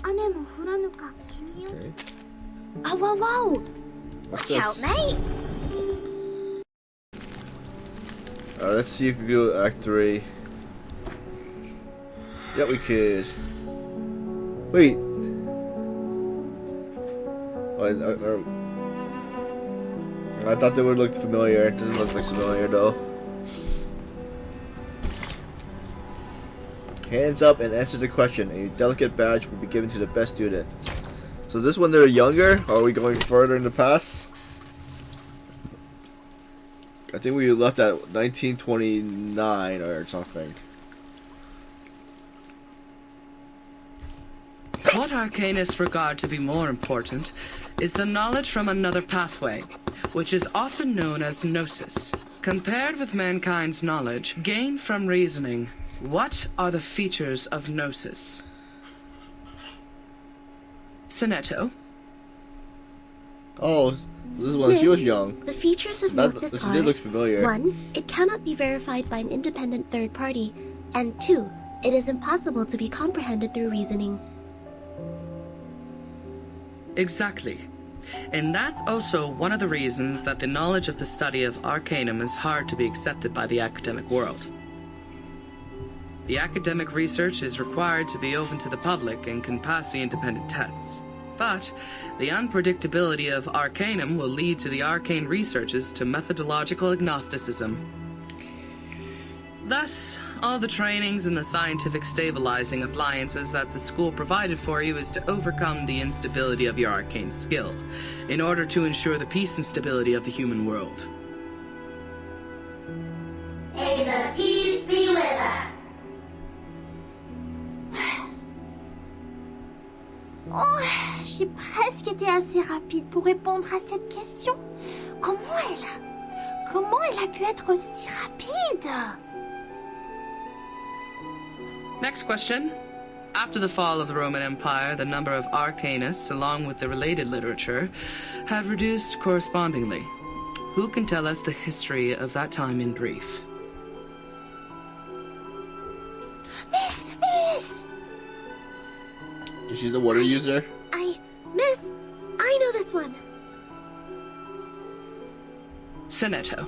Okay. Oh, whoa, whoa! What's Watch out, this? mate! Alright, let's see if we can do Act 3. Yeah, we could. Wait. I thought they would look familiar. It doesn't look like familiar though. Hands up and answer the question. A delicate badge will be given to the best student. So is this when they're younger? Or are we going further in the past? I think we left at 1929 or something. What arcanists regard to be more important is the knowledge from another pathway, which is often known as gnosis. Compared with mankind's knowledge gained from reasoning, what are the features of gnosis? Sonetto? Oh, this is when she was young. The features of Gnosis This are did look familiar. 1. It cannot be verified by an independent third party, and 2. It is impossible to be comprehended through reasoning. Exactly. And that's also one of the reasons that the knowledge of the study of Arcanum is hard to be accepted by the academic world. The academic research is required to be open to the public and can pass the independent tests. But the unpredictability of Arcanum will lead to the arcane researches to methodological agnosticism. Thus, all the trainings and the scientific stabilizing appliances that the school provided for you is to overcome the instability of your arcane skill, in order to ensure the peace and stability of the human world. May the peace be with us. Oh, j'ai presque été assez rapide pour répondre à cette question. Comment elle a pu être aussi rapide? Next question. After the fall of the Roman Empire, the number of arcanists, along with the related literature, have reduced correspondingly. Who can tell us the history of that time in brief? Miss! She's a water user. Miss, I know this one. Sonetto.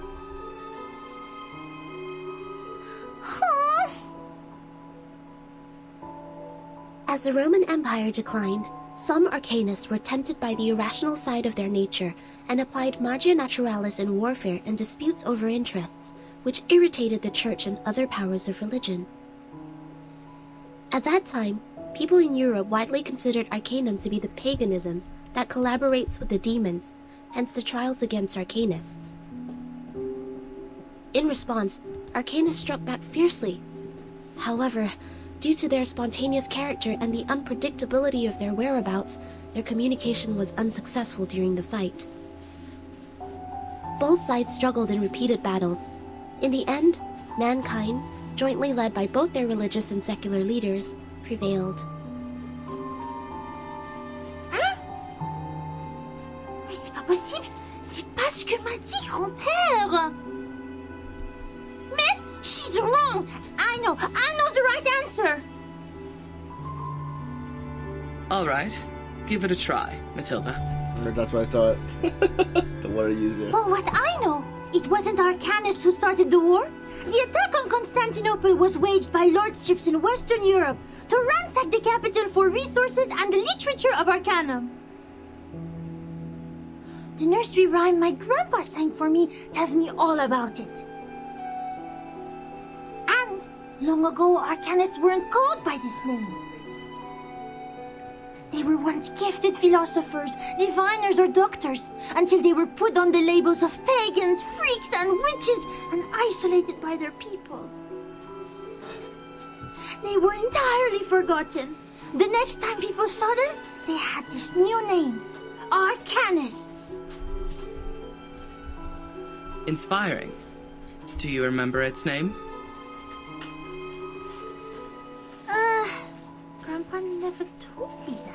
As the Roman Empire declined, some arcanists were tempted by the irrational side of their nature and applied magia naturalis in warfare and disputes over interests, which irritated the church and other powers of religion. At that time, people in Europe widely considered Arcanum to be the paganism that collaborates with the demons, hence the trials against Arcanists. In response, Arcanists struck back fiercely. However, due to their spontaneous character and the unpredictability of their whereabouts, their communication was unsuccessful during the fight. Both sides struggled in repeated battles. In the end, mankind, jointly led by both their religious and secular leaders, prevailed. Hein? Mais c'est pas possible! C'est pas ce que m'a dit grand-père! Miss, she's wrong! I know the right answer! All right. Give it a try, Matilda. That's what I thought. The water user. For what I know, it wasn't Arcanists who started the war. The attack on Constantinople was waged by lordships in Western Europe to ransack the capital for resources and the literature of Arcanum. The nursery rhyme my grandpa sang for me tells me all about it. And long ago, Arcanists weren't called by this name. They were once gifted philosophers, diviners, or doctors, until they were put on the labels of pagans, freaks, and witches, and isolated by their people. They were entirely forgotten. The next time people saw them, they had this new name, Arcanists. Inspiring. Do you remember its name? Grandpa never told me that.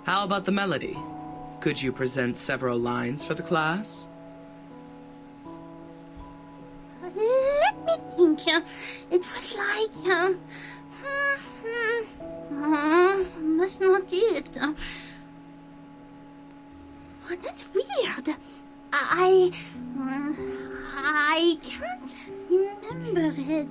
How about the melody? Could you present several lines for the class? Let me think. It was like, that's not it. Oh, that's weird. I can't remember it.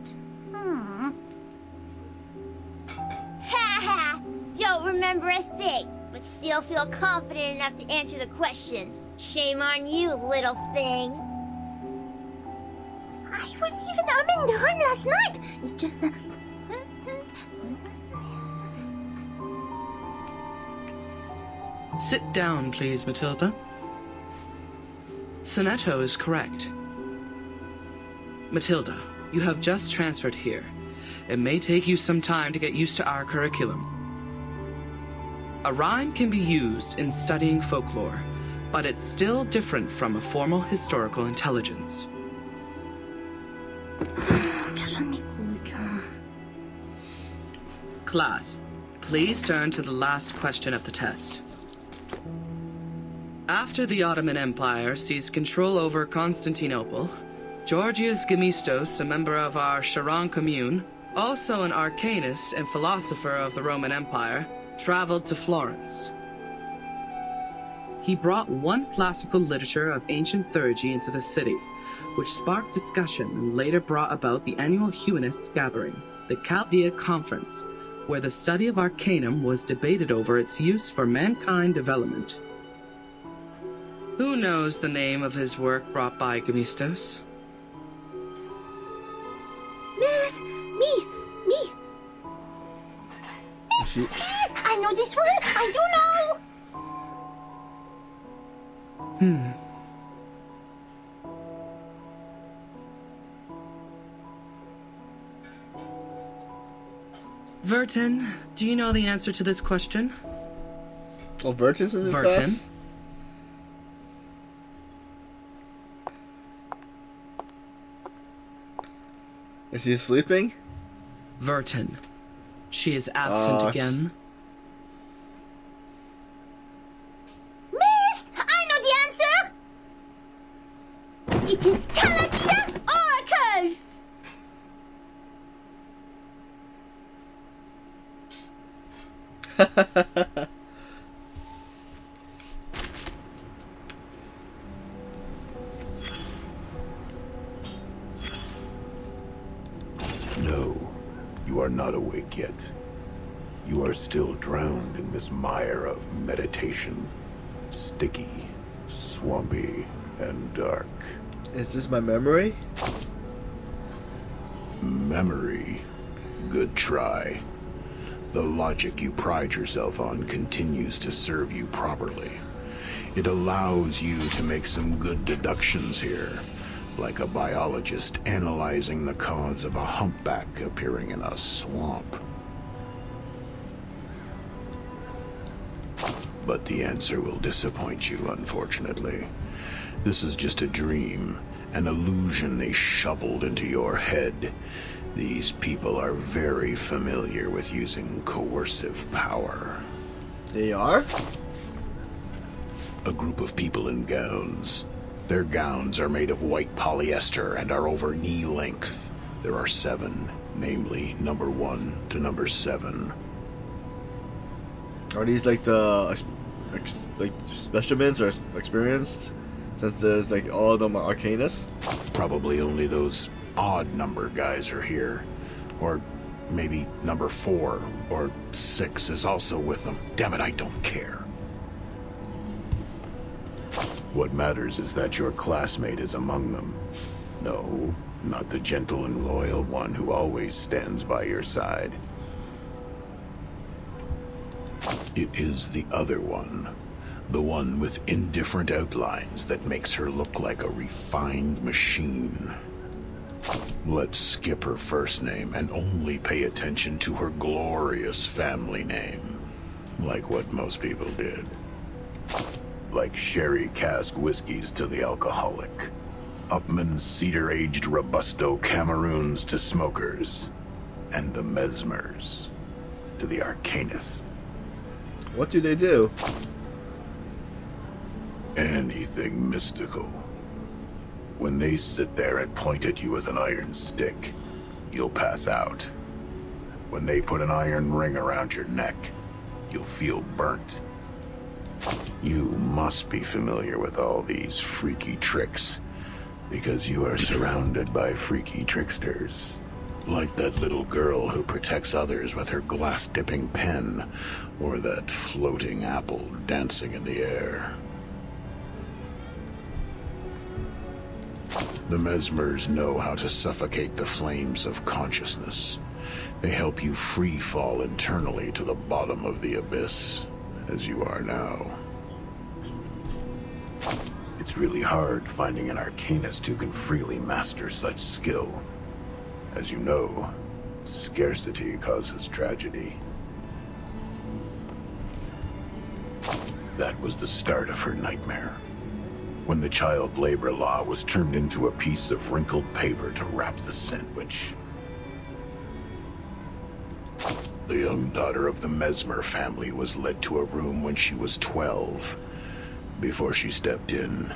Ha! Don't remember a thing, but still feel confident enough to answer the question. Shame on you, little thing. I was even umming the horn last night. It's just Sit down, please, Matilda. Sonetto is correct. Matilda, you have just transferred here. It may take you some time to get used to our curriculum. A rhyme can be used in studying folklore, but it's still different from a formal historical intelligence. Class, please turn to the last question of the test. After the Ottoman Empire seized control over Constantinople, Georgius Gemistos, a member of our Charon commune, also an arcanist and philosopher of the Roman Empire, traveled to Florence. He brought one classical literature of ancient theurgy into the city, which sparked discussion and later brought about the annual humanists' gathering, the Chaldea Conference, where the study of arcanum was debated over its use for mankind development. Who knows the name of his work brought by Gemistos? Miss, me. Please, I know this one. I do know. Vertin, do you know the answer to this question? Oh, Vertin's in the Vertin? class? Is he sleeping? Vertin. She is absent again. Miss, I know the answer. It is Chaldea oracles. No, you are not awake yet. You are still drowned in this mire of meditation. Sticky, swampy, and dark. Is this my memory? Memory. Good try. The logic you pride yourself on continues to serve you properly. It allows you to make some good deductions here, like a biologist analyzing the cause of a humpback appearing in a swamp. But the answer will disappoint you, unfortunately. This is just a dream, an illusion they shoveled into your head. These people are very familiar with using coercive power. They are? A group of people in gowns. Their gowns are made of white polyester and are over knee length. There are 7, namely number 1 to number 7. Are these like the like specimens or experienced? Since there's like all of them are arcanists? Probably only those odd number guys are here. Or maybe number 4 or 6 is also with them. Damn it, I don't care. What matters is that your classmate is among them. No, not the gentle and loyal one who always stands by your side. It is the other one. The one with indifferent outlines that makes her look like a refined machine. Let's skip her first name and only pay attention to her glorious family name. Like what most people did. Like sherry cask whiskeys to the alcoholic. Upman's cedar-aged Robusto Cameroons to smokers. And the Mesmers to the arcanists. What do they do? Anything mystical. When they sit there and point at you with an iron stick, you'll pass out. When they put an iron ring around your neck, you'll feel burnt. You must be familiar with all these freaky tricks, because you are surrounded by freaky tricksters. Like that little girl who protects others with her glass-dipping pen, or that floating apple dancing in the air. The Mesmers know how to suffocate the flames of consciousness. They help you free fall internally to the bottom of the abyss, as you are now. It's really hard finding an arcanist who can freely master such skill. As you know, scarcity causes tragedy. That was the start of her nightmare. When the child labor law was turned into a piece of wrinkled paper to wrap the sandwich. The young daughter of the Mesmer family was led to a room when she was 12. Before she stepped in,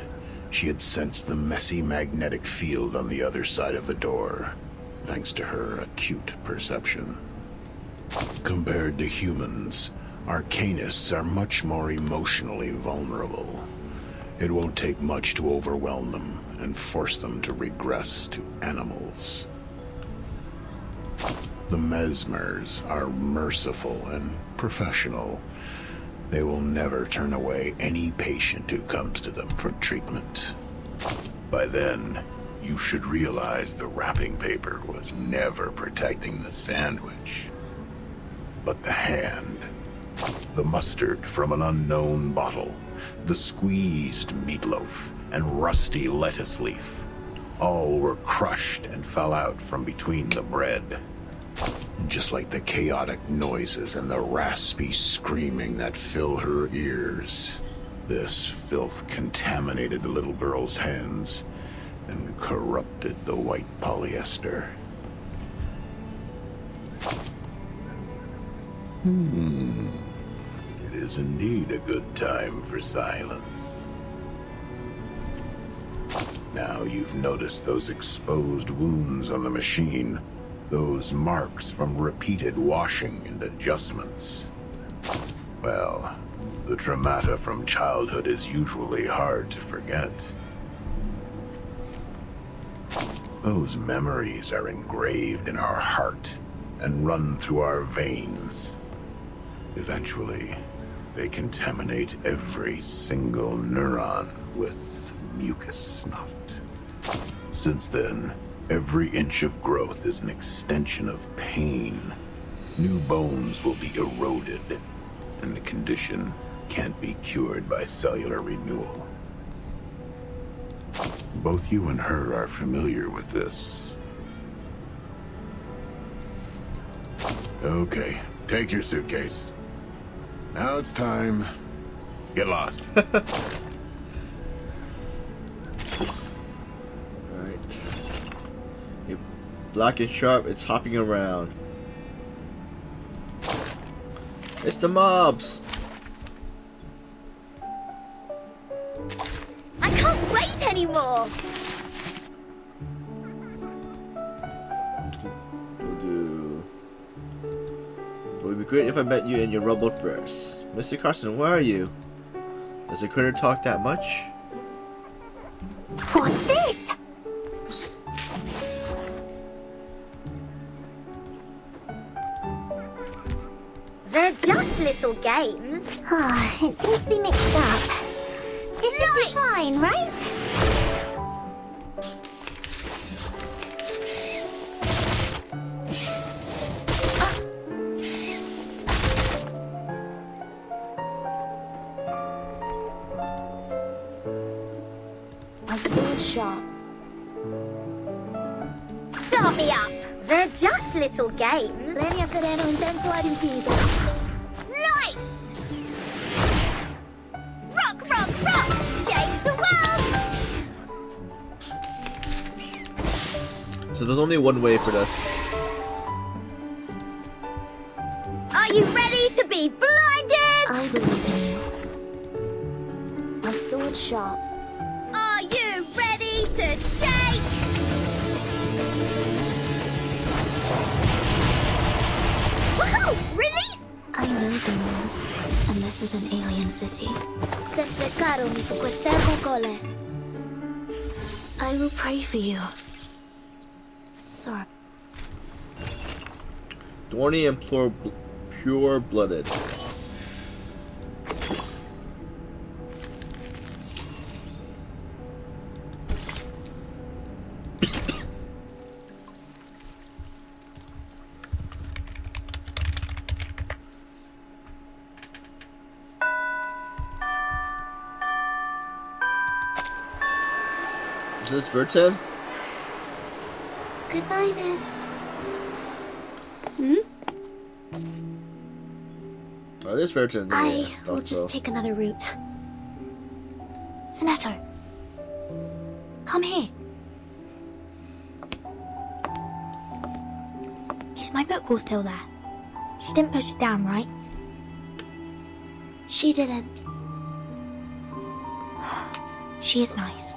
she had sensed the messy magnetic field on the other side of the door, thanks to her acute perception. Compared to humans, arcanists are much more emotionally vulnerable. It won't take much to overwhelm them and force them to regress to animals. The Mesmers are merciful and professional. They will never turn away any patient who comes to them for treatment. By then, you should realize the wrapping paper was never protecting the sandwich, but the hand. The mustard from an unknown bottle, the squeezed meatloaf, and rusty lettuce leaf. All were crushed and fell out from between the bread. Just like the chaotic noises and the raspy screaming that fill her ears. This filth contaminated the little girl's hands and corrupted the white polyester. It is indeed a good time for silence. Now you've noticed those exposed wounds on the machine. Those marks from repeated washing and adjustments. Well, the traumata from childhood is usually hard to forget. Those memories are engraved in our heart and run through our veins. Eventually, they contaminate every single neuron with mucus snot. Since then, every inch of growth is an extension of pain. New bones will be eroded, and the condition can't be cured by cellular renewal. Both you and her are familiar with this. Okay, take your suitcase. Now it's time. Get lost. Black and sharp, it's hopping around. It's the mobs! I can't wait anymore! It would be great if I met you in your rubble first. Mr. Carson, where are you? Does the critter talk that much? What's this? They're just little games. It seems to be mixed up. It should be fine, right? A sword shop. Start me up! They're just little games. Lenia sereno intenso ad infinito. Lights! Rock, rock, rock! Change the world! So there's only one way for this. Are you ready to be blinded? I believe in you. A sword shop. Are you ready to shake? Woohoo! Release! I know the move. this is an alien city. Sempre caro mi sequestrar con cole. I will pray for you. Sorry. Thorny and pure-blooded. Is this Vertin? Goodbye, miss. Oh, it is Vertin. I thought will just so. take another route. Sonato, come here. Is my book all still there? She didn't push it down, right? She didn't. She is nice.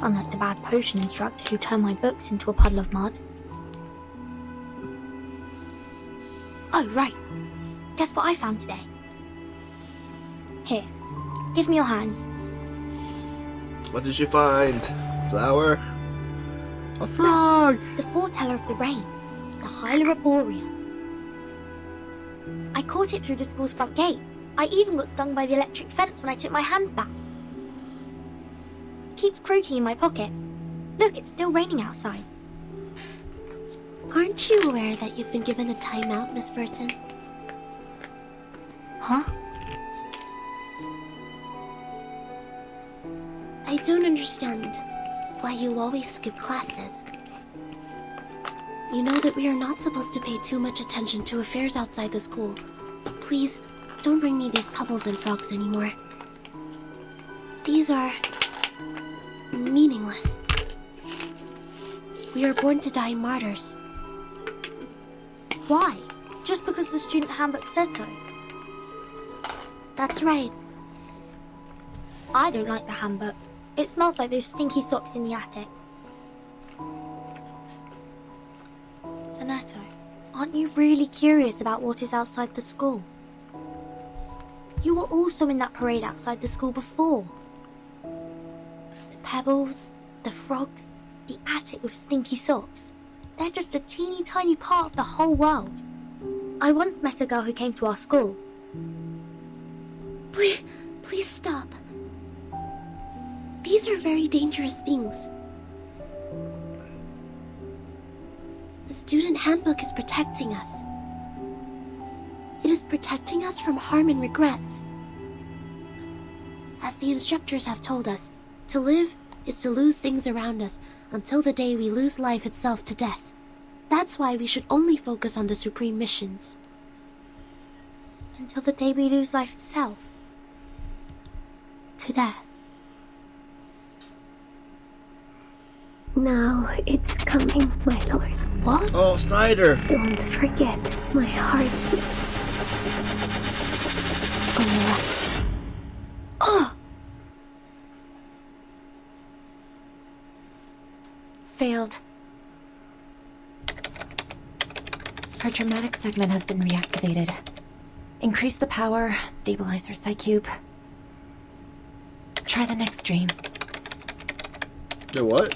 Unlike the bad potion instructor who turned my books into a puddle of mud. Oh, right. Guess what I found today? Here, give me your hand. What did you find? Flower? A frog! The foreteller of the rain, the Hyla Arborea. I caught it through the school's front gate. I even got stung by the electric fence when I took my hands back. It keeps croaking in my pocket. Look, it's still raining outside. Aren't you aware that you've been given a timeout, Miss Burton? Huh? I don't understand why you always skip classes. You know that we are not supposed to pay too much attention to affairs outside the school. Please, don't bring me these pebbles and frogs anymore. These are meaningless. We are born to die martyrs. Why? Just because the student handbook says so? That's right. I don't like the handbook. It smells like those stinky socks in the attic. Sonato, aren't you really curious about what is outside the school? You were also in that parade outside the school before. The pebbles, the frogs, the attic with stinky socks. They're just a teeny tiny part of the whole world. I once met a girl who came to our school. Please stop. These are very dangerous things. The student handbook is protecting us. It is protecting us from harm and regrets. As the instructors have told us, to live is to lose things around us until the day we lose life itself to death. That's why we should only focus on the supreme missions. Until the day we lose life itself? To death. Now it's coming, my lord. What? Oh, Snyder! Don't forget my heartbeat. Failed. Her dramatic segment has been reactivated. Increase the power, stabilize her psycube. Try the next dream. The what?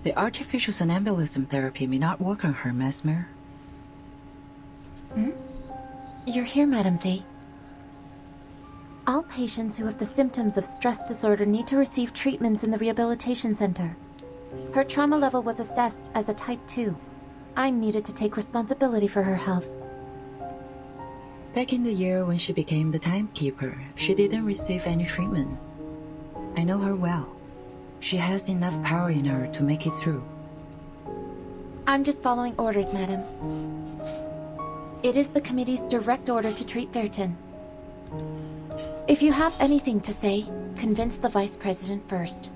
The artificial somnambulism therapy may not work on her, Mesmer. You're here, Madam Z. All patients who have the symptoms of stress disorder need to receive treatments in the rehabilitation center. Her trauma level was assessed as a type 2. I needed to take responsibility for her health. Back in the year when she became the timekeeper, she didn't receive any treatment. I know her well. She has enough power in her to make it through. I'm just following orders, madam. It is the committee's direct order to treat Vertin. If you have anything to say, convince the vice president first.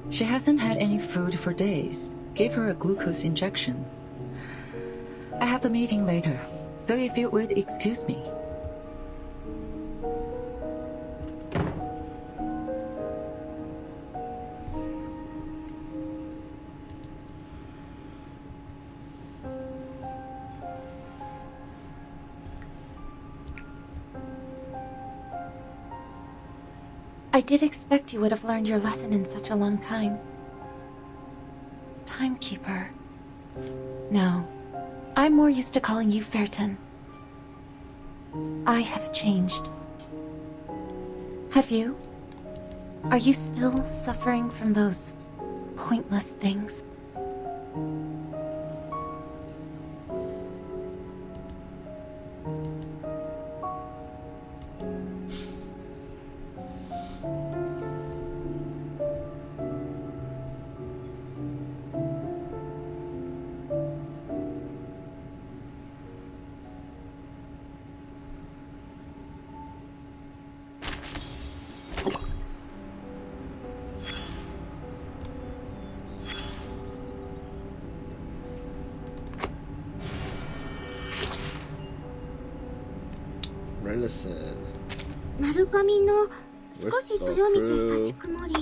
She hasn't had any food for days. Gave her a glucose injection. I have a meeting later, so if you would excuse me. I did expect you would have learned your lesson in such a long time. Timekeeper. No, I'm more used to calling you Fairton. I have changed. Have you? Are you still suffering from those pointless things? Medicine. 鳴神の少しとよみて差し曇り。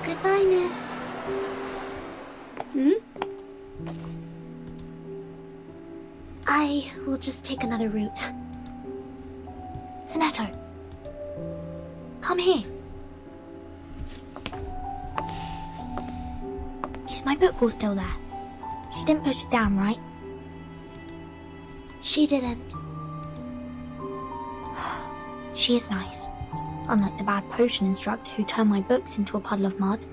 Goodbye, miss. I will just take another route. Sonato, come here. Is my book all still there? She didn't put it down, right? She didn't. She is nice. Unlike the bad potion instructor who turned my books into a puddle of mud.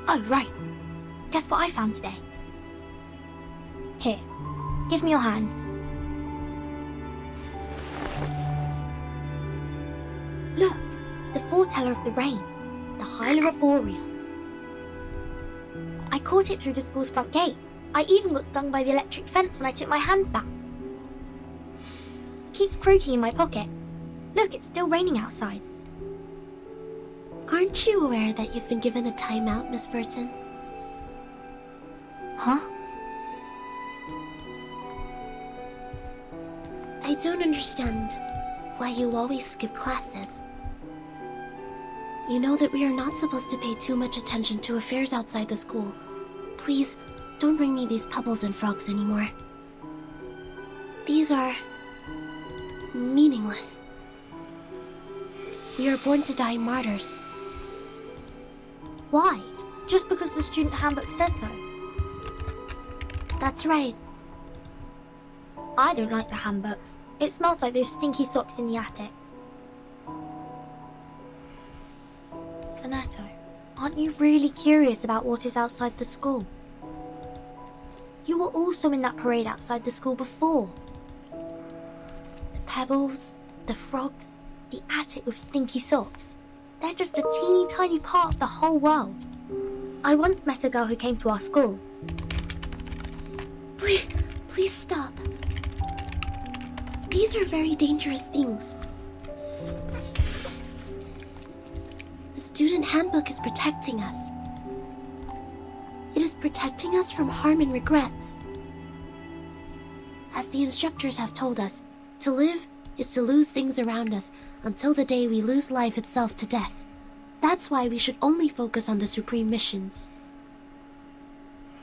Oh, right. Guess what I found today? Here, give me your hand. Look, the foreteller of the rain, the Hyla Arborea. I caught it through the school's front gate. I even got stung by the electric fence when I took my hands back. It keeps croaking in my pocket. Look, it's still raining outside. Aren't you aware that you've been given a timeout, Miss Burton? Huh? I don't understand why you always skip classes. You know that we are not supposed to pay too much attention to affairs outside the school. Please, don't bring me these pebbles and frogs anymore. These are meaningless. We are born to die martyrs. Why? Just because the student handbook says so? That's right. I don't like the handbook. It smells like those stinky socks in the attic. Sonato, aren't you really curious about what is outside the school? You were also in that parade outside the school before. The pebbles, the frogs, the attic with stinky socks. They're just a teeny tiny part of the whole world. I once met a girl who came to our school. Please stop. These are very dangerous things. The student handbook is protecting us. It is protecting us from harm and regrets. As the instructors have told us, to live is to lose things around us until the day we lose life itself to death. That's why we should only focus on the supreme missions.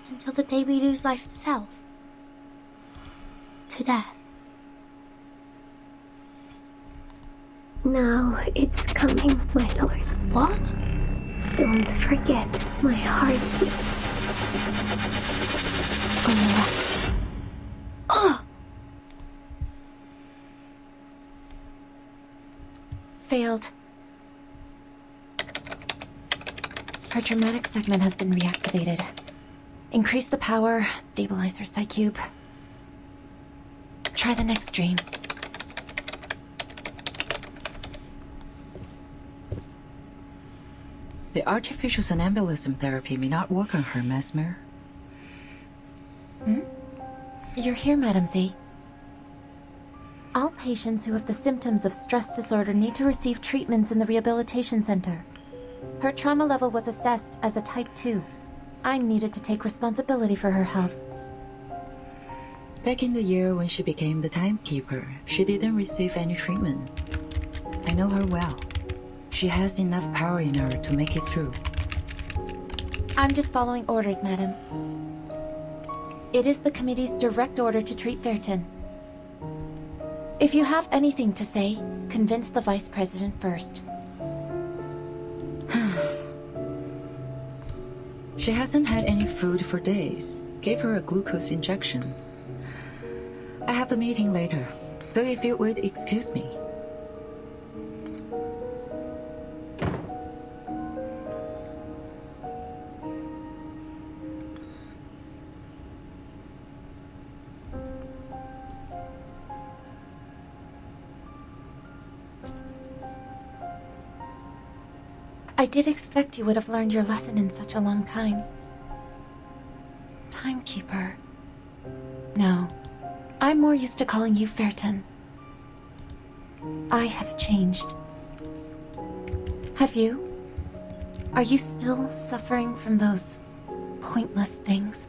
Until the day we lose life itself. To death. Now it's coming, my lord. What? Don't forget my heartbeat. Ugh! Failed. Her dramatic segment has been reactivated. Increase the power, stabilize her psych cube. Try the next dream. The artificial somnambulism therapy may not work on her, Mesmer. You're here, Madam Z. All patients who have the symptoms of stress disorder need to receive treatments in the rehabilitation center. Her trauma level was assessed as a type 2. I needed to take responsibility for her health. Back in the year when she became the timekeeper, she didn't receive any treatment. I know her well. She has enough power in her to make it through. I'm just following orders, madam. It is the committee's direct order to treat Vertin. If you have anything to say, convince the vice president first. She hasn't had any food for days. Gave her a glucose injection. I have a meeting later, so if you would excuse me. I did expect you would have learned your lesson in such a long time. Timekeeper. No, I'm more used to calling you Vertin. I have changed. Have you? Are you still suffering from those pointless things?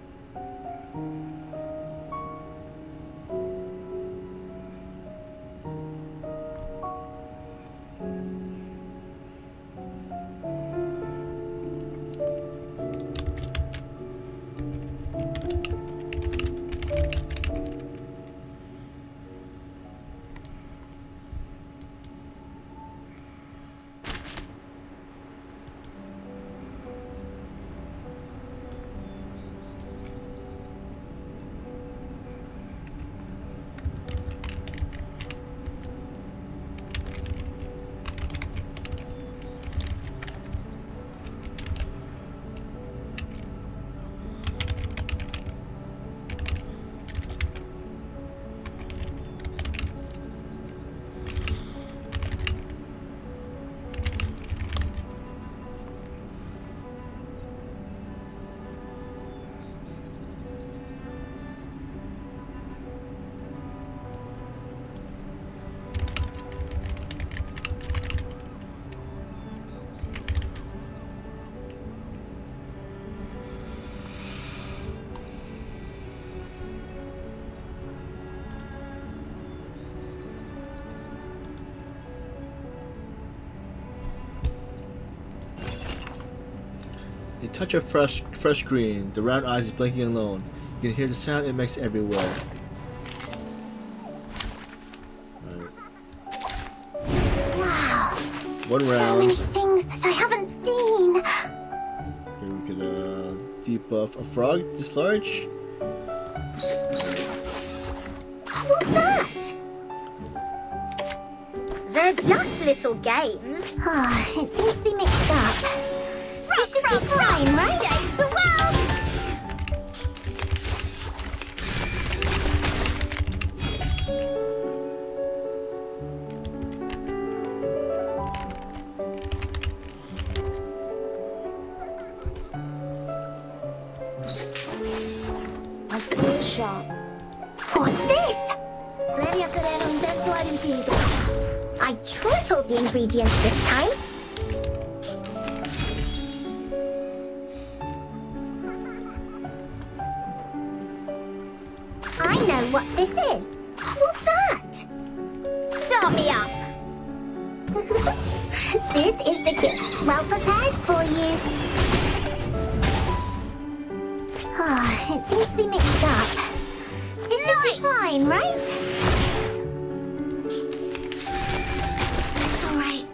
A touch of fresh green. The round eyes is blinking alone. You can hear the sound it makes everywhere. Right. Wow. One So round. many things that I haven't seen. Here we could debuff a frog this large. What's that? They're just little games. It seems to be mixed up. Rock, should be fine, right? Change the world! I see it sharp. What's this? Devi essere un terzo ad infinito. I tripled the ingredients this time. I know what this is. What's that? Start me up. This is the gift. Well prepared for you. It seems to be mixed up. It should be Fine, right? It's all right.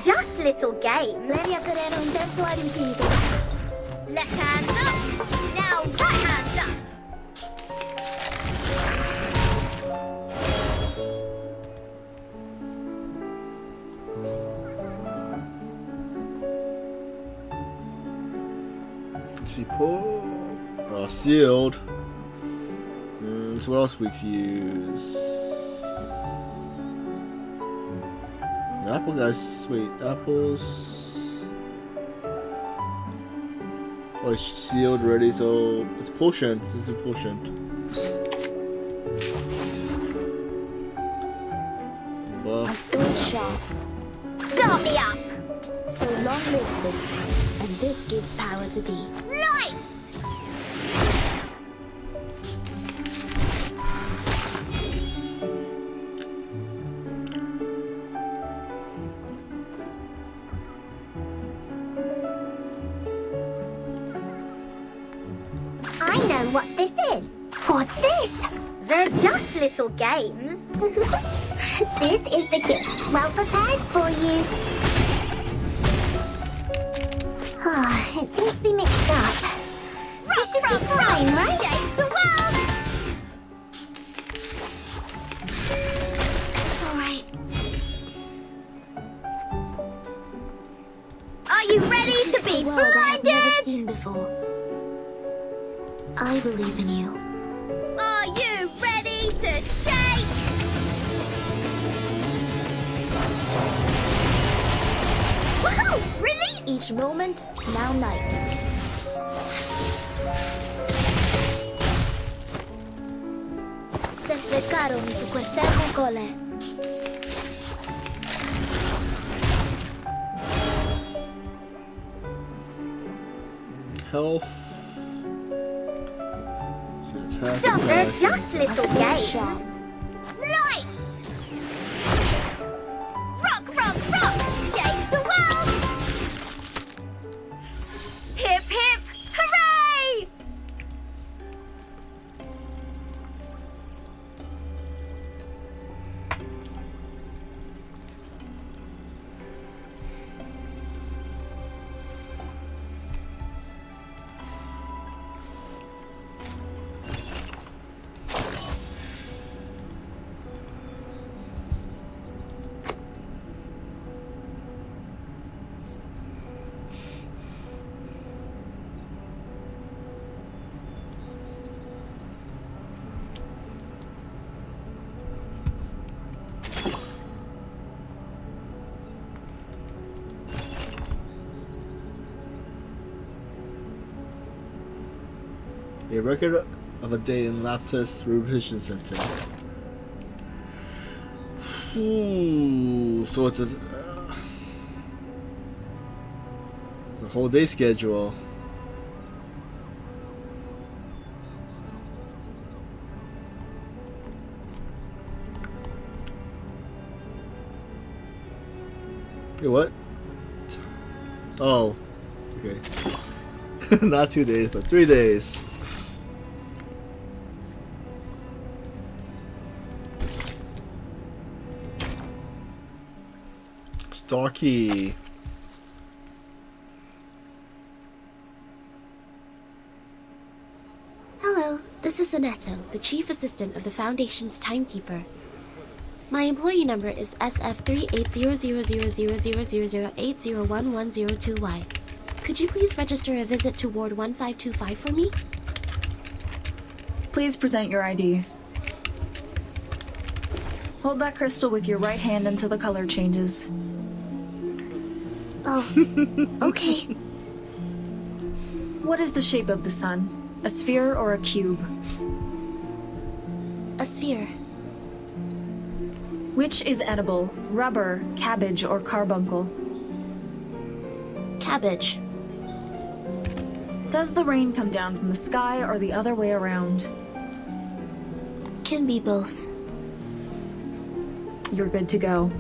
just little games. Lei sarà un terzo ad infinito. Left hand up, now right hand up. She pull. Oh, sealed. So what else we could use? Apple, guys. Wait, apples. Oh, it's sealed, ready. So it's potion. This is a potion. Buff. A sword sharp. Start me up. So long lives this, and this gives power to thee. Nice. I know what this is. What's this? They're just little games. This is the gift, well prepared for you. It seems to be mixed up. This should be fine, right? Change the world! It's alright. Are you ready to be A world I have never blinded? seen before. I believe in you. Are you ready to shake? Woohoo! Release! Each moment, now night. Sempre caro su quest'ermo cole. Health. Attack. Stop, they're just A little sword games. sharp. Nice! Rock, rock, rock! Change the world! Hip, hip, hooray! A record of a day in Lapis Revision Center. Ooh, so it's a whole day schedule. Wait, what? Oh, okay. Not 2 days, but 3 days. Starkey. Hello, this is Zanetto, the chief assistant of the Foundation's timekeeper. My employee number is SF38000000801102Y. Could you please register a visit to Ward 1525 for me? Please present your ID. Hold that crystal with your right hand until the color changes. Oh, okay. What is the shape of the sun? A sphere or a cube? A sphere. Which is edible? Rubber, cabbage, or carbuncle? Cabbage. Does the rain come down from the sky or the other way around? Can be both. You're good to go.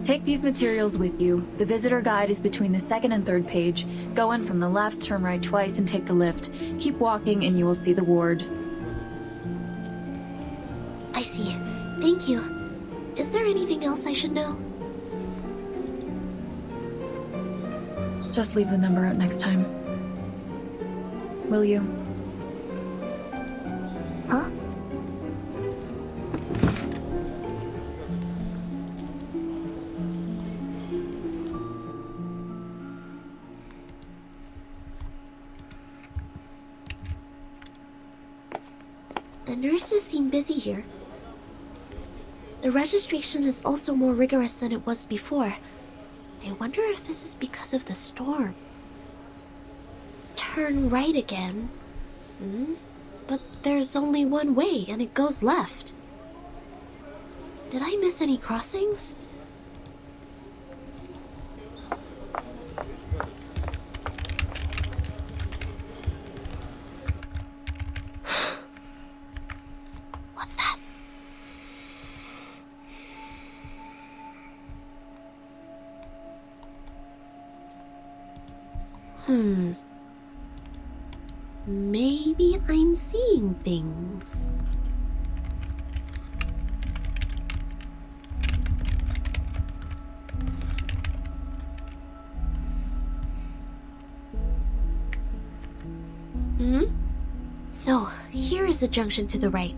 Take these materials with you. The visitor guide is between the second and third page. Go in from the left, turn right twice, and take the lift. Keep walking and you will see the ward. I see. Thank you. Is there anything else I should know? just leave the number out next time. Will you? Huh? The nurses seem busy here. The registration is also more rigorous than it was before. I wonder if this is because of the storm. Turn right again. But there's only one way, and it goes left. Did I miss any crossings? What's that? Maybe I'm seeing things. So, here is the junction to the right.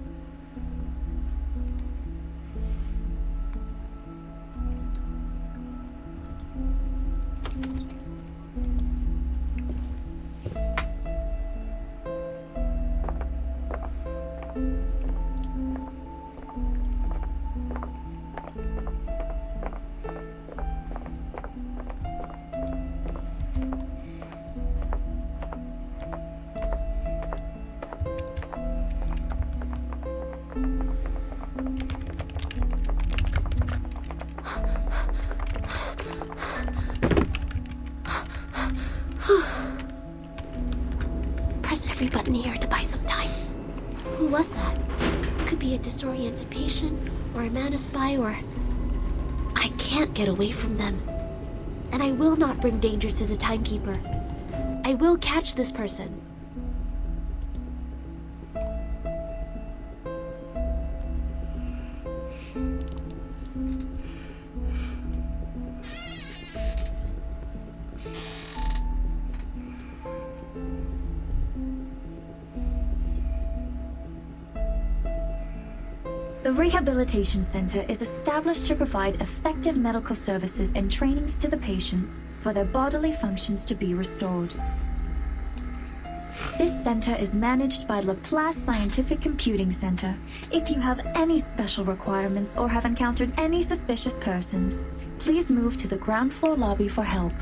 Press every button here to buy some time. Who was that? Could be a disoriented patient, or a man spy, or... I can't get away from them. And I will not bring danger to the timekeeper. I will catch this person. The Rehabilitation Center is established to provide effective medical services and trainings to the patients for their bodily functions to be restored. This center is managed by Laplace Scientific Computing Center. If you have any special requirements or have encountered any suspicious persons, please move to the ground floor lobby for help.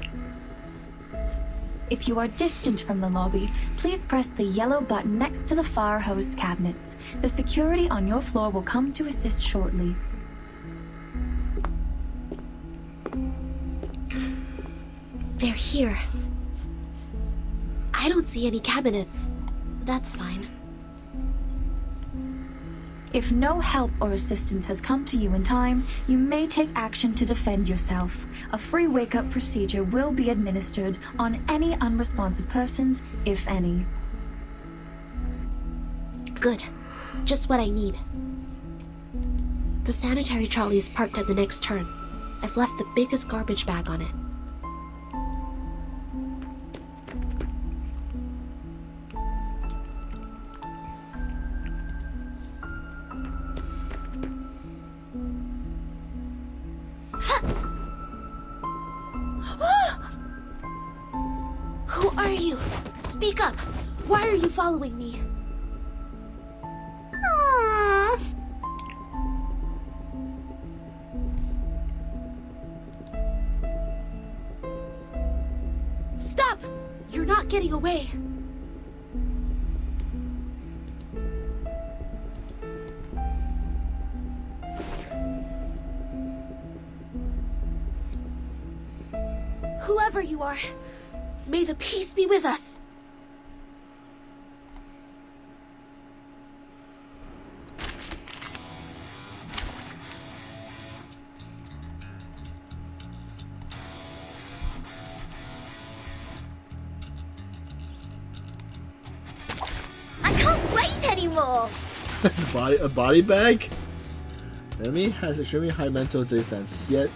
If you are distant from the lobby, please press the yellow button next to the fire hose cabinets. The security on your floor will come to assist shortly. They're here. I don't see any cabinets. That's fine. If no help or assistance has come to you in time, you may take action to defend yourself. A free wake-up procedure will be administered on any unresponsive persons, if any. Good. Just what I need. The sanitary trolley is parked at the next turn. I've left the biggest garbage bag on it. Who are you? Speak up! Why are you following me? Stop! You're not getting away. Whoever you are, may the peace be with us. I can't wait anymore! It's a body bag? The enemy has extremely high mental defense, yet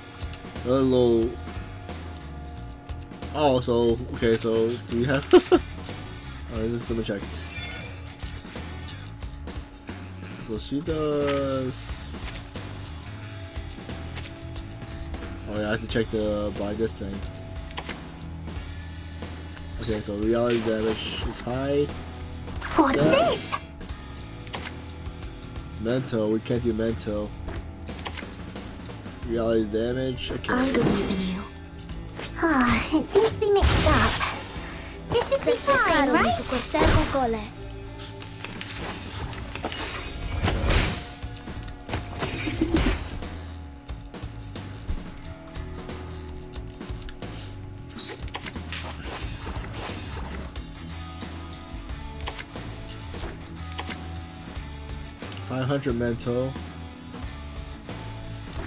a little Oh, so okay, so do we have? Alright, let me check. So she does. Oh yeah, I have to check the buy this thing. Okay, so reality damage is high. What's this? Mental, we can't do mental. Reality damage, okay. I believe in you. Ah, it seems to be mixed up. This should be fine, right? Su queste cocole. $500 mental.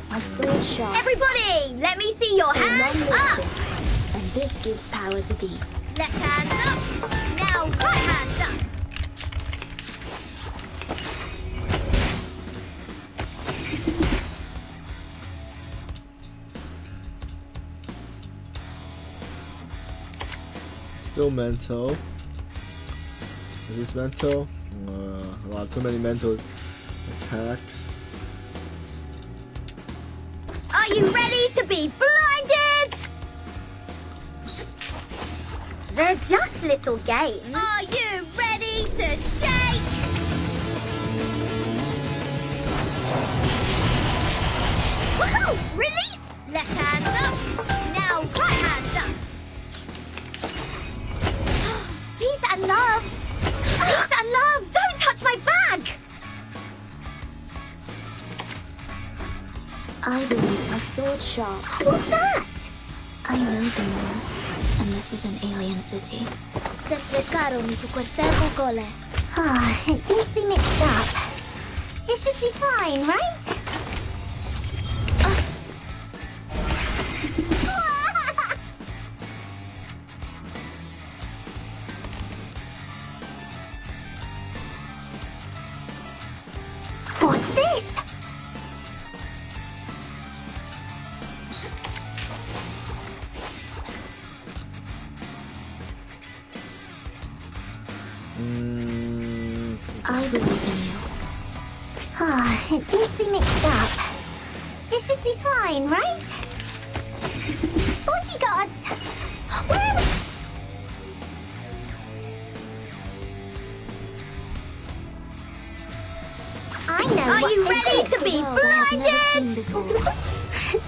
My sword sharp. Everybody, let me see your So long hands lives up. this, and this gives power to thee. Left hand up. Now right hand up. Still mental. Is this mental? A lot, too many mental attacks. Are you ready to be blinded? They're just little games. Are you ready to shake? Woohoo! Release! Left hand up. Now right hand up. Peace and love. Peace and love. Don't touch my bag. I believe my sword sharp. What's that? I know the moon, and this is an alien city. Se fregarono su queste cocole. Ah, it seems to be mixed up. It should be fine, right? What's this? I believe in you. Ah, it seems to be mixed up. It should be fine, right? Bodyguards! Where? I know. Are you ready to be World I have never seen blinded? before.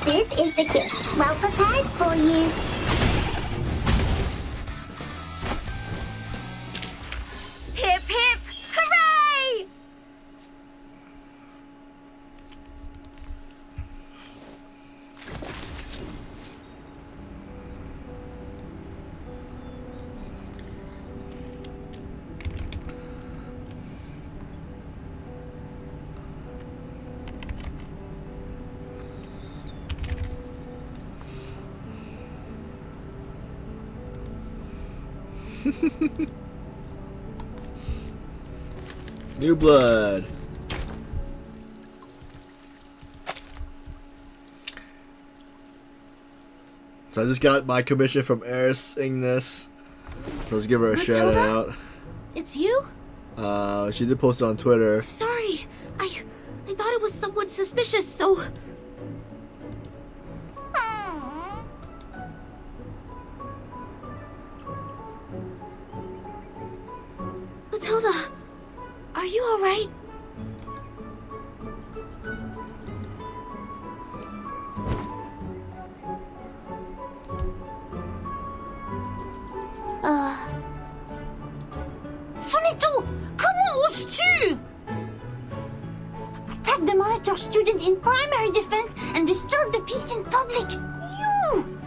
This is the gift. Well prepared for you. Hip hip hooray! New blood. So I just got my commission from airing this. Let's give her a shout Matilda? out. It's you? She did post it on Twitter. Sorry. I thought it was someone suspicious, so... Matilda, are you alright? Sonito, comment oses-tu? Attack the monitor student in primary defense and disturb the peace in public. You!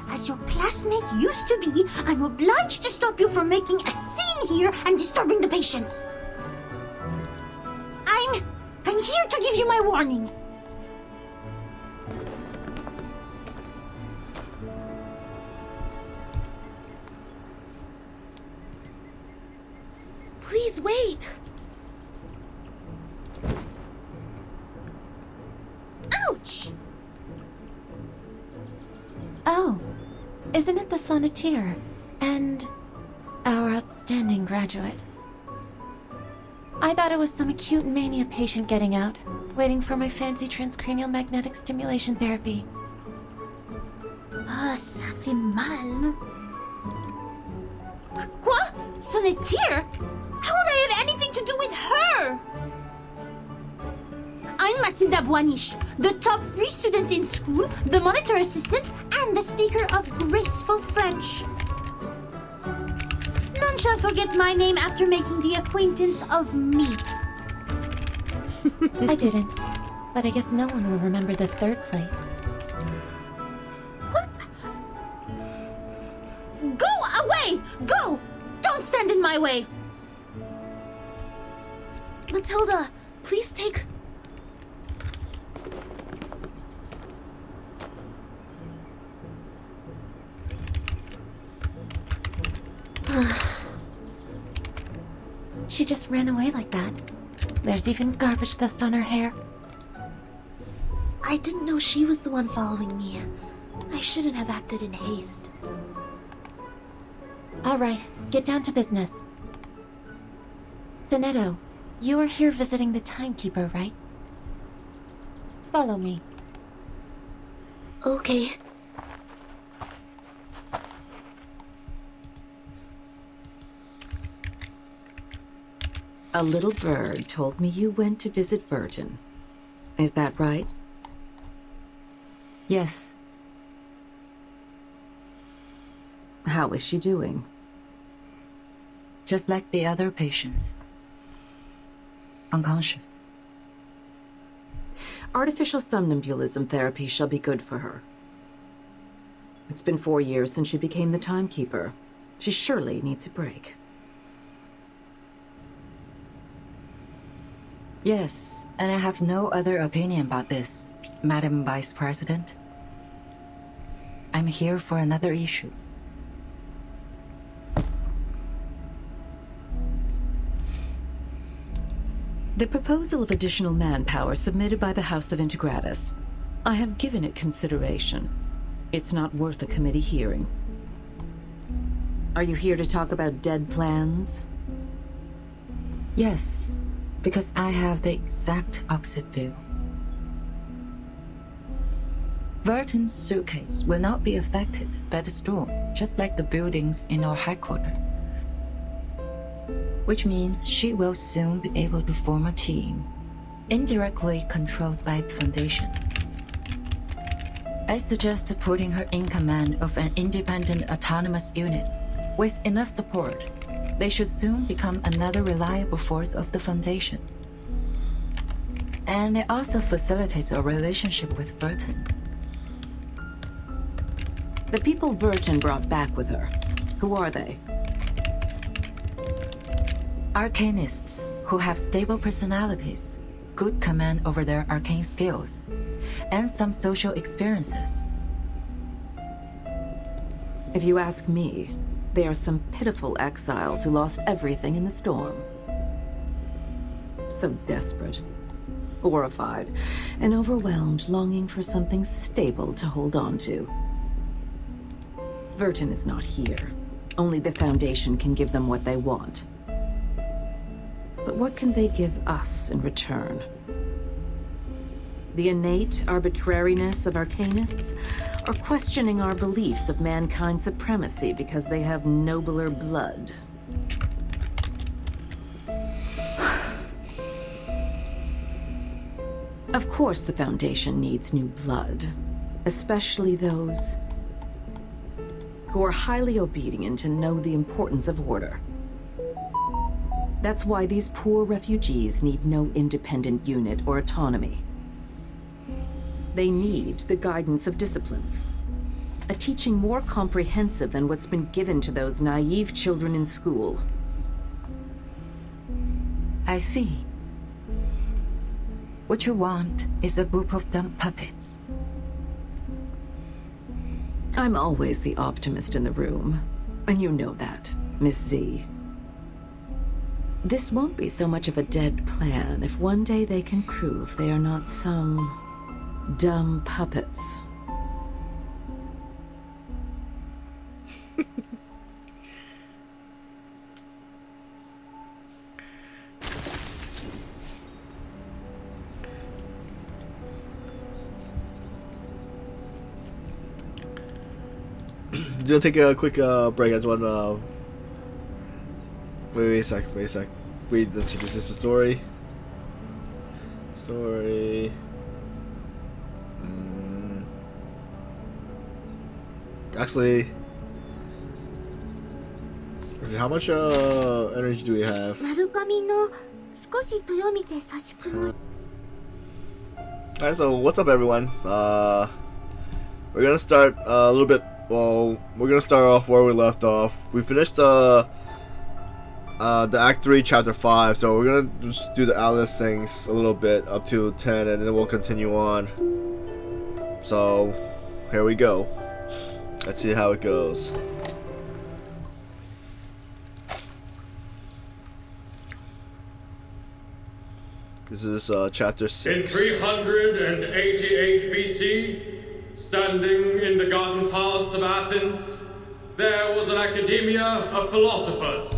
As your classmate used to be, I'm obliged to stop you from making a scene here and disturbing the patients. I'm here to give you my warning. Please wait. Ouch! Oh, Isn't it the sonneteer? And our outstanding graduate. I thought it was some acute mania patient getting out, waiting for my fancy transcranial magnetic stimulation therapy. Ah, ça fait mal. Quoi? Sonneteer? How would I have anything to do with her? I'm Mathilda Boiniche, the top 3 students in school, the monitor assistant, and the speaker of graceful French. None shall forget my name after making the acquaintance of me. I didn't, but I guess no one will remember the 3rd place. What? Go away! Go! Don't stand in my way! Matilda, please take... She just ran away like that. There's even garbage dust on her hair. I didn't know she was the one following me. I shouldn't have acted in haste. All right, get down to business. Sonetto, you are here visiting the timekeeper, right? Follow me. Okay. A little bird told me you went to visit Vertin. Is that right? Yes. How is she doing? Just like the other patients. Unconscious. Artificial somnambulism therapy shall be good for her. It's been 4 years since she became the timekeeper. She surely needs a break. Yes, and I have no other opinion about this, Madam Vice President. I'm here for another issue. The proposal of additional manpower submitted by the House of Integratus. I have given it consideration. It's not worth a committee hearing. Are you here to talk about dead plans? Yes, because I have the exact opposite view. Vertin's suitcase will not be affected by the storm, just like the buildings in our headquarters. Which means she will soon be able to form a team, indirectly controlled by the Foundation. I suggest putting her in command of an independent autonomous unit. With enough support, they should soon become another reliable force of the Foundation. And it also facilitates a relationship with Vertin. The people Vertin brought back with her, who are they? Arcanists who have stable personalities, good command over their arcane skills, and some social experiences. If you ask me, they are some pitiful exiles who lost everything in the storm. So desperate, horrified, and overwhelmed, longing for something stable to hold on to. Vertin is not here. Only the Foundation can give them what they want. But what can they give us in return? The innate arbitrariness of Arcanists, or questioning our beliefs of mankind's supremacy because they have nobler blood? Of course the Foundation needs new blood, especially those who are highly obedient and know the importance of order. That's why these poor refugees need no independent unit or autonomy. They need the guidance of disciplines. A teaching more comprehensive than what's been given to those naive children in school. I see. What you want is a group of dumb puppets. I'm always the optimist in the room, and you know that, Miss Z. This won't be so much of a dead plan if one day they can prove they are not some dumb puppets. Just take a quick break. I just want to wait a sec. Wait, is this the story? Actually, how much energy do we have? 丸髪の少し豊見て差し曇り Alright, so what's up, everyone? We're gonna start a little bit. Well, we're gonna start off where we left off. We finished the Act 3, Chapter 5, so we're gonna just do the Alice things a little bit up to 10, and then we'll continue on. So, here we go. Let's see how it goes. This is Chapter 6. In 388 BC, standing in the garden paths of Athens, there was an academia of philosophers.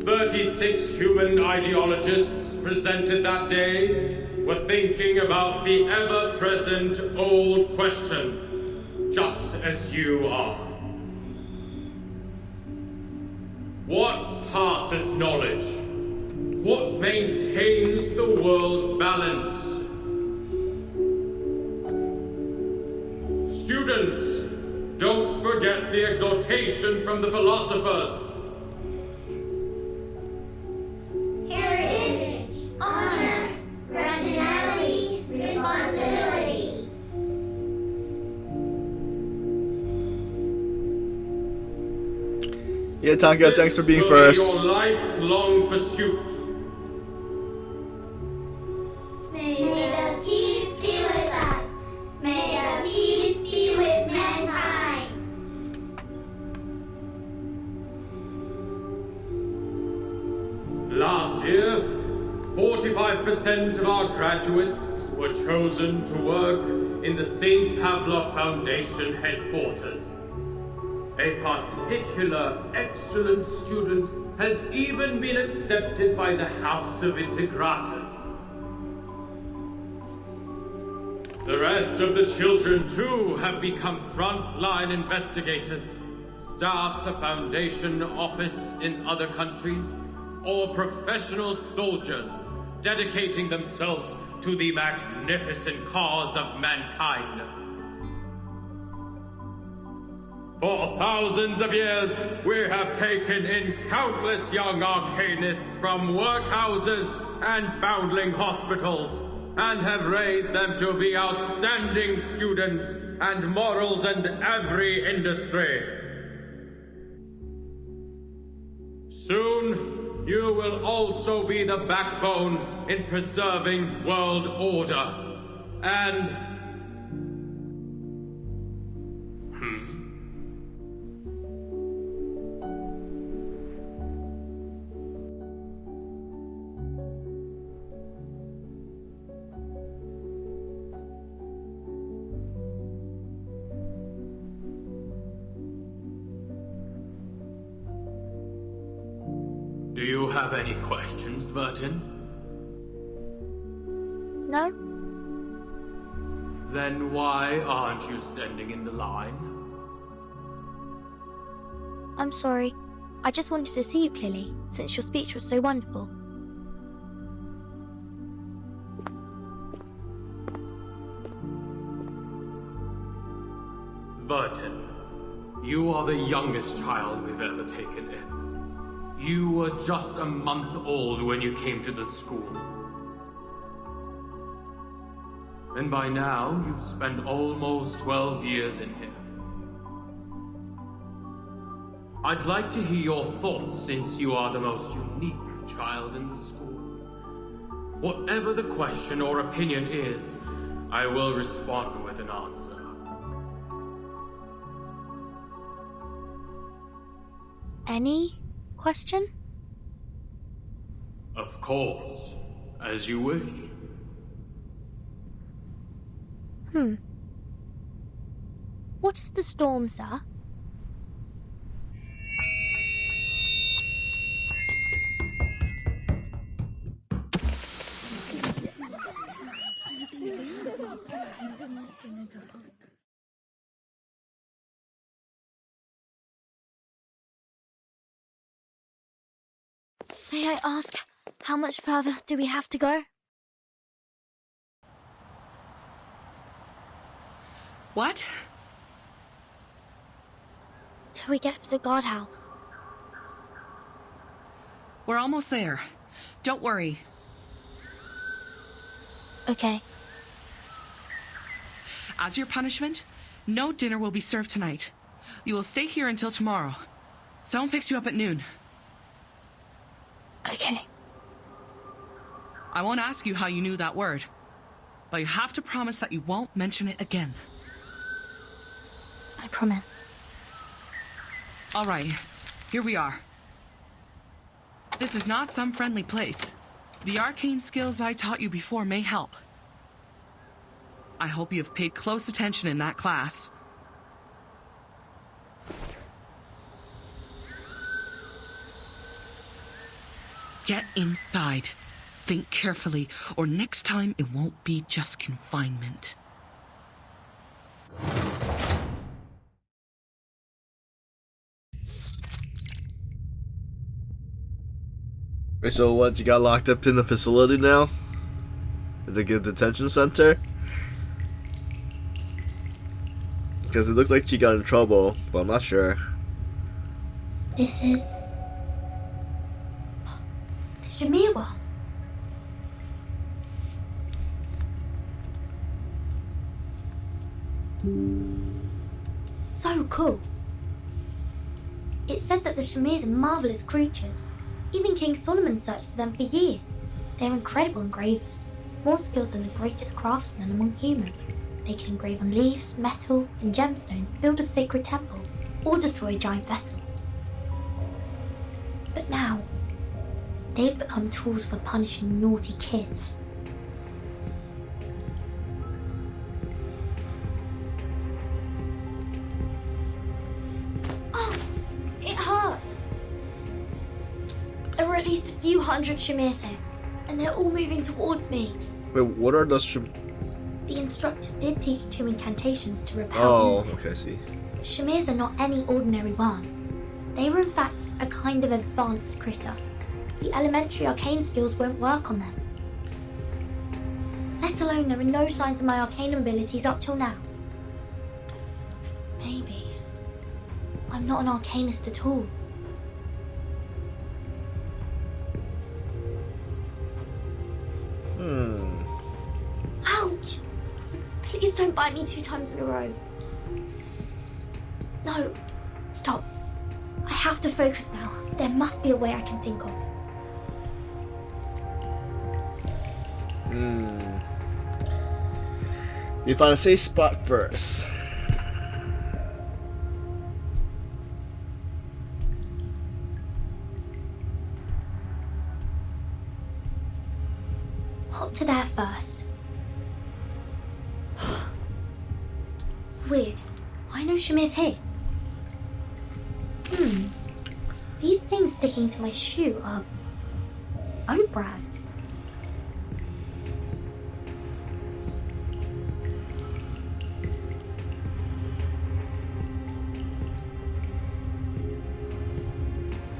36 human ideologists presented that day were thinking about the ever-present old question, just as you are. What passes knowledge? What maintains the world's balance? Students, don't forget the exhortation from the philosophers. Heritage, honor, rationality, responsibility. Yeah, Taka, thanks for being This will first. be your lifelong pursuit. May the peace be with us. May the peace be with mankind. Last year, 45% of our graduates were chosen to work in the St. Pavlov Foundation headquarters. A particular excellent student has even been accepted by the House of Integratus. The rest of the children, too, have become frontline investigators, staffs a foundation office in other countries, or professional soldiers dedicating themselves to the magnificent cause of mankind. For thousands of years, we have taken in countless young arcanists from workhouses and foundling hospitals, and have raised them to be outstanding students and morals in every industry. Soon, you will also be the backbone in preserving world order, and do you have any questions, Burton? No? Then why aren't you standing in the line? I'm sorry. I just wanted to see you clearly, since your speech was so wonderful. Burton, you are the youngest child we've ever taken in. You were just a month old when you came to the school. And by now, you've spent almost 12 years in here. I'd like to hear your thoughts, since you are the most unique child in the school. Whatever the question or opinion is, I will respond with an answer. Any question? Of course, as you wish. What is the storm, sir? May I ask, how much further do we have to go? What? Till we get to the guardhouse. We're almost there. Don't worry. Okay. As your punishment, no dinner will be served tonight. You will stay here until tomorrow. Someone picks you up at noon. Okay. I won't ask you how you knew that word, but you have to promise that you won't mention it again. I promise. All right, here we are. This is not some friendly place. The arcane skills I taught you before may help. I hope you have paid close attention in that class. Get inside. Think carefully, or next time it won't be just confinement. Wait, so what, you got locked up in the facility now? Is it a detention center? Because it looks like she got in trouble, but I'm not sure. This is... the Shamir one. So cool. It said that the Shamirs are marvelous creatures. Even King Solomon searched for them for years. They're incredible engravers, more skilled than the greatest craftsmen among humans. They can engrave on leaves, metal, and gemstones, build a sacred temple, or destroy a giant vessel. But now, they've become tools for punishing naughty kids. Oh, it hurts. There were at least a few hundred Shamirs here, and they're all moving towards me. Wait, what are those The instructor did teach 2 incantations to repel Oh, insects. okay, I see. Shamirs are not any ordinary worm. They were in fact a kind of advanced critter. The elementary arcane skills won't work on them. Let alone there are no signs of my arcane abilities up till now. Maybe I'm not an arcanist at all. Ouch! Please don't bite me 2 times in a row. No, stop. I have to focus now. There must be a way I can think of. You find a safe spot first. Hop to there first. Weird. Why no Shamir's here? These things sticking to my shoe are oat brands.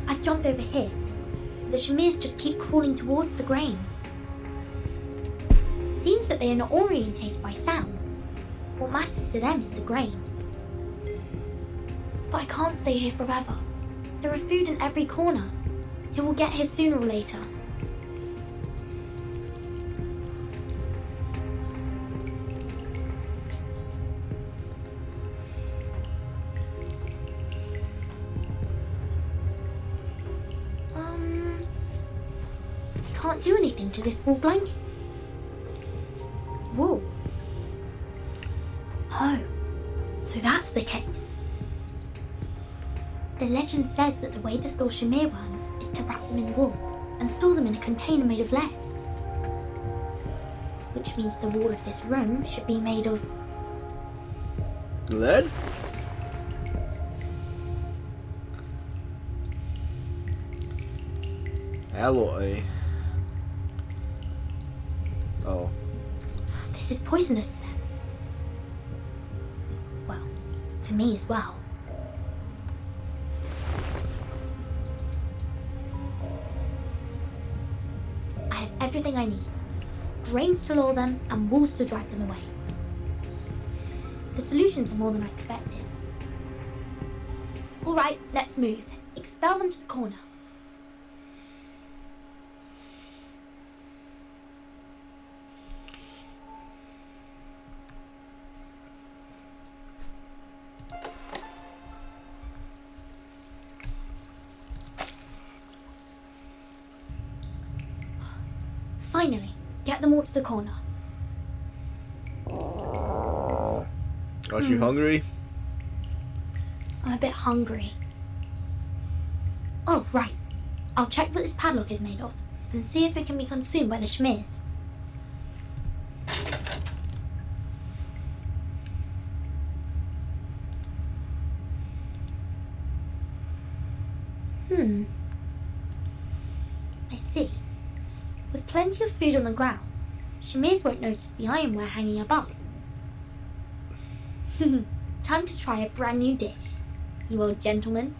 I've jumped over here. The Shamirs just keep crawling towards the grains. Seems that they are not orientated by sounds. What matters to them is the grain. But I can't stay here forever. There are food in every corner. He will get here sooner or later. I can't do anything to this wool blanket. Wool? Oh, so that's the case. The legend says that the way to store Shamir worms is to wrap them in wool and store them in a container made of lead. Which means the wall of this room should be made of Lead? Alloy. Oh. This is poisonous then. Well, to me as well. I have everything I need. Grains to lure them and wolves to drive them away. The solutions are more than I expected. All right, let's move. Expel them to the corner. Finally, get them all to the corner. Are you hungry? I'm a bit hungry. Oh, right. I'll check what this padlock is made of and see if it can be consumed by the Schmears. I see. With plenty of food on the ground, Schmears won't notice the ironware hanging above. Time to try a brand new dish, you old gentleman.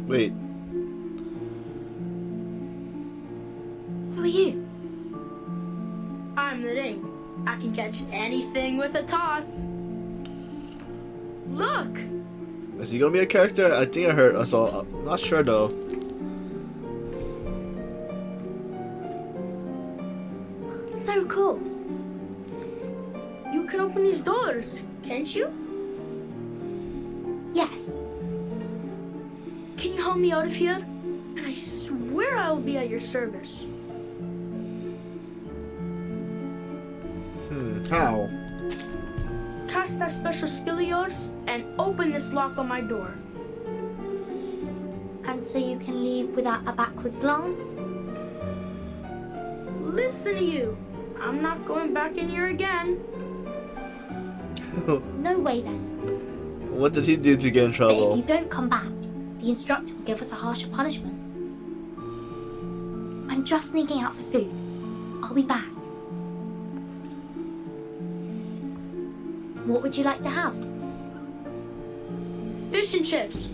Wait. Who are you? I'm the Ding. I can catch anything with a toss. Look! Is he gonna be a character? I think I saw. I'm not sure though. So cool. You can open these doors, can't you? Yes. Can you help me out of here? And I swear I will be at your service. How? Cast that special skill of yours and open this lock on my door. And so you can leave without a backward glance? Listen to you. I'm not going back in here again. No way then. What did he do to get in But trouble? if you don't come back, the instructor will give us a harsher punishment. I'm just sneaking out for food. I'll be back. What would you like to have? Fish and chips.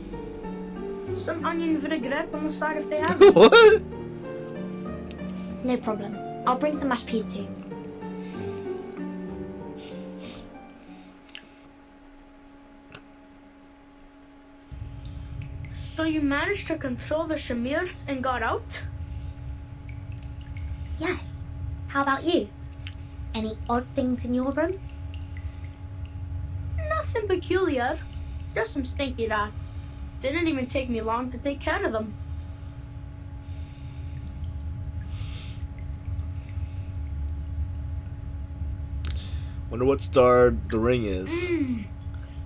Some onion vinaigrette on the side if they have it. What? No problem. I'll bring some mashed peas too. So you managed to control the Schmears and got out? Yes. How about you? Any odd things in your room? Nothing peculiar. Just some stinky rats. Didn't even take me long to take care of them. Wonder what star the ring is.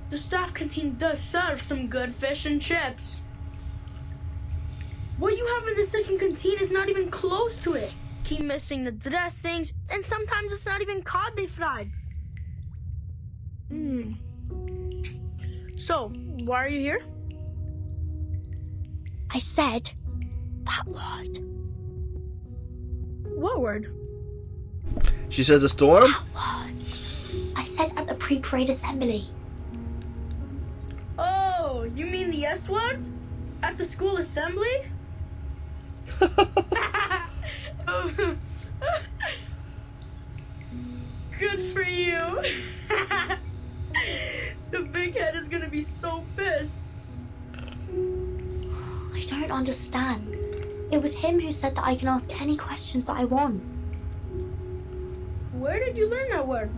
The staff canteen does serve some good fish and chips. What you have in the second canteen is not even close to it. Keep missing the dressings, and sometimes it's not even cod they fried. So, why are you here? I said that word. What word? She says a storm? That word. I said at the pre-parade assembly. Oh, you mean the S word? At the school assembly? Good for you. The big head is gonna be so pissed. I don't understand. It was him who said that I can ask any questions that I want. Where did you learn that word?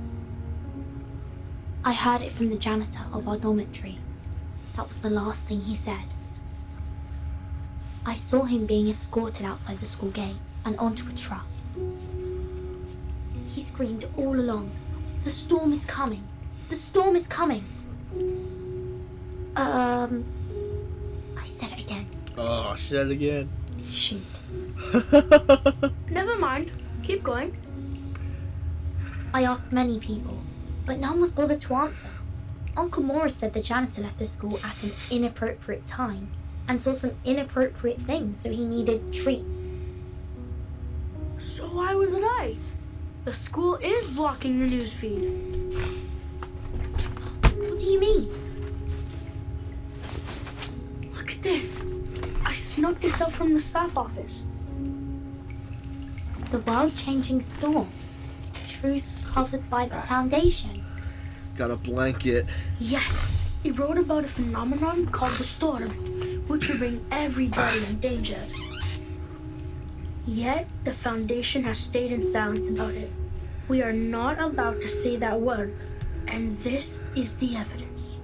I heard it from the janitor of our dormitory. That was the last thing he said. I saw him being escorted outside the school gate and onto a truck. He screamed all along, "The storm is coming! The storm is coming!" I said it again. Oh, said it again. Shoot. Never mind. Keep going. I asked many people, but none was bothered to answer. Uncle Morris said the janitor left the school at an inappropriate time and saw some inappropriate things, so he needed treat. So I was right. The school is blocking the newsfeed. What do you mean? Look at this. I snuck this out from the staff office. The world-changing storm. Truth covered by the foundation. Got a blanket. Yes. It wrote about a phenomenon called the storm, which will bring everybody in danger. Yet, the Foundation has stayed in silence about it. We are not allowed to say that word, and this is the evidence.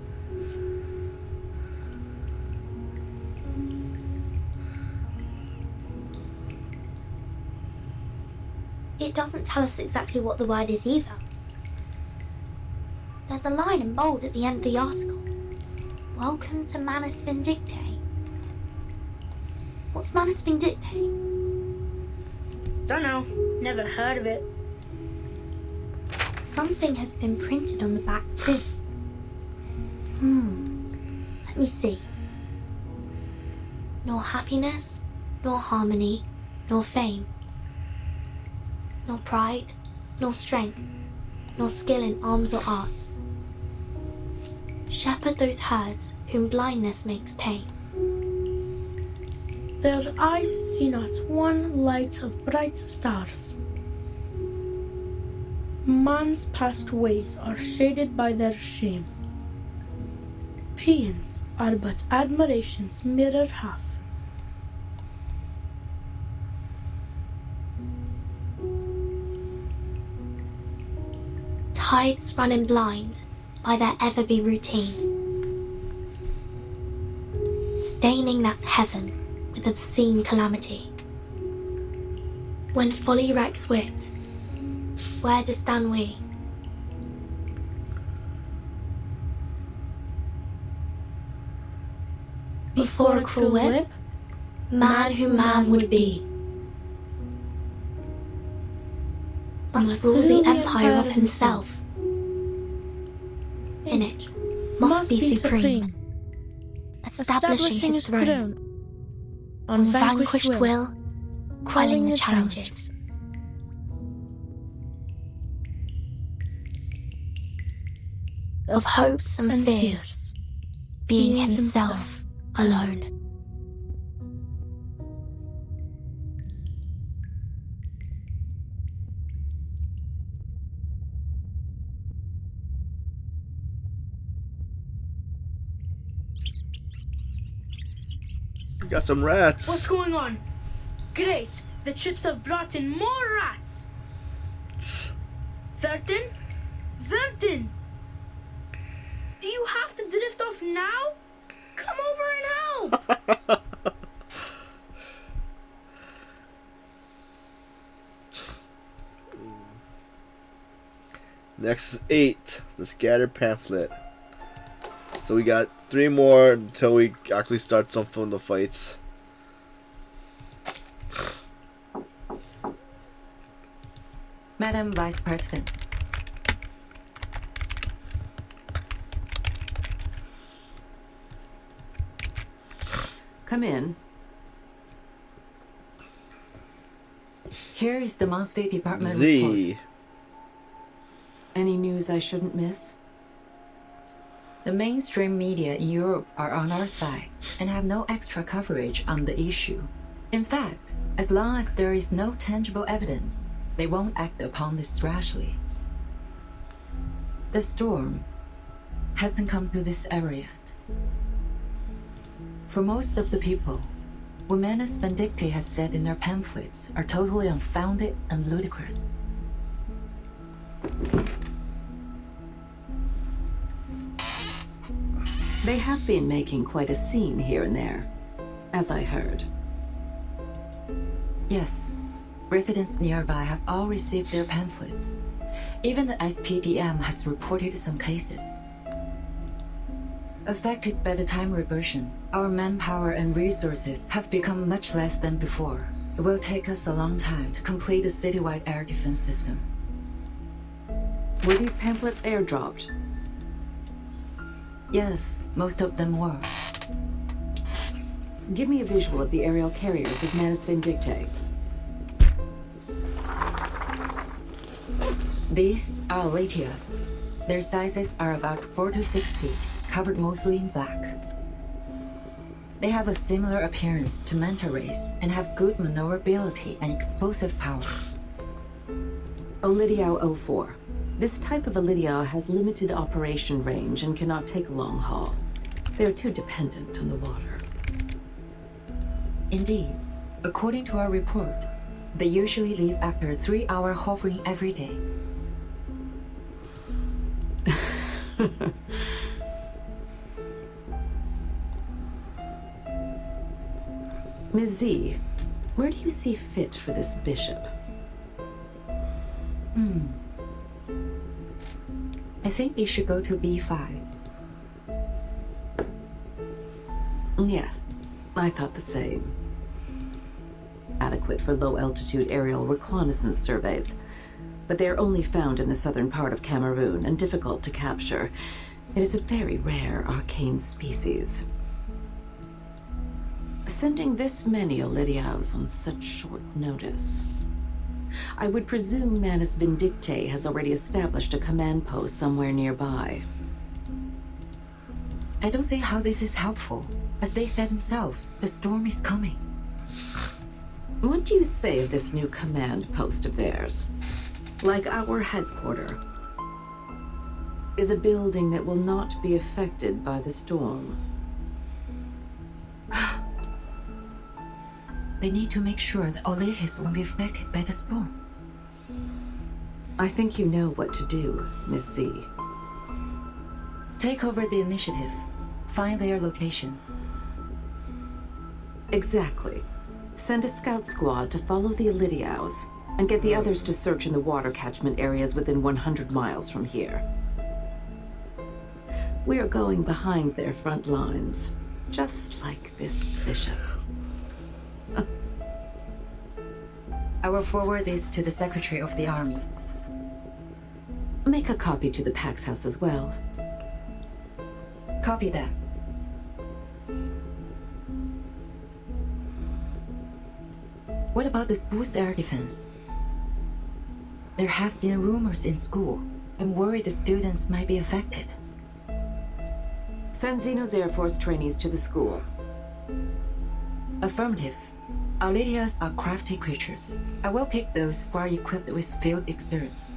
It doesn't tell us exactly what the word is either. There's a line in bold at the end of the article. Welcome to Manus Vindictae. What's Manus Vindictae? Dunno. Never heard of it. Something has been printed on the back too. Let me see. Nor happiness, nor harmony, nor fame. Nor pride, nor strength, nor skill in arms or arts. Shepherd those herds whom blindness makes tame. Their eyes see not one light of bright stars. Man's past ways are shaded by their shame. Paeans are but admiration's mirror half. Tides running blind by their ever-be routine, staining that heaven with obscene calamity. When folly wrecks wit, where do stand we? Before a cruel whip, man who man would be, must rule the empire of himself. In it, must be supreme, establishing his throne, on vanquished will, quelling the challenges. Of hopes and fears, being himself alone. We got some rats. What's going on? Great! The chips have brought in more rats! Vertin? Vertin! Do you have to drift off now? Come over and help! Next is 8, the scattered pamphlet. So we got 3 more until we actually start some of the fights. Madam Vice President. Come in. Here is the monthly department Z. report. Any news I shouldn't miss? The mainstream media in Europe are on our side and have no extra coverage on the issue. In fact, as long as there is no tangible evidence, they won't act upon this rashly. The storm hasn't come to this area yet. For most of the people, what Manus Vindictae has said in their pamphlets are totally unfounded and ludicrous. They have been making quite a scene here and there, as I heard. Yes. Residents nearby have all received their pamphlets. Even the SPDM has reported some cases. Affected by the time reversion, our manpower and resources have become much less than before. It will take us a long time to complete the citywide air defense system. Were these pamphlets airdropped? Yes, most of them were. Give me a visual of the aerial carriers of Manus Vindictae. These are Litias. Their sizes are about 4 to 6 feet, covered mostly in black. They have a similar appearance to manta rays and have good maneuverability and explosive power. Olidiao 04. This type of Olidiao has limited operation range and cannot take a long haul. They're too dependent on the water. Indeed. According to our report, they usually leave after a 3-hour hovering every day. Ms. Z, where do you see fit for this bishop? I think you should go to B5. Yes, I thought the same. Adequate for low-altitude aerial reconnaissance surveys, but they are only found in the southern part of Cameroon and difficult to capture. It is a very rare arcane species. Sending this many Olidiaos on such short notice. I would presume Manus Vindictae has already established a command post somewhere nearby. I don't see how this is helpful. As they said themselves, the storm is coming. What do you say of this new command post of theirs? Like our headquarters, is a building that will not be affected by the storm. They need to make sure that Oletis won't be affected by the storm. I think you know what to do, Miss C. Take over the initiative. Find their location. Exactly. Send a scout squad to follow the Olidiaos, and get the others to search in the water catchment areas within 100 miles from here. We are going behind their front lines, just like this bishop. I will forward this to the Secretary of the Army. Make a copy to the Pax House as well. Copy that. What about the school's air defense? There have been rumors in school. I'm worried the students might be affected. Send Xeno's Air Force trainees to the school. Affirmative. Our Lydias are crafty creatures. I will pick those who are equipped with field experience.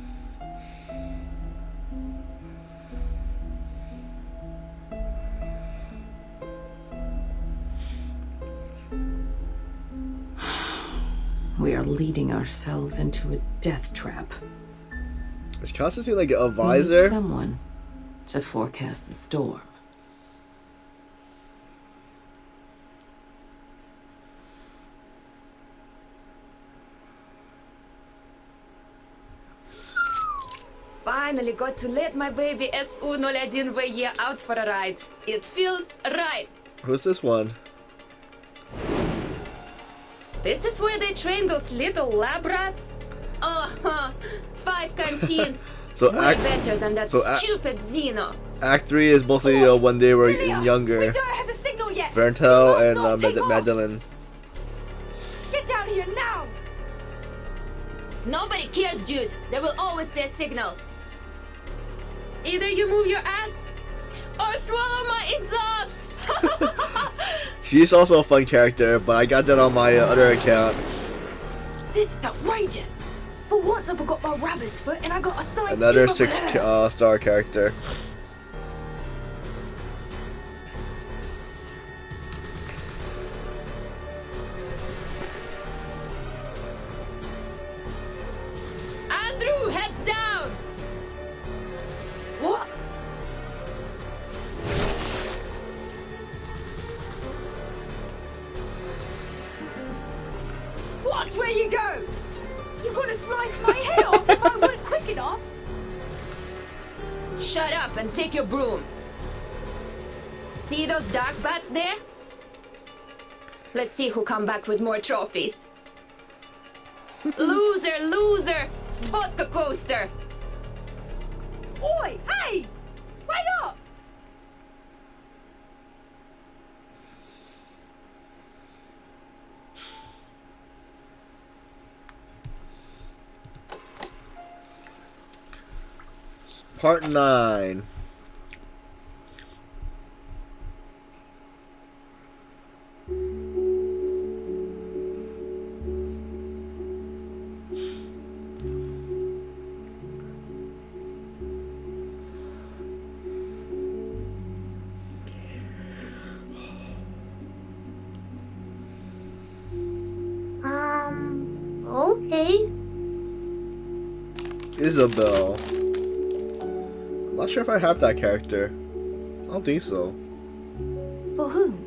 We are leading ourselves into a death trap. Is Constantine like a We visor? need someone to forecast the storm. Finally got to let my baby S101VE out for a ride. It feels right. Who's this one? This is where they train those little lab rats? 5 canteens. So Way better than that stupid Xeno. Act 3 is mostly when they were younger. We don't have the signal yet. Verntel and take off. Madeline. Get down here now. Nobody cares, dude. There will always be a signal. Either you move your ass or swallow my exhaust. She's also a fun character, but I got that on my other account. This is outrageous. For once I forgot my rabbit's foot and I got assigned Another to 6-star character. Andrew, heads down. What? Watch where you go! You're gonna slice my head off if I weren't quick enough! Shut up and take your broom. See those dark bats there? Let's see who come back with more trophies. Loser, loser! Vodka coaster! Oi, hey! Wait up! Part 9. Okay. Isabel. I'm not sure if I have that character. I don't think so. For whom?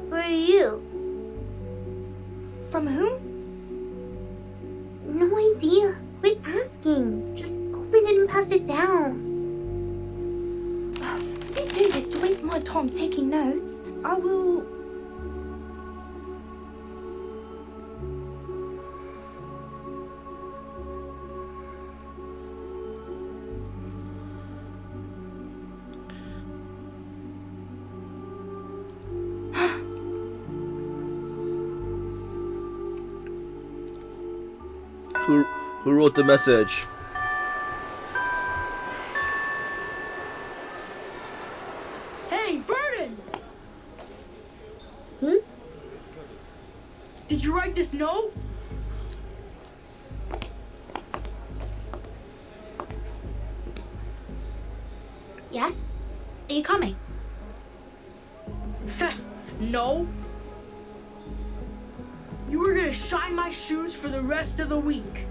For you. From whom? No idea. Quit asking. Just open it and pass it down. If you do this to waste my time taking notes, I will... Who wrote the message? Hey, Vernon! Hmm? Did you write this note? Yes? Are you coming? No. You were gonna shine my shoes for the rest of the week.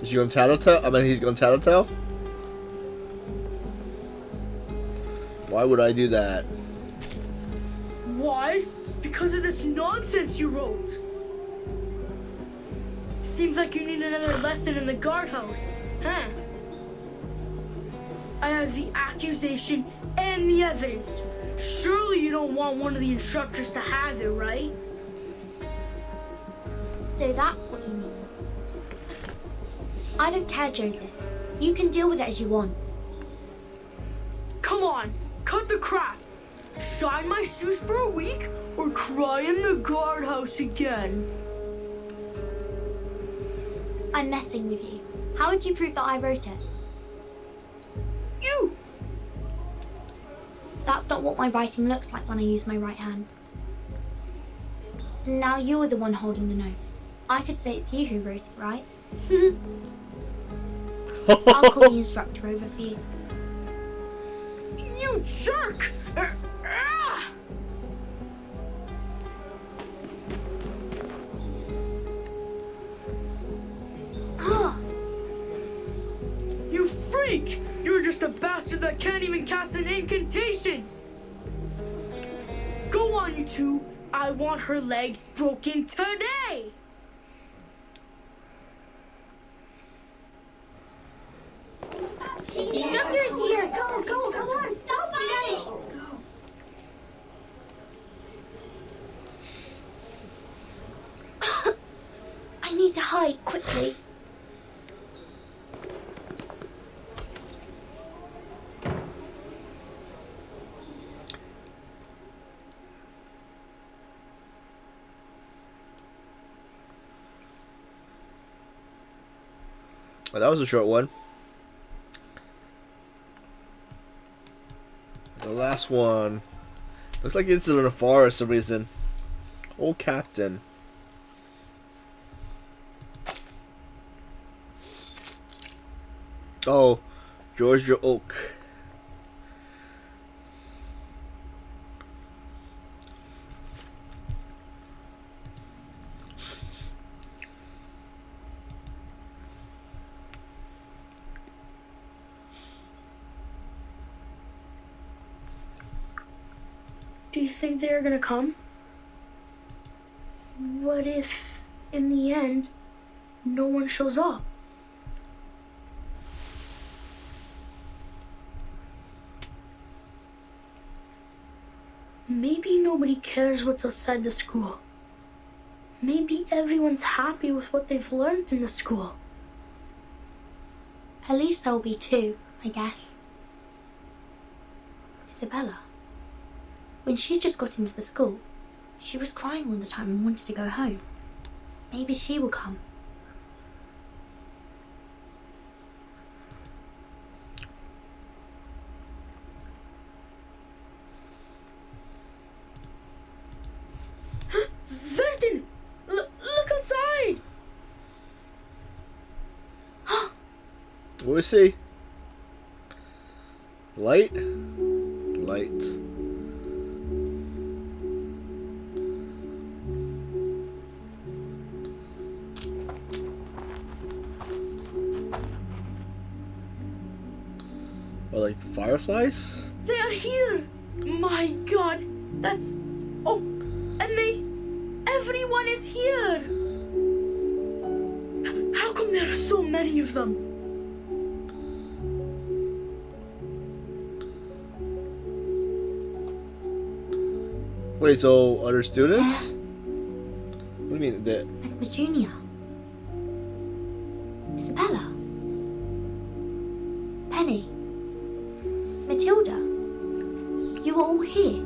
Is he gonna tattletale? I mean, he's gonna tattletale? Why would I do that? Why? Because of this nonsense you wrote. Seems like you need another lesson in the guardhouse, huh? I have the accusation and the evidence. Surely you don't want one of the instructors to have it, right? So that's what you mean. I don't care, Joseph. You can deal with it as you want. Come on, cut the crap. Shine my shoes for a week or cry in the guardhouse again. I'm messing with you. How would you prove that I wrote it? You! That's not what my writing looks like when I use my right hand. And now you're the one holding the note. I could say it's you who wrote it, right? I'll call the instructor over for you. You jerk! You freak! You're just a bastard that can't even cast an incantation! Go on, you two! I want her legs broken today! The instructor is here. Go, come on, stop fighting. I need to hide quickly. Well, that was a short one. The last one. Looks like it's in a forest for some reason. Old Captain. Oh, Georgia Oak. Do you think they're gonna come? What if, in the end, no one shows up? Maybe nobody cares what's outside the school. Maybe everyone's happy with what they've learned in the school. At least there'll be two, I guess. Isabella. When she just got into the school, she was crying all the time and wanted to go home. Maybe she will come. Verden! Look outside! What do we see? Light? Light. Or like fireflies? They are here! My God! That's... Oh, and everyone is here! How come there are so many of them? Wait, so other students? What do you mean? Miss Petunia. Isabella. Penny. Matilda. You are all here.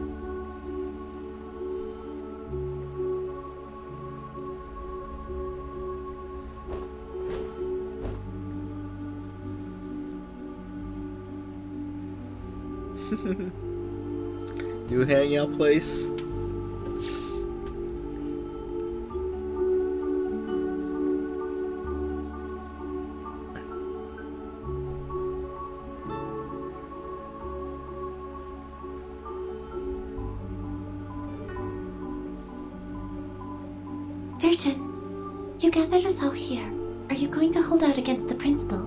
New hangout place? Verden, you gathered us all here. Are you going to hold out against the principal?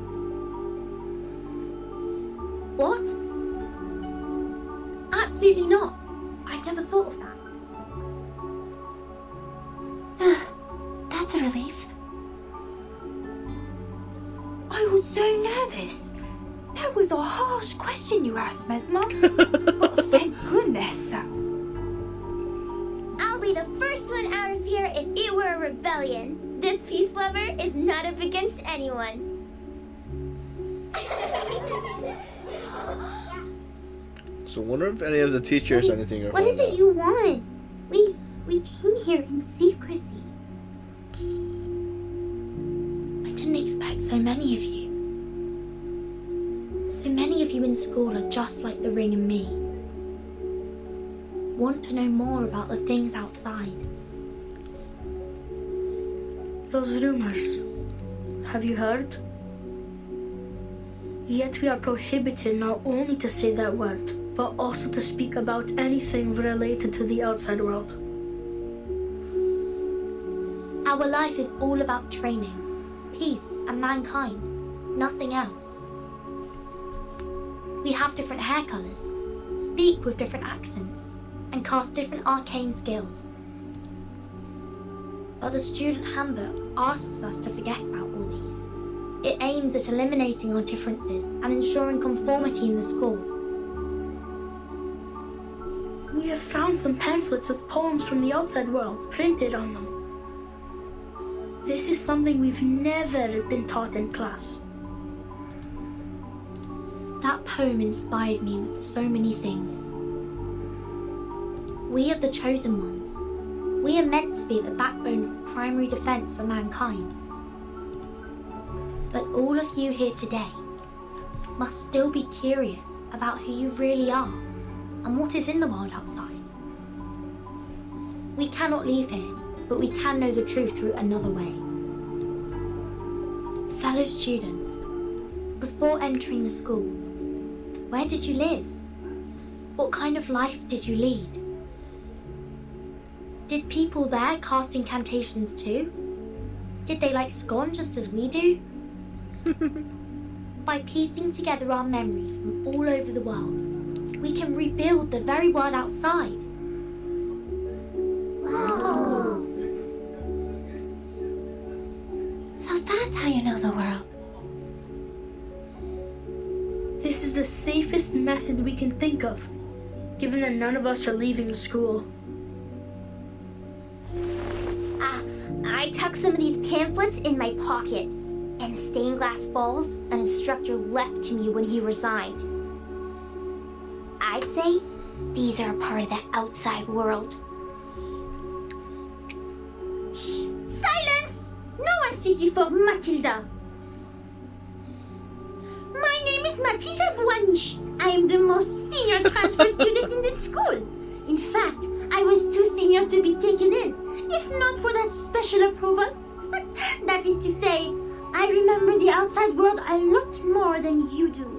What? Absolutely not. I've never thought of that. That's a relief. I was so nervous. That was a harsh question you asked, Mesmer. But thank goodness. I'll be the first one out of here if it were a rebellion. This peace lover is not up against anyone. So wonder if any of the teachers or anything are What is it you want? We came here in secrecy. I didn't expect so many of you. So many of you in school are just like the Ring and me. Want to know more about the things outside. Those rumors. Have you heard? Yet we are prohibited not only to say that word, but also to speak about anything related to the outside world. Our life is all about training, peace, and mankind. Nothing else. We have different hair colours, speak with different accents, and cast different arcane skills. But the student handbook asks us to forget about all these. It aims at eliminating our differences and ensuring conformity in the school. We have found some pamphlets with poems from the outside world printed on them. This is something we've never been taught in class. That poem inspired me with so many things. We are the chosen ones. We are meant to be the backbone of the primary defense for mankind. But all of you here today must still be curious about who you really are and what is in the world outside. We cannot leave here, but we can know the truth through another way. Fellow students, before entering the school, where did you live? What kind of life did you lead? Did people there cast incantations too? Did they like scone just as we do? By piecing together our memories from all over the world, we can rebuild the very world outside. Whoa! That's how you know the world. This is the safest method we can think of, given that none of us are leaving the school. I tucked some of these pamphlets in my pocket, and the stained glass balls an instructor left to me when he resigned. I'd say these are a part of the outside world. Shh! Silence! No one sees before Matilda. My name is Matilda Buanish. I am the most senior transfer student in the school. In fact, I was too senior to be taken in, if not for that special approval. That is to say, I remember the outside world a lot more than you do.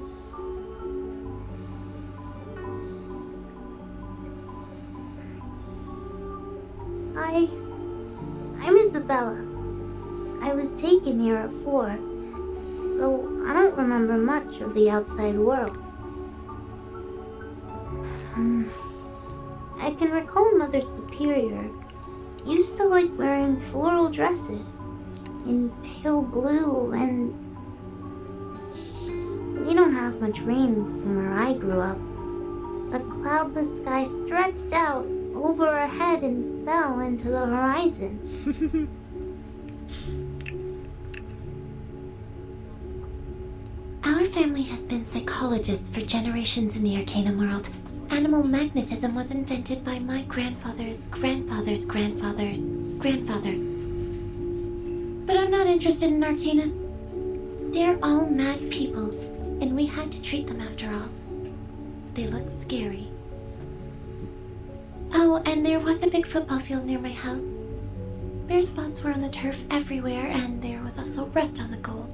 I'm Isabella. I was taken here at 4, so I don't remember much of the outside world. I can recall Mother Superior used to like wearing floral dresses in pale blue, and we don't have much rain from where I grew up. The cloudless sky stretched out over our head and fell into the horizon. Our family has been psychologists for generations in the Arcanum world. Animal magnetism was invented by my grandfather's grandfather's grandfather's grandfather. But I'm not interested in Arcanus. They're all mad people, and we had to treat them after all. They look scary. Oh, and there was a big football field near my house. Bare spots were on the turf everywhere, and there was also rust on the goal.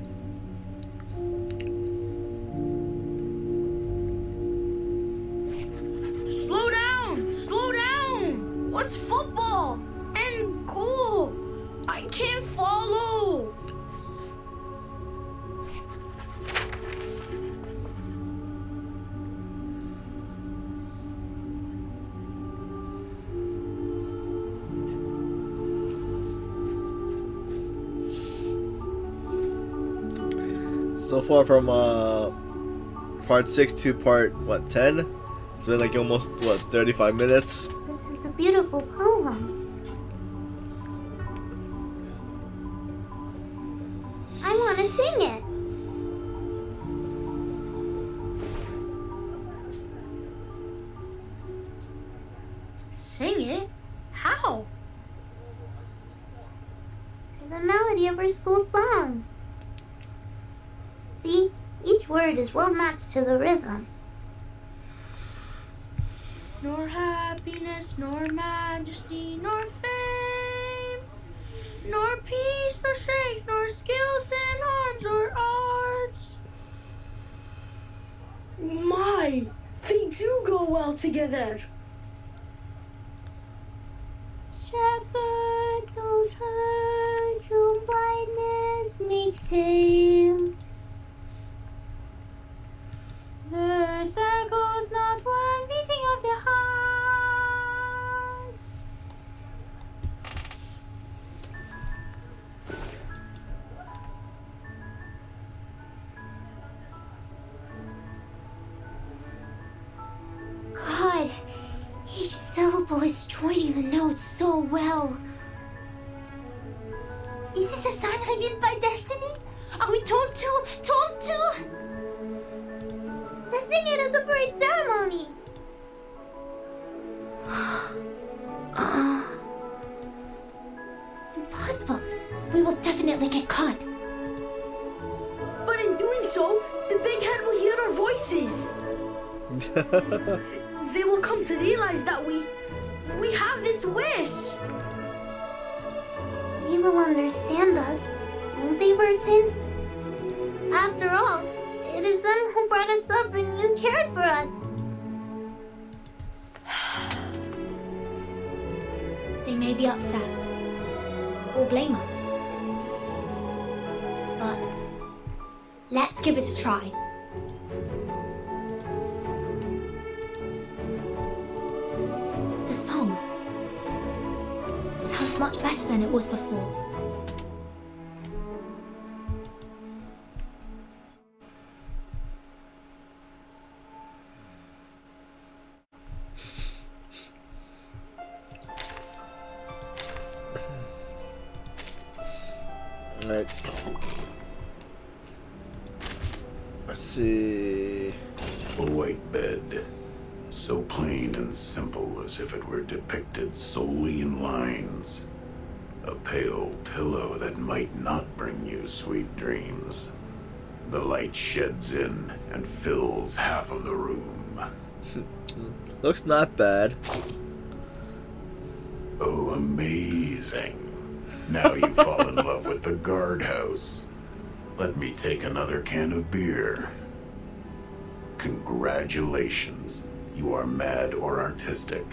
Slow down! Slow down! What's football? And cool! I can't follow! So far from part 6 to part 10? It's been like almost 35 minutes. This is a beautiful poem. I want to sing it. Sing it? How? To the melody of our school song. See, each word is well matched to the rhythm. Nor happiness, nor majesty, nor fame, nor peace, nor strength, nor skills in arms or arts. My, they do go well together. Shepherd goes herd, whom blindness makes tame. There echoes not one beating of their hearts. God, each syllable is joining the notes so well. Is this a sign revealed by destiny? Are we told to? To sing it at the parade ceremony. Impossible. We will definitely get caught. But in doing so, the big head will hear our voices. They will come to realize that we have this wish. They will understand us, won't they, Burton? After all, it is them who brought us up and you cared for us. They may be upset or blame us, but let's give it a try. The song sounds much better than it was before. Alright. Let's see. A white bed. So plain and simple as if it were depicted solely in lines. A pale pillow that might not bring you sweet dreams. The light sheds in and fills half of the room. Looks not bad. Oh, amazing. Now you fall in love with the guardhouse. Let me take another can of beer. Congratulations. You are mad or artistic.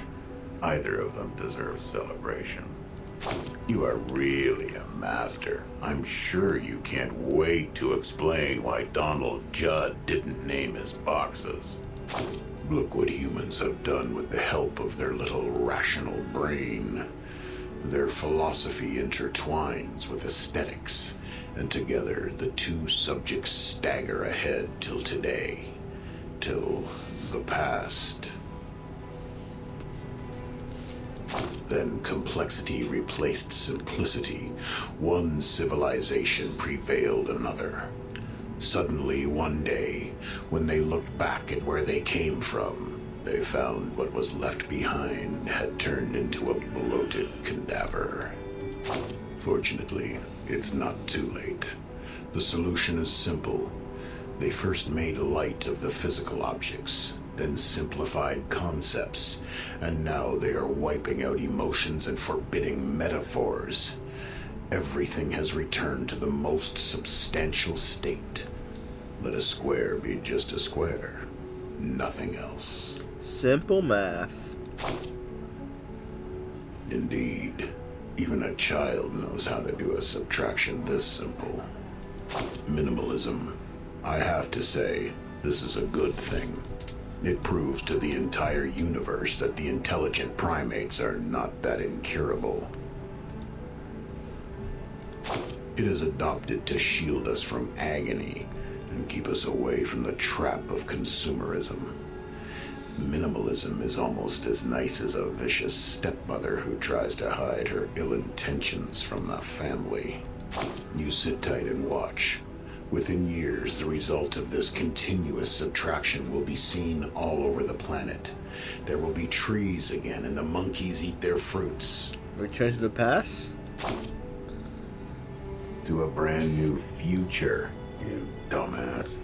Either of them deserves celebration. You are really a master. I'm sure you can't wait to explain why Donald Judd didn't name his boxes. Look what humans have done with the help of their little rational brain. Their philosophy intertwines with aesthetics, and together the two subjects stagger ahead till today, till the past. Then complexity replaced simplicity. One civilization prevailed another. Suddenly, one day, when they looked back at where they came from, they found what was left behind had turned into a bloated cadaver. Fortunately, it's not too late. The solution is simple. They first made light of the physical objects, then simplified concepts, and now they are wiping out emotions and forbidding metaphors. Everything has returned to the most substantial state. Let a square be just a square, nothing else. Simple math. Indeed. Even a child knows how to do a subtraction this simple. Minimalism. I have to say, this is a good thing. It proves to the entire universe that the intelligent primates are not that incurable. It is adopted to shield us from agony and keep us away from the trap of consumerism. Minimalism is almost as nice as a vicious stepmother who tries to hide her ill intentions from the family. You sit tight and watch. Within years, the result of this continuous subtraction will be seen all over the planet. There will be trees again, and the monkeys eat their fruits. Return to the past? To a brand new future, you dumbass.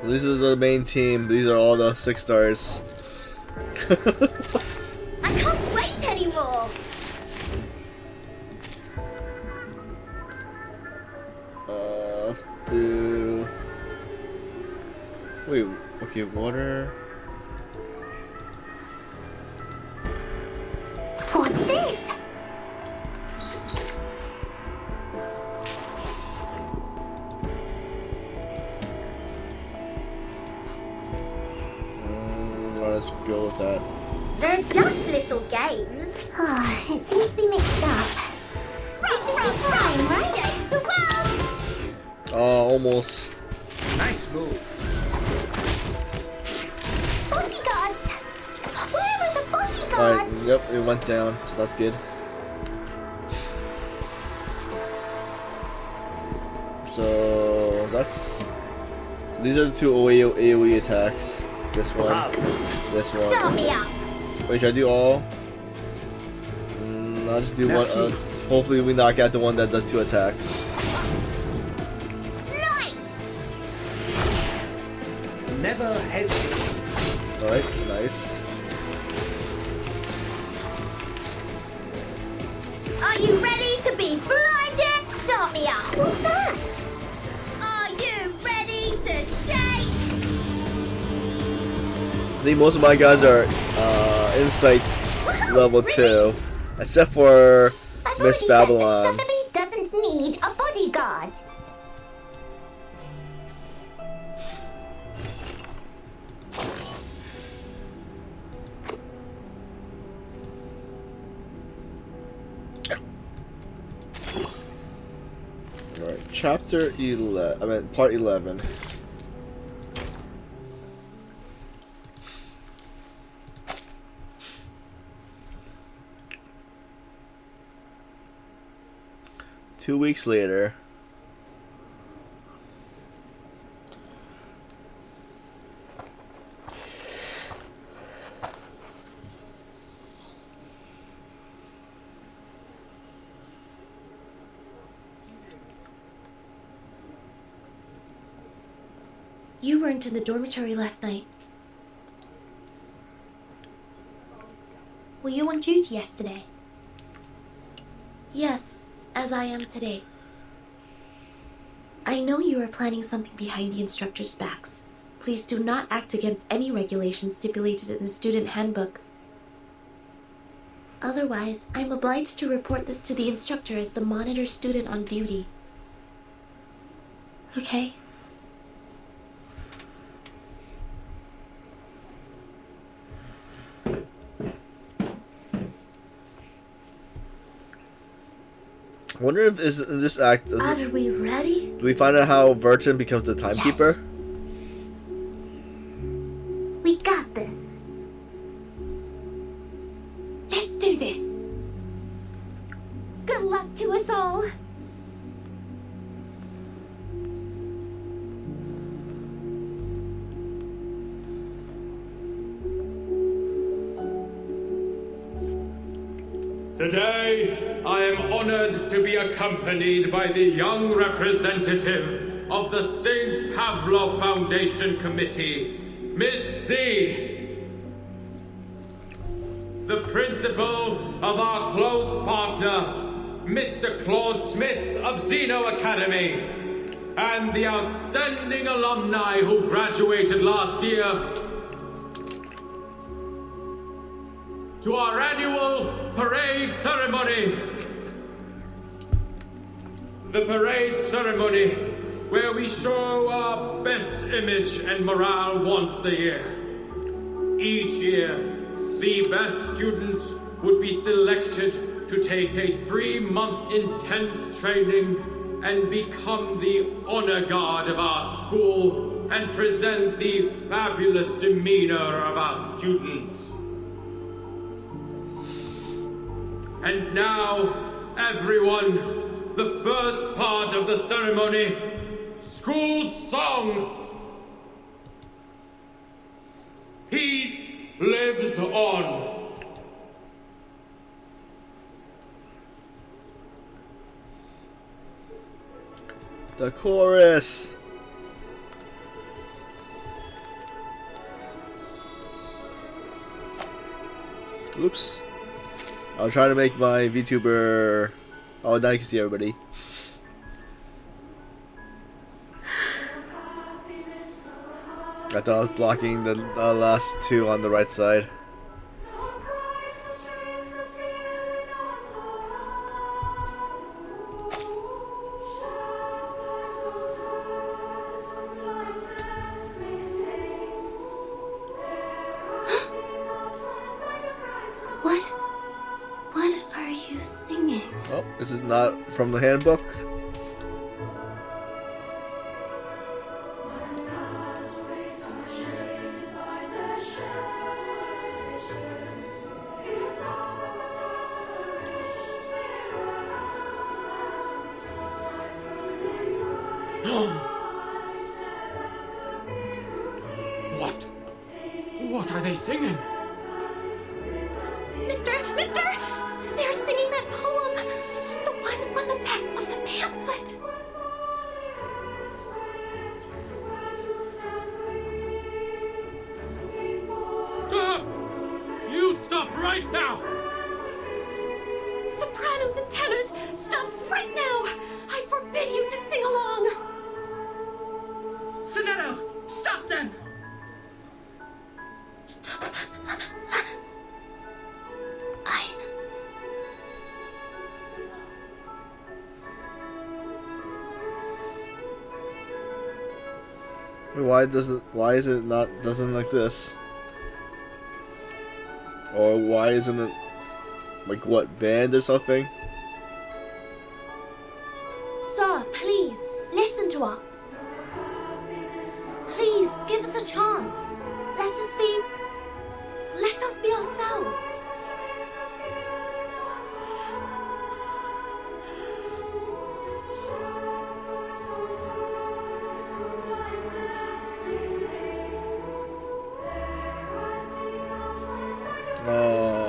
This is the main team. These are all the 6 stars. I can't wait anymore! Let's do... Wait, okay, water... What's this? Let's go with that. They're just little games. It seems to be mixed up. It should be fine, right? Change the world! Oh, almost. Nice move. Bodyguards! Where are the bodyguards? Alright, yep, it went down, so that's good. So, that's... These are the 2 AoE attacks. This one. This one. Stop me up. Wait, should I do all? I'll just do one. Hopefully we knock out the one that does 2 attacks. Nice! Never hesitate. Alright, nice. Are you ready to be blinded? Start me up. What's that? Are you ready to shake? I think most of my guys are insight level 2, except for Miss Babylon. Doesn't need a bodyguard. Alright. Chapter 11. I mean, part 11. Two weeks later. You weren't in the dormitory last night. Were you on duty yesterday? Yes, as I am today. I know you are planning something behind the instructor's backs. Please do not act against any regulations stipulated in the student handbook. Otherwise, I'm obliged to report this to the instructor as the monitor student on duty. Okay? I wonder if is in this act. Are we ready? Do we find out how Virgin becomes the timekeeper? Yes. We got this. Let's do this. Good luck to us all. Today, I am honored to be accompanied by the young representative of the St. Pavlov Foundation Committee, Miss C. The principal of our close partner, Mr. Claude Smith of Zeno Academy, and the outstanding alumni who graduated last year. To our annual parade ceremony. The parade ceremony where we show our best image and morale once a year. Each year, the best students would be selected to take a 3-month intense training and become the honor guard of our school and present the fabulous demeanor of our students. And now, everyone, the first part of the ceremony, school song. Peace lives on. The chorus. Oops. I'll try to make my VTuber. Oh, now you can see everybody. I thought I was blocking the last two on the right side. What are you singing? Oh, is it not from the handbook? What are they singing? Mister! They're singing that poem! The one on the back of the pamphlet! Stop! You stop right now! Sopranos and tenors, stop right now! I forbid you to sing along! Sonetto, stop them! Why is it not doesn't like this? Or why isn't it like band or something? Sir, please.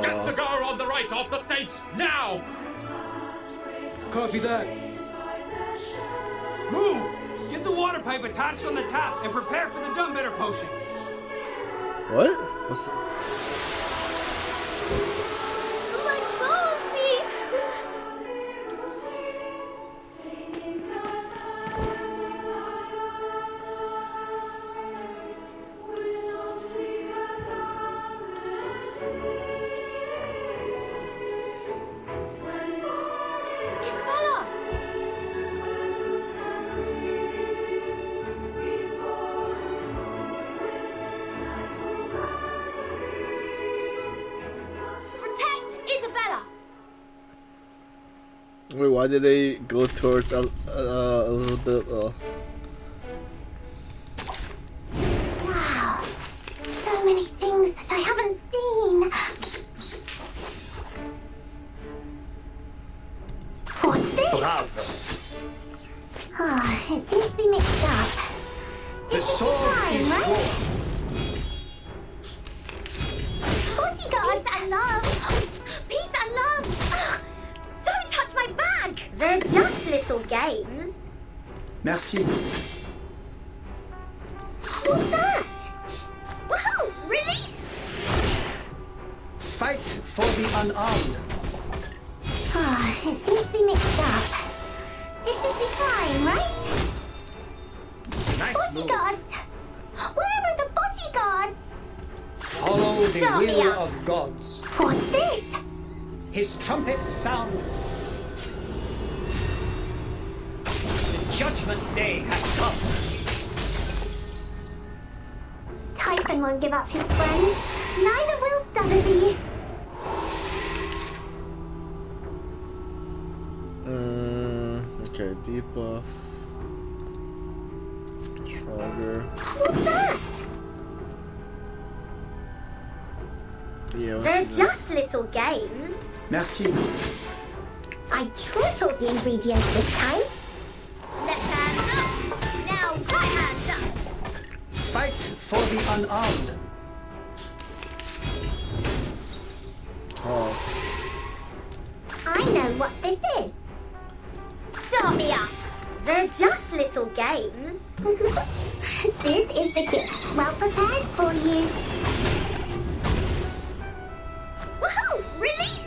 Get the girl on the right off the stage now! Copy that. Move! Get the water pipe attached on the tap and prepare for the dumb bitter potion. What? What's Wait, why did they go towards Elizabeth? Wow, so many things that I haven't seen. What's this? Bravo. It seems to be mixed up. The sword is right? yours. Bodyguards and love. Peace and love. Don't touch my bag. They're just little games. Merci. What's that? Whoa! Release! Fight for the unarmed. It seems to be mixed up. This should be fine, right? Nice move. Bodyguards! Where are the bodyguards? Follow the Stop will here. of gods. What's this? His trumpets sound. The judgment day has come. Typhon won't give up his friends. Neither will Sotheby. Okay, debuff. Stronger. What's that? Yeah. They're just little games. Merci. I tripled the ingredients this time. Left hand up. Now right hand up. Fight for the unarmed. Halt. I know what this is. Start me up. They're just little games. This is the gift. Well prepared for you. Woohoo! Release!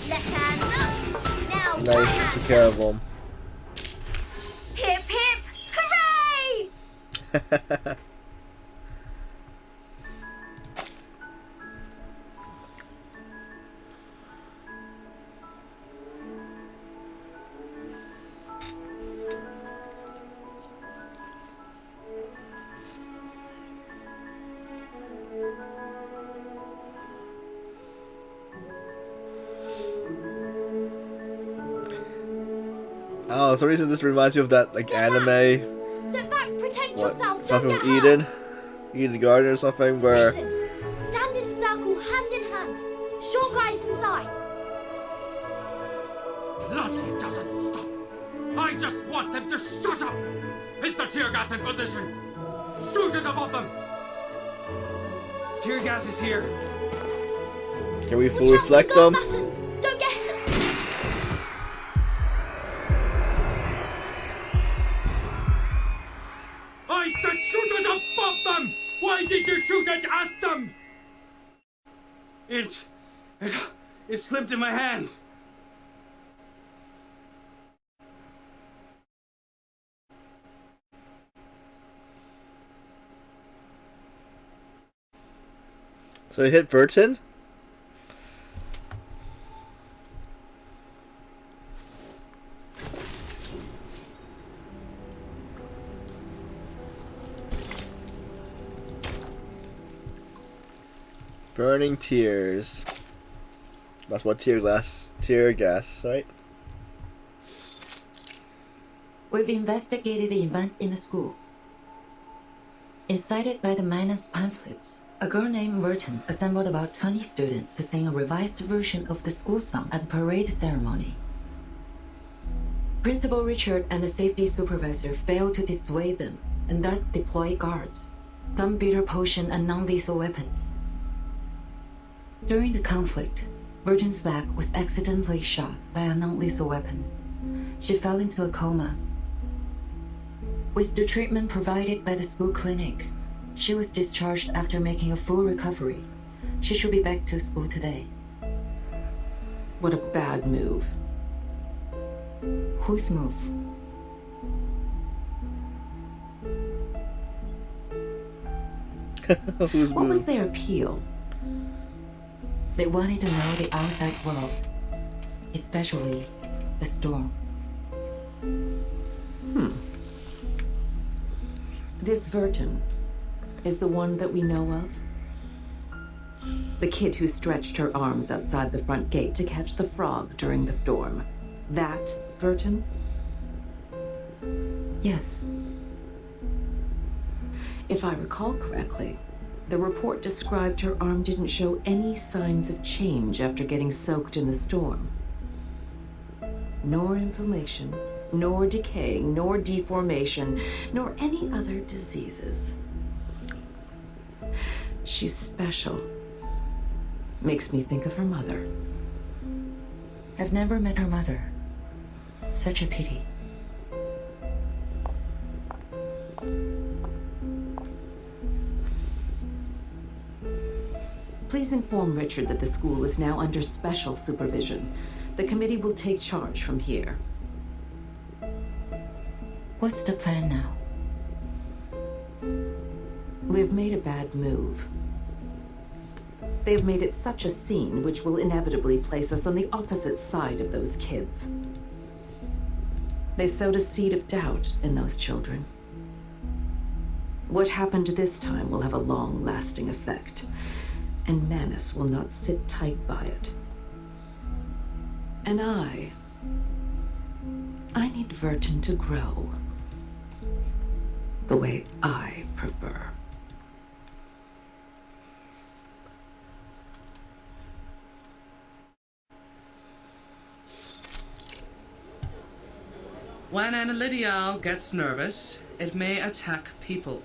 Left hand up. Now right Nice, hand took care of them. Hip hip! Hooray! Oh, for some reason this reminds me of that like anime. Step back, protect yourself. What? Something don't with get hurt. Eden? Eden the Garden or something where Listen, stand in circle, hand in hand. Short guys inside. Bloody it doesn't stop. I just want them to shut up. Is the tear gas in position? Shoot it above them. Tear gas is here. can we full reflect them? Buttons. Don't get. I said shoot it above them! Why did you shoot it at them? It slipped in my hand. So it hit Burton? Burning tears. That's what tear gas, right? We've investigated the event in the school. Incited by the Manus pamphlets, a girl named Merton assembled about 20 students to sing a revised version of the school song at the parade ceremony. Principal Richard and the safety supervisor failed to dissuade them and thus deployed guards, dumb bitter potion and non-lethal weapons. During the conflict, Virgin's lab was accidentally shot by a non-lethal weapon. She fell into a coma. With the treatment provided by the school clinic, she was discharged after making a full recovery. She should be back to school today. What a bad move. Whose move? Whose What move? was their appeal? They wanted to know the outside world, especially the storm. This Verton is the one that we know of? The kid who stretched her arms outside the front gate to catch the frog during the storm. That Verton? Yes. If I recall correctly, the report described her arm didn't show any signs of change after getting soaked in the storm. Nor inflammation, nor decaying, nor deformation, nor any other diseases. She's special. Makes me think of her mother. I've never met her mother. Such a pity. Please inform Richard that the school is now under special supervision. The committee will take charge from here. What's the plan now? We've made a bad move. They've made it such a scene which will inevitably place us on the opposite side of those kids. They sowed a seed of doubt in those children. What happened this time will have a long-lasting effect, and Manus will not sit tight by it. And I need Verton to grow the way I prefer. When an Elidial gets nervous, it may attack people.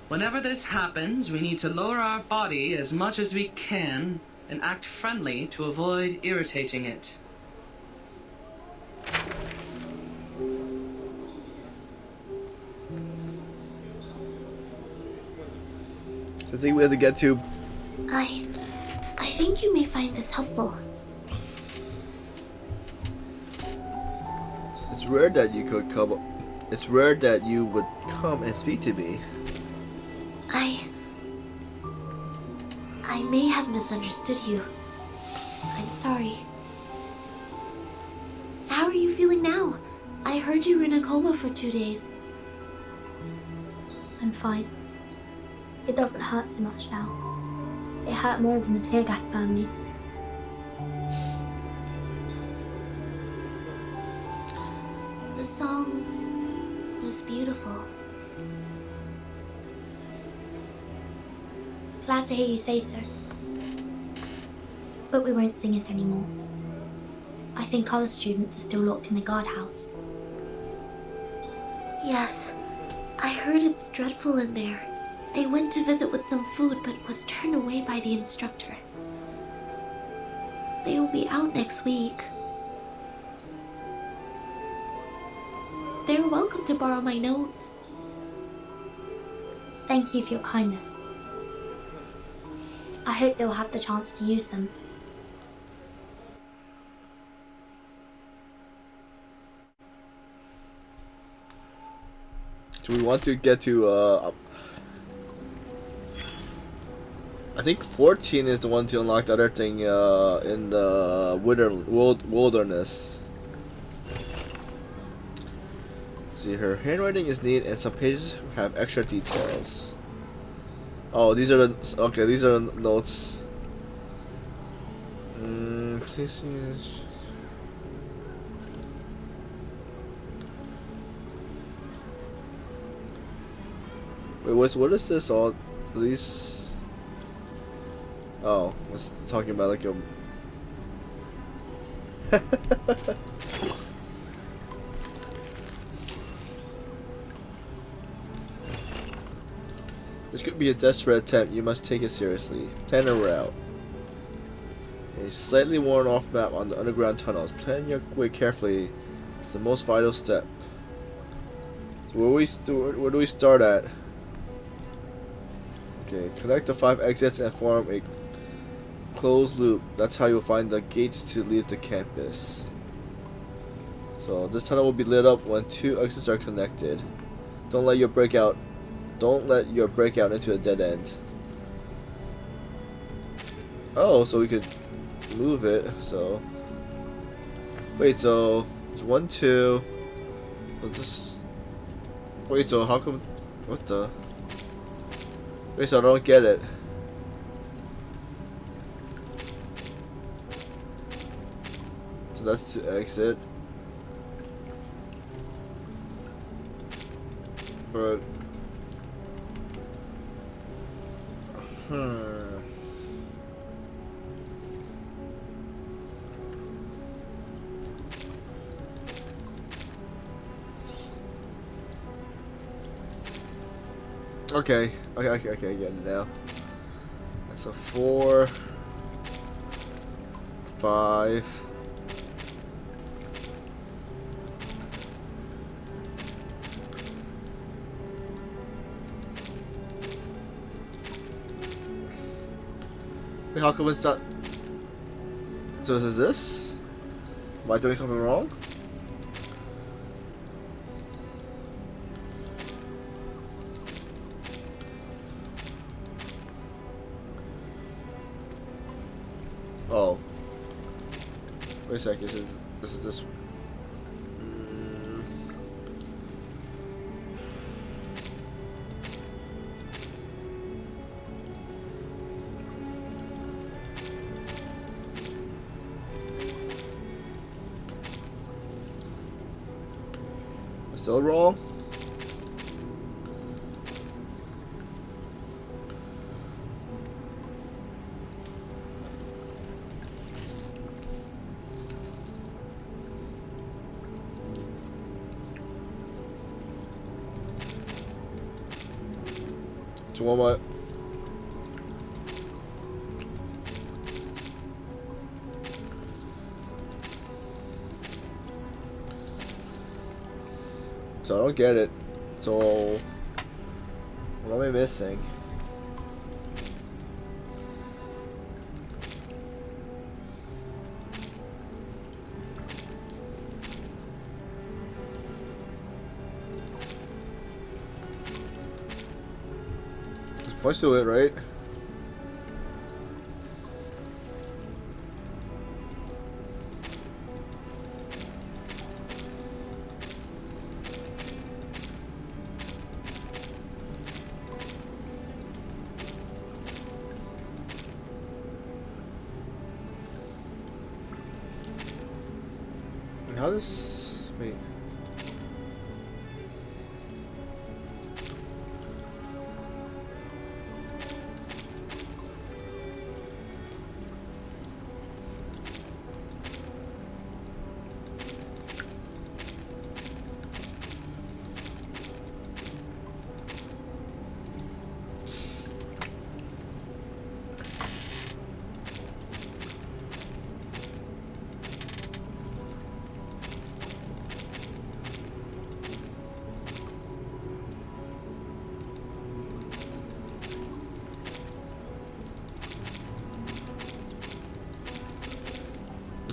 Whenever this happens, we need to lower our body as much as we can and act friendly to avoid irritating it. So I think we have to get to. I think you may find this helpful. It's rare that you could come. It's rare that you would come and speak to me. I may have misunderstood you. I'm sorry. How are you feeling now? I heard you were in a coma for 2 days. I'm fine. It doesn't hurt so much now. It hurt more when the tear gas burned me. The song was beautiful. Glad to hear you say so. But we won't sing it anymore. I think other students are still locked in the guardhouse. Yes, I heard it's dreadful in there. I went to visit with some food but was turned away by the instructor. They will be out next week. They're welcome to borrow my notes. Thank you for your kindness. I hope they'll have the chance to use them. Do we want to get to I think 14 is the one to unlock the other thing in the wilderness. See, her handwriting is neat and some pages have extra details. Oh, these are the okay. These are the notes. Wait, what is this? All these? Oh, I was talking about like a. This could be a desperate attempt. You must take it seriously. Plan a route. A slightly worn off map on the underground tunnels. Plan your way carefully. It's the most vital step. So where do we start at? Okay, connect the 5 exits and form a closed loop. That's how you'll find the gates to leave the campus. So this tunnel will be lit up when 2 exits are connected. Don't let your breakout into a dead end. Oh, so we could move it. So wait, so there's 1, 2. We'll just wait. So how come? What the? Wait, so I don't get it. So that's to exit. But okay, I get it now. That's a 4, 5. Wait, how come it's not? So is this? Am I doing something wrong? Oh. Wait a sec, this? Still wrong? So what am I? So I don't get it. So what am I missing? Just points to it, right? How does... wait.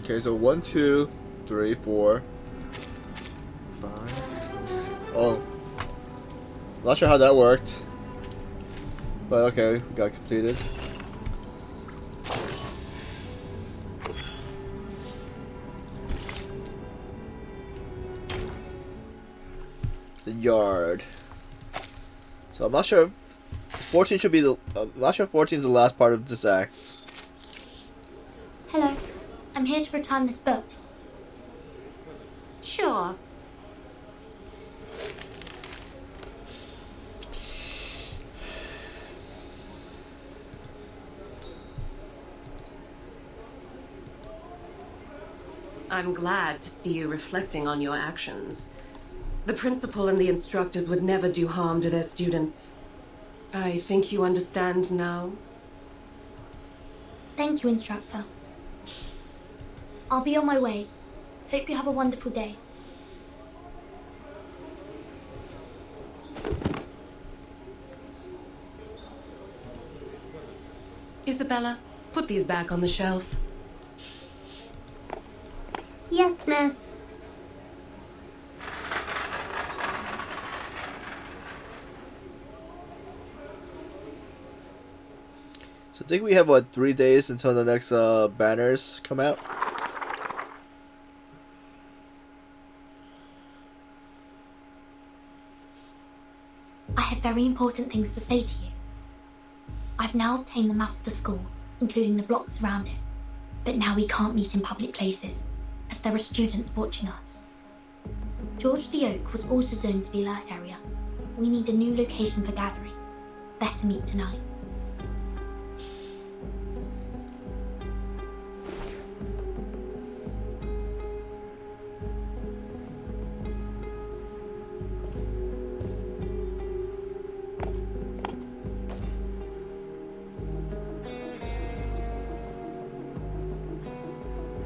Okay, so 1, 2, 3, 4, 5. Oh, not sure how that worked, but okay, we got completed. The yard. So I'm not sure. 14 should be the. I'm not sure if 14 is the last part of this act. Hello. I'm here to return this book. Sure. I'm glad to see you reflecting on your actions. The principal and the instructors would never do harm to their students. I think you understand now. Thank you, Instructor. I'll be on my way. Hope you have a wonderful day. Isabella, put these back on the shelf. Yes, miss. So I think we have, what, 3 days until the next banners come out? I have very important things to say to you. I've now obtained the map of the school, including the blocks around it. But now we can't meet in public places, as there are students watching us. George the Oak was also zoned to the alert area. We need a new location for gathering. Better meet tonight.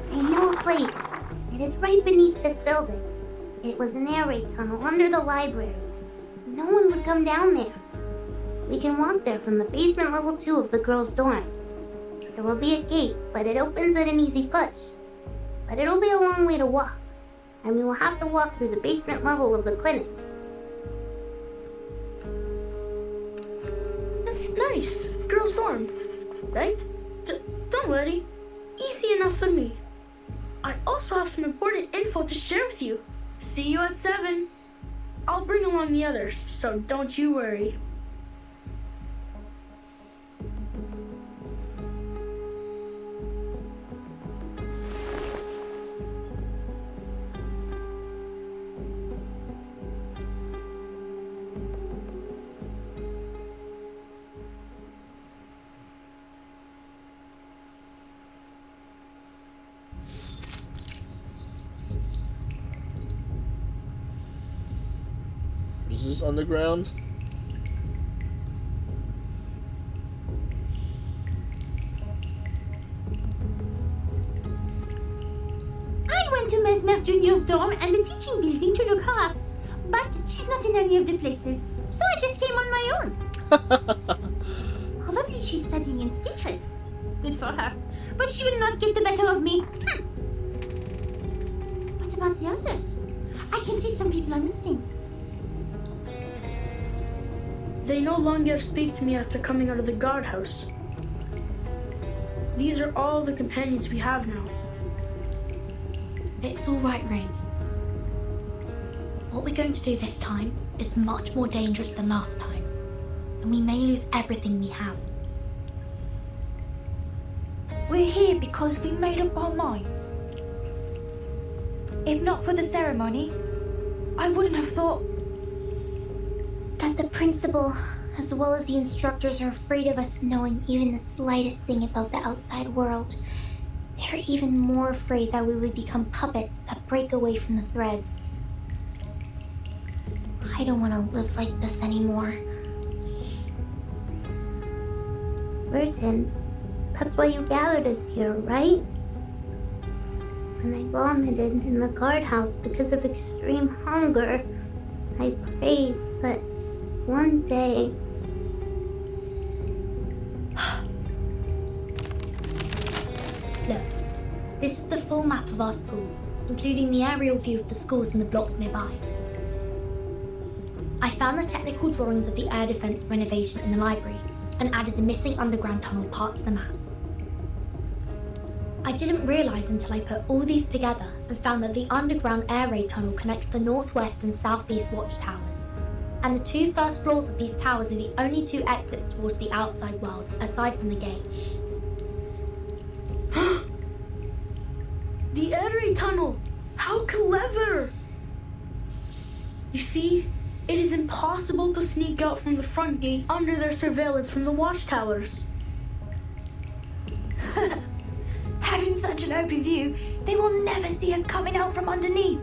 I know a place. It is right beneath this building. It was an air raid tunnel under the library. No one would come down there. We can walk there from the basement level 2 of the girls' dorm. There will be a gate, but it opens at an easy push. But it'll be a long way to walk, and we will have to walk through the basement level of the clinic. That's nice. Girls' dorm, right? Don't worry. Easy enough for me. I also have some important info to share with you. See you at 7. I'll bring along the others, so don't you worry. Is this underground? I went to Mesmer Junior's dorm and the teaching building to look her up, but she's not in any of the places, so I just came on my own. Probably she's studying in secret. Good for her. But she will not get the better of me. What about the others? I can see some people are missing. They no longer speak to me after coming out of the guardhouse. These are all the companions we have now. It's all right, Rain. What we're going to do this time is much more dangerous than last time, and we may lose everything we have. We're here because we made up our minds. If not for the ceremony, I wouldn't have thought That the principal, as well as the instructors, are afraid of us knowing even the slightest thing about the outside world. They're even more afraid that we would become puppets that break away from the threads. I don't want to live like this anymore. Burton, that's why you gathered us here, right? When I vomited in the guardhouse because of extreme hunger, I prayed that one day... Look, this is the full map of our school, including the aerial view of the schools and the blocks nearby. I found the technical drawings of the air defense renovation in the library and added the missing underground tunnel part to the map. I didn't realise until I put all these together and found that the underground air raid tunnel connects the northwest and southeast watchtowers, and the 2 first floors of these towers are the only 2 exits towards the outside world, aside from the gate. The air raid tunnel! How clever! You see, it is impossible to sneak out from the front gate under their surveillance from the watchtowers. having such an open view, they will never see us coming out from underneath.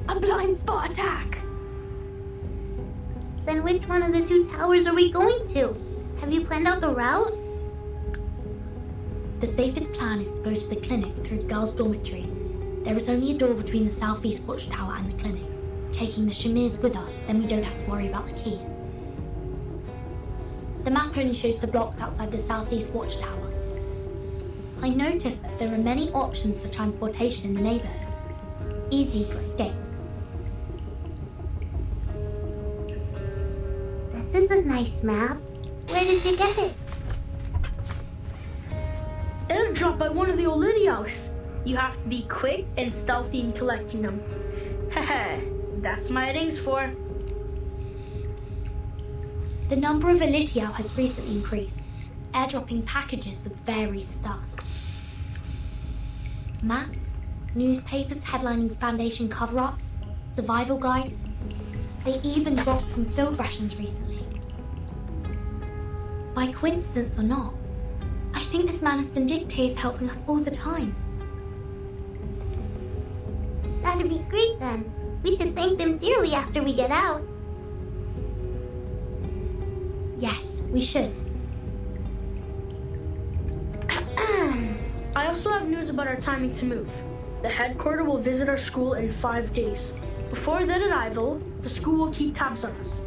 A blind spot attack. Then which one of the two towers are we going to? Have you planned out the route? The safest plan is to go to the clinic through the girls' dormitory. There is only a door between the southeast watchtower and the clinic. Taking the chemises with us, then we don't have to worry about the keys. The map only shows the blocks outside the southeast watchtower. I noticed that there are many options for transportation in the neighborhood. Easy for escape. This is a nice map. Where did you get it? Airdrop by one of the old Liddy house. You have to be quick and stealthy in collecting them. Haha, that's my earnings for. The number of Elitiao has recently increased, airdropping packages with various stuff. Maps, newspapers headlining Foundation cover-ups, survival guides. They even dropped some field rations recently. By coincidence or not, I think this man has been dictators helping us all the time. That'd be great then. We should thank them dearly after we get out. Yes, we should. I also have news about our timing to move. The headquarters will visit our school in 5 days. Before their arrival, the school will keep tabs on us.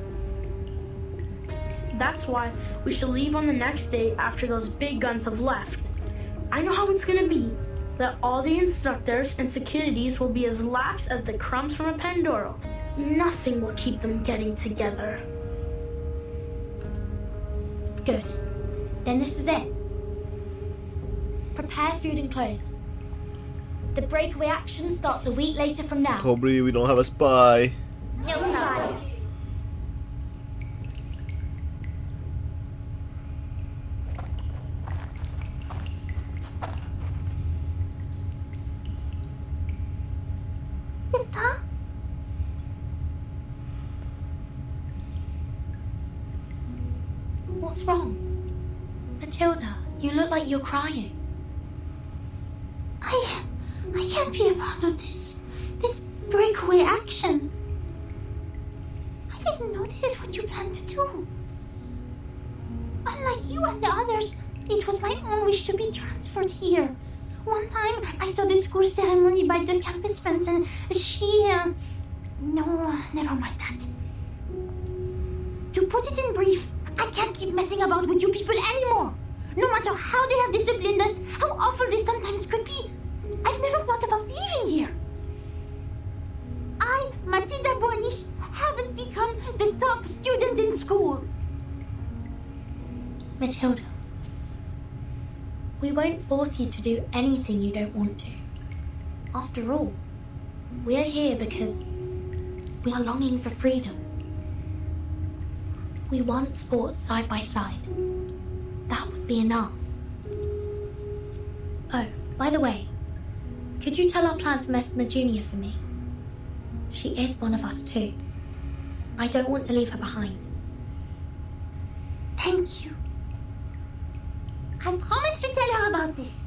That's why we should leave on the next day after those big guns have left. I know how it's gonna be. That all the instructors and securities will be as lax as the crumbs from a Pandoro. Nothing will keep them getting together. Good. Then this is it. Prepare food and clothes. The breakaway action starts a week later from now. Hopefully we don't have a spy. No problem. What's wrong? Matilda, you look like you're crying. I can't be a part of this breakaway action. I didn't know this is what you planned to do. Unlike you and the others, it was my own wish to be transferred here. One time, I saw the school ceremony by the campus fence and she, no, never mind that. To put it in brief, I can't keep messing about with you people anymore. No matter how they have disciplined us, how awful they sometimes could be, I've never thought about leaving here. I, Matilda Bonish, haven't become the top student in school. Matilda, we won't force you to do anything you don't want to. After all, we are here because we are longing for freedom. We once fought side by side. That would be enough. Oh, by the way, could you tell our plant to Mesmer Junior for me? She is one of us too. I don't want to leave her behind. Thank you. I promise to tell her about this.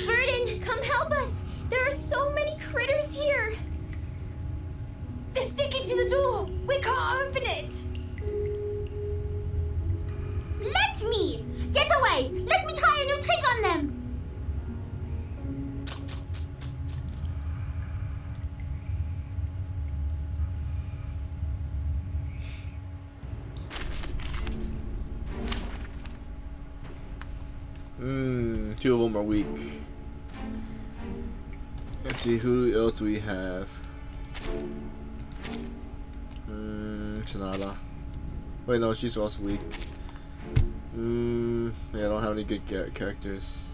Verdon, come help us! There are so many critters here! They're sticking to the door! We can't open it! Let me! Get away! Let me try a new trick on them! Two of them are weak. Let's see who else we have. Sonata. Wait, no, she's also weak. Yeah, I don't have any good characters.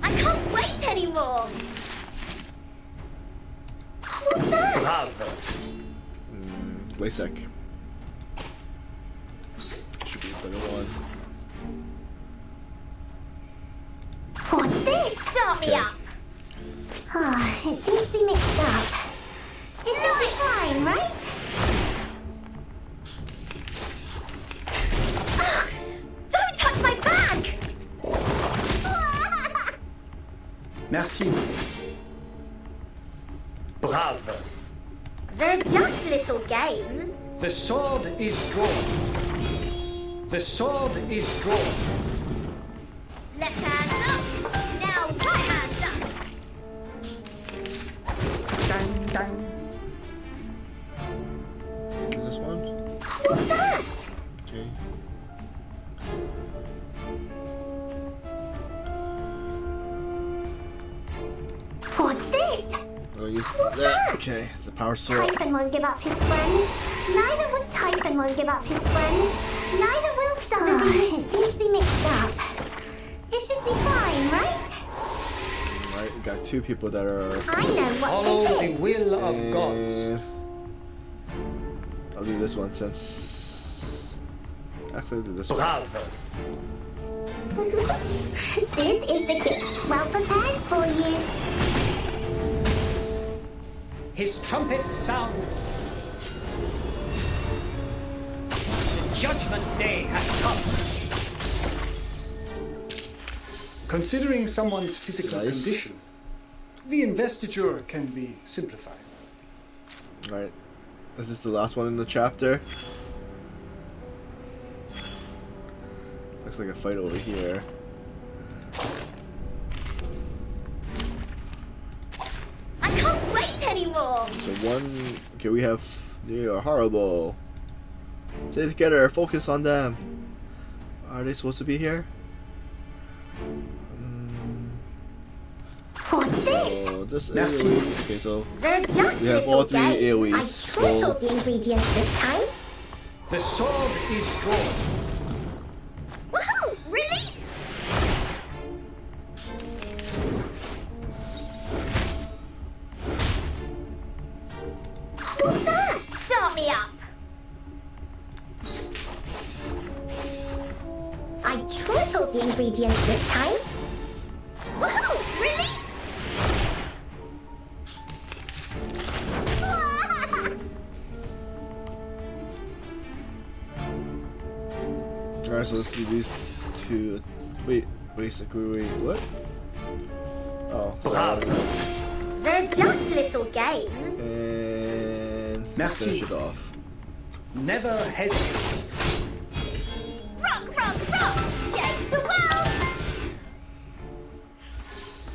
I can't wait anymore! Who's that? Bravo. Wait a sec. Should be a better one. What's this? Start me up! It seems to be mixed up. It should be fine, right? Don't touch my bag! Merci. Brave. little games. The sword is drawn. The sword is drawn. Left hand up. Now right hand up. Dang, dang. Is this one? What's that? Okay. What's this? I'll use What's that? Okay, it's a power sword. Typhon won't give up his friends. Neither will Typhon won't give up his friends. Neither will Star. It seems to be mixed up. It should be fine, right? Right, we got two people that are. I know what Follow this the is. will of gods. I'll do this one since. Actually, I'll do this one. Bravo. This is the gift. Well prepared for you. His trumpets sound. The judgment day has come. Considering someone's physical Nice. condition, the investiture can be simplified. Alright. Is this the last one in the chapter? Looks like a fight over here. I can't wait anymore. So one. Okay, we have. They are horrible. Stay together. Focus on them. Are they supposed to be here? What's this? Oh, this Merci. AoE. Okay, so They're just we have little all three guys. AoEs. I tripled the ingredients this time. The sword is drawn. Woohoo! Release! What's that? Start me up! I tripled the ingredients this time. Woohoo! Release! Alright, so let's do these two. Wait, what? Oh, sorry. They're just little games. And Merci. finish it off. Never hesitate. Rock, rock, rock! Change the world!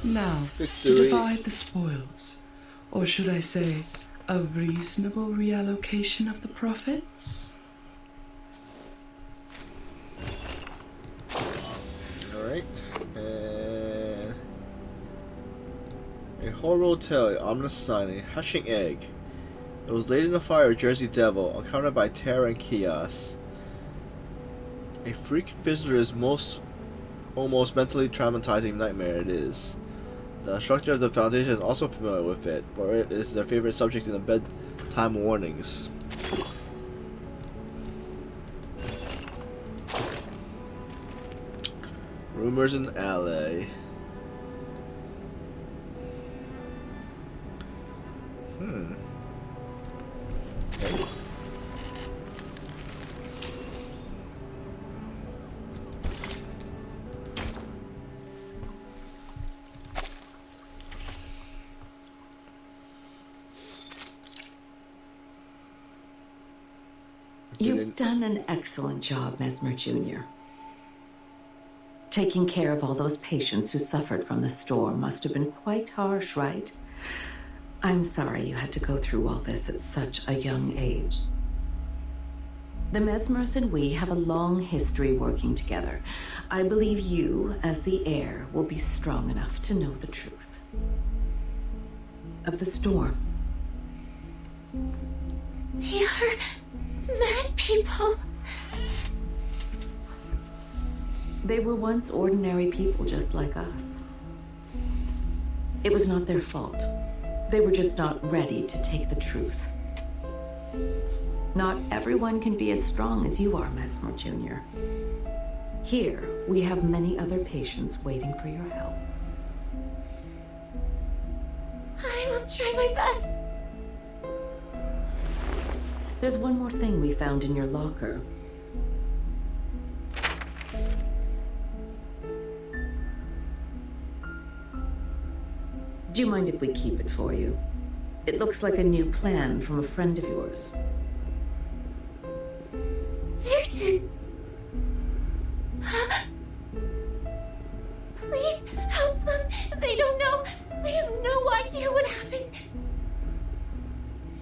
Now, to Victory. divide the spoils. Or should I say, a reasonable reallocation of the profits? Alright. And a horrible tale, ominous sign, a hatching egg. It was laid in the fire of Jersey Devil, accompanied by terror and chaos. A freak visitor's almost mentally traumatizing nightmare it is. The instructor of the Foundation is also familiar with it, for it is their favorite subject in the bedtime warnings. Rumors in LA. Okay. You've done an excellent job, Mesmer Jr. Taking care of all those patients who suffered from the storm must have been quite harsh, right? I'm sorry you had to go through all this at such a young age. The Mesmers and we have a long history working together. I believe you, as the heir, will be strong enough to know the truth of the storm. They are mad people. They were once ordinary people just like us. It was not their fault. They were just not ready to take the truth. Not everyone can be as strong as you are, Mesmer Jr. Here, we have many other patients waiting for your help. I will try my best. There's one more thing we found in your locker. Do you mind if we keep it for you? It looks like a new plan from a friend of yours. Virgin! Please help them. They don't know. They have no idea what happened.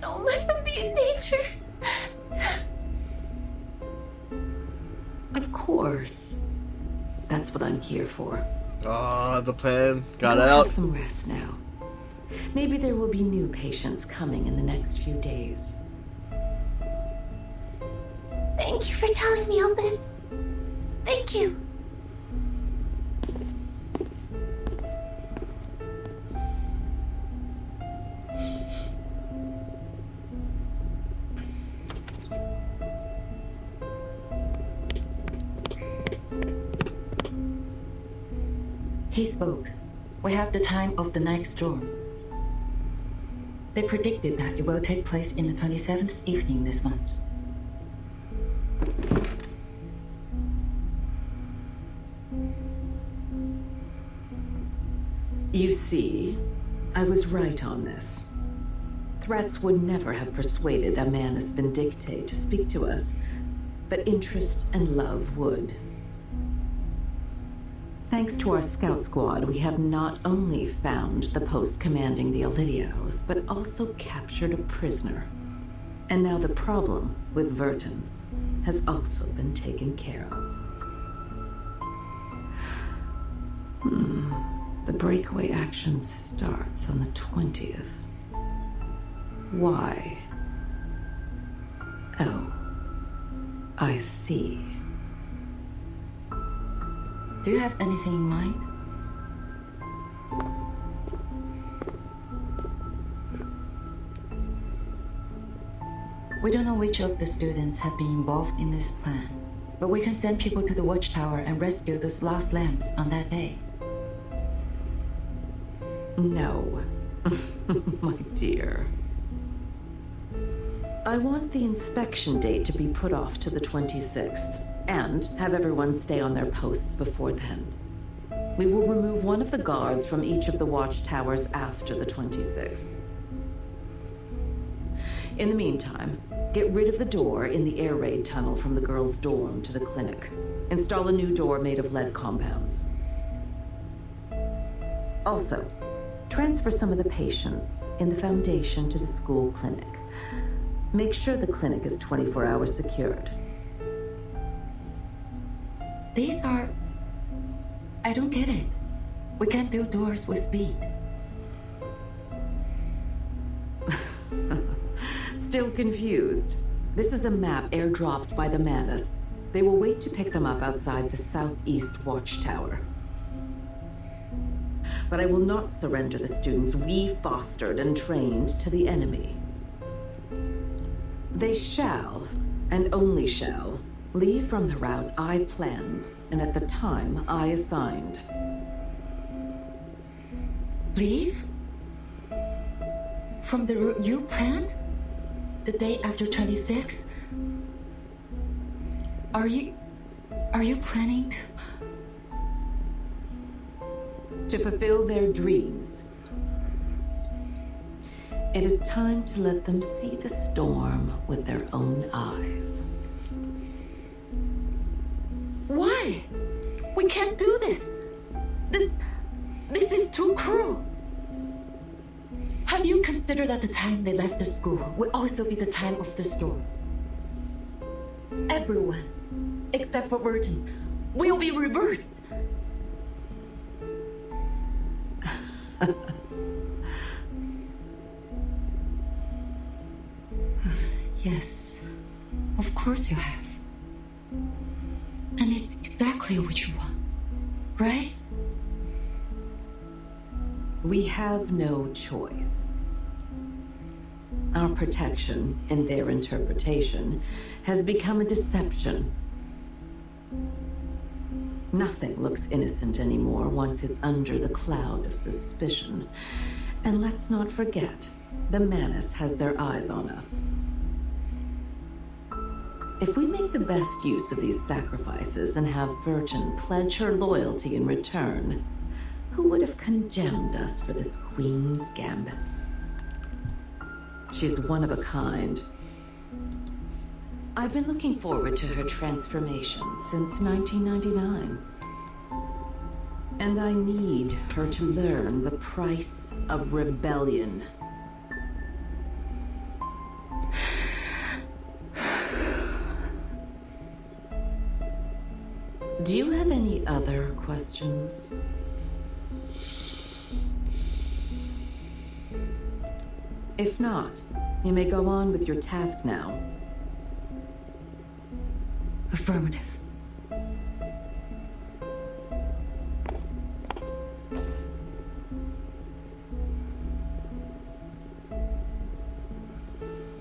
Don't let them be in danger. Of course. That's what I'm here for. Oh, the plan got Go out. Have some rest now. Maybe there will be new patients coming in the next few days. Thank you for telling me all this. Thank you. He spoke. We have the time of the next storm. They predicted that it will take place in the 27th evening this month. You see, I was right on this. Threats would never have persuaded a Manus Vindicte to speak to us, but interest and love would. Thanks to our scout squad, we have not only found the post commanding the Olidios, but also captured a prisoner. And now the problem with Verton has also been taken care of. The breakaway action starts on the 20th. Why? Oh, I see. Do you have anything in mind? We don't know which of the students have been involved in this plan, but we can send people to the watchtower and rescue those lost lamps on that day. No, my dear. I want the inspection date to be put off to the 26th, and have everyone stay on their posts before then. We will remove one of the guards from each of the watchtowers after the 26th. In the meantime, get rid of the door in the air raid tunnel from the girls' dorm to the clinic. Install a new door made of lead compounds. Also, transfer some of the patients in the Foundation to the school clinic. Make sure the clinic is 24 hours secured. These are... I don't get it. We can't build doors with lead. Still confused? This is a map airdropped by the Manus. They will wait to pick them up outside the southeast watchtower. But I will not surrender the students we fostered and trained to the enemy. They shall, and only shall, leave from the route I planned and at the time I assigned. Leave? From the route you planned? The day after 26? Are you planning to fulfill their dreams? It is time to let them see the storm with their own eyes. Why? We can't do this. This is too cruel. Have you considered that the time they left the school will also be the time of the storm? Everyone, except for Virgin, will be reversed. Yes, of course you have. And it's exactly what you want, right? We have no choice. Our protection, in their interpretation, has become a deception. Nothing looks innocent anymore once it's under the cloud of suspicion. And let's not forget, the Manus has their eyes on us. If we make the best use of these sacrifices and have Virgin pledge her loyalty in return, who would have condemned us for this Queen's Gambit? She's one of a kind. I've been looking forward to her transformation since 1999. And I need her to learn the price of rebellion. Do you have any other questions? If not, you may go on with your task now. Affirmative.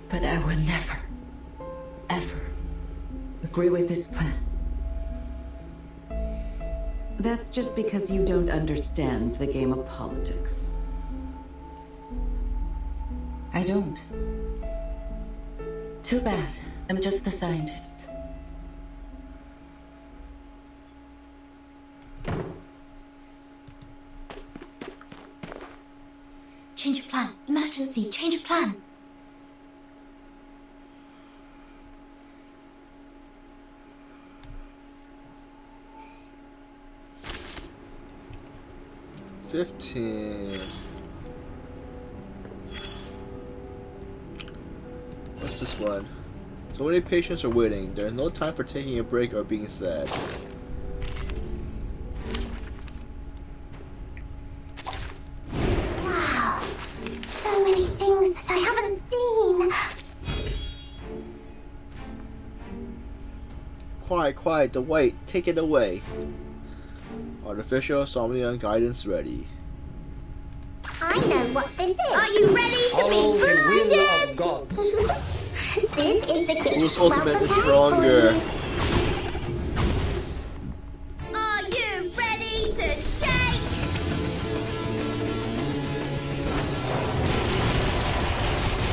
But I will never, ever agree with this plan. That's just because you don't understand the game of politics. I don't. Too bad. I'm just a scientist. Change of plan. Emergency. Change of plan. What's this one? So many patients are waiting. There is no time for taking a break or being sad. Wow. So many things that I haven't seen. Quiet, the white, take it away. Artificial Somnium guidance ready. I know what this is. Are you ready to Follow be the will blinded? of gods. This is the gift. Who's ultimately stronger? Are you ready to shake?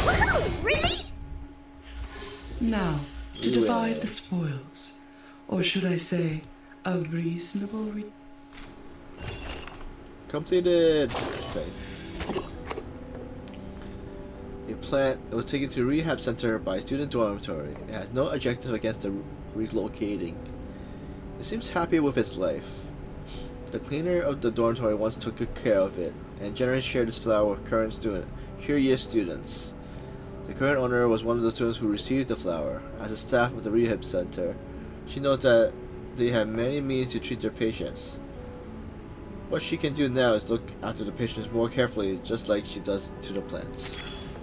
Woohoo! Release! Now, to divide the spoils. Or should I say, a reasonable Completed. Okay. A plant was taken to a rehab center by a student dormitory. It has no objective against the relocating. It seems happy with its life. The cleaner of the dormitory once took good care of it, and generously shared its flower with curious students. The current owner was one of the students who received the flower. As a staff of the rehab center, she knows that they have many means to treat their patients. What she can do now is look after the patients more carefully, just like she does to the plants.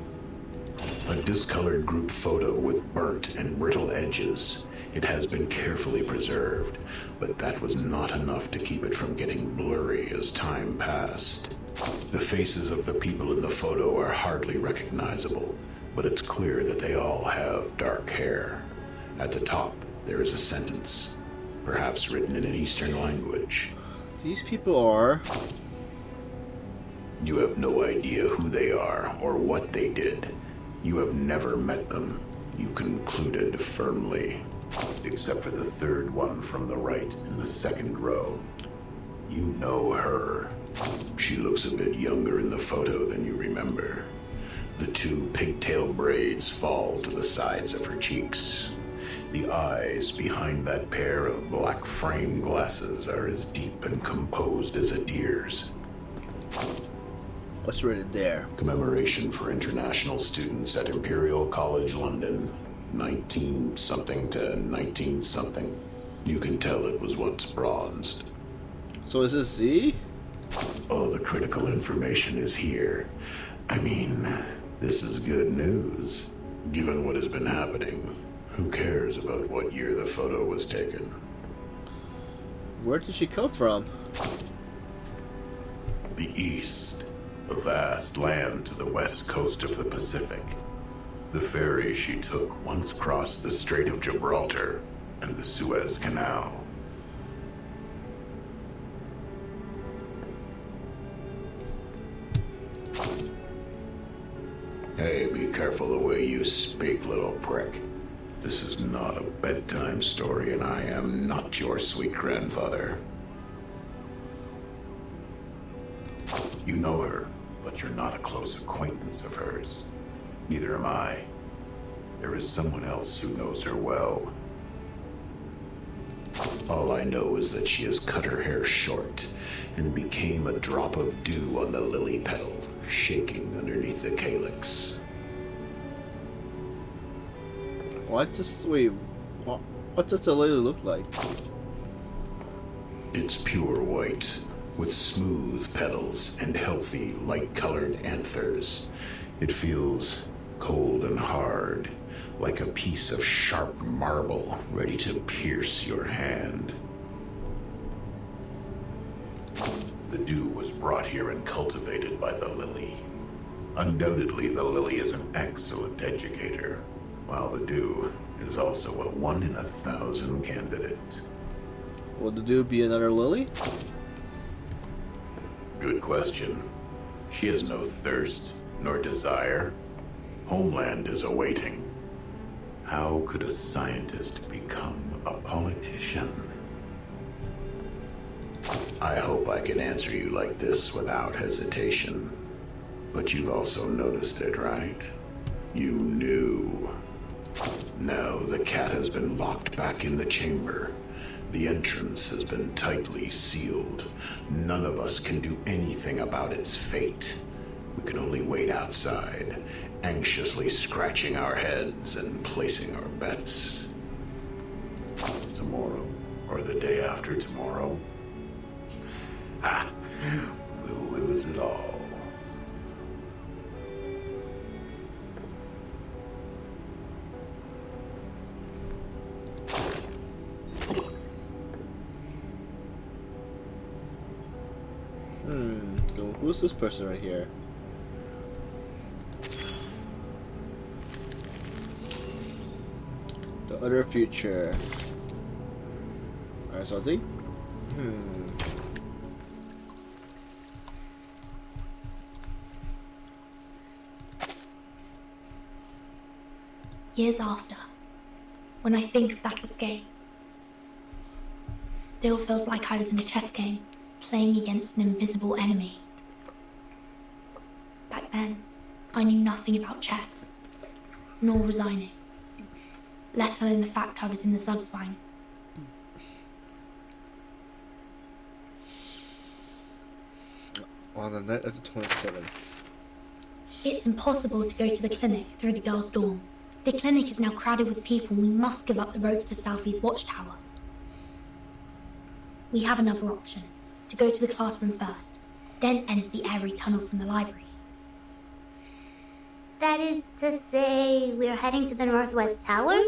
A discolored group photo with burnt and brittle edges. It has been carefully preserved, but that was not enough to keep it from getting blurry as time passed. The faces of the people in the photo are hardly recognizable, but it's clear that they all have dark hair. At the top, there is a sentence, perhaps written in an Eastern language. These people are... You have no idea who they are or what they did. You have never met them, you concluded firmly. Except for the third one from the right in the second row. You know her. She looks a bit younger in the photo than you remember. The two pigtail braids fall to the sides of her cheeks. The eyes behind that pair of black frame glasses are as deep and composed as a deer's. What's written there? Commemoration for international students at Imperial College London, 19-something to 19-something. You can tell it was once bronzed. So is this Z? All the critical information is here. I mean, this is good news. Given what has been happening, who cares about what year the photo was taken? Where did she come from? The East. A vast land to the west coast of the Pacific. The ferry she took once crossed the Strait of Gibraltar and the Suez Canal. Hey, be careful the way you speak, little prick. This is not a bedtime story, and I am not your sweet grandfather. You know her, but you're not a close acquaintance of hers. Neither am I. There is someone else who knows her well. All I know is that she has cut her hair short and became a drop of dew on the lily petal, shaking underneath the calyx. What does the lily look like? It's pure white, with smooth petals and healthy, light-colored anthers. It feels cold and hard, like a piece of sharp marble ready to pierce your hand. The dew was brought here and cultivated by the lily. Undoubtedly, the lily is an excellent educator, while the dew is also a 1 in 1,000 candidate. Will the dew be another lily? Good question. She has no thirst, nor desire. Homeland is awaiting. How could a scientist become a politician? I hope I can answer you like this without hesitation. But you've also noticed it, right? You knew. No, the cat has been locked back in the chamber. The entrance has been tightly sealed. None of us can do anything about its fate. We can only wait outside, anxiously scratching our heads and placing our bets. Tomorrow, or the day after tomorrow, we'll lose it all. So who's this person right here? The other future. Alright, so I think. Years after, when I think of that escape, still feels like I was in a chess game, playing against an invisible enemy. Back then, I knew nothing about chess, nor resigning, let alone the fact I was in the Zugspine. On the night of the 27th. It's impossible to go to the clinic through the girls' dorm. The clinic is now crowded with people, and we must give up the road to the southeast watchtower. We have another option, to go to the classroom first, then enter the airy tunnel from the library. That is to say, we're heading to the northwest tower?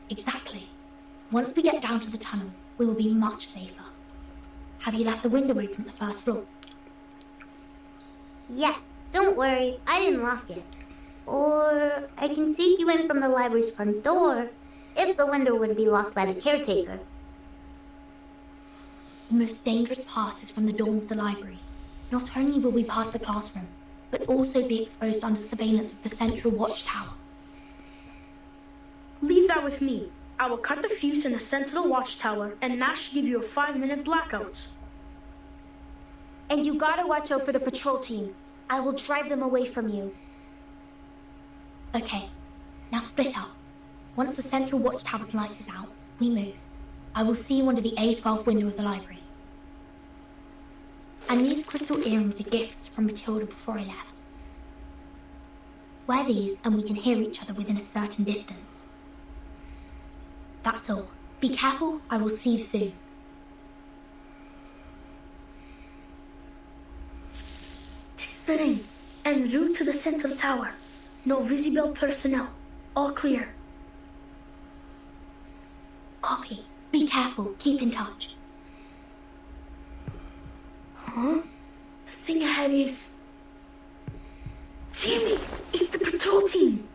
Exactly. Once we get down to the tunnel, we will be much safer. Have you left the window open at the first floor? Yes, don't worry, I didn't lock it. Or I can take you in from the library's front door, if the window would be locked by the caretaker. The most dangerous part is from the dorm to the library. Not only will we pass the classroom, but also be exposed under surveillance of the central watchtower. Leave that with me. I will cut the fuse in the central watchtower, and that should give you a 5-minute blackout. And you gotta watch out for the patrol team. I will drive them away from you. Okay, now split up. Once the central watchtower's light is out, we move. I will see you under the A12 window of the library. And these crystal earrings are gifts from Matilda before I left. Wear these and we can hear each other within a certain distance. That's all. Be careful, I will see you soon. This is the ring, en route to the central tower. No visible personnel. All clear. Copy. Be careful, keep in touch. Huh? The thing ahead is... Damn it! It's the patrol team!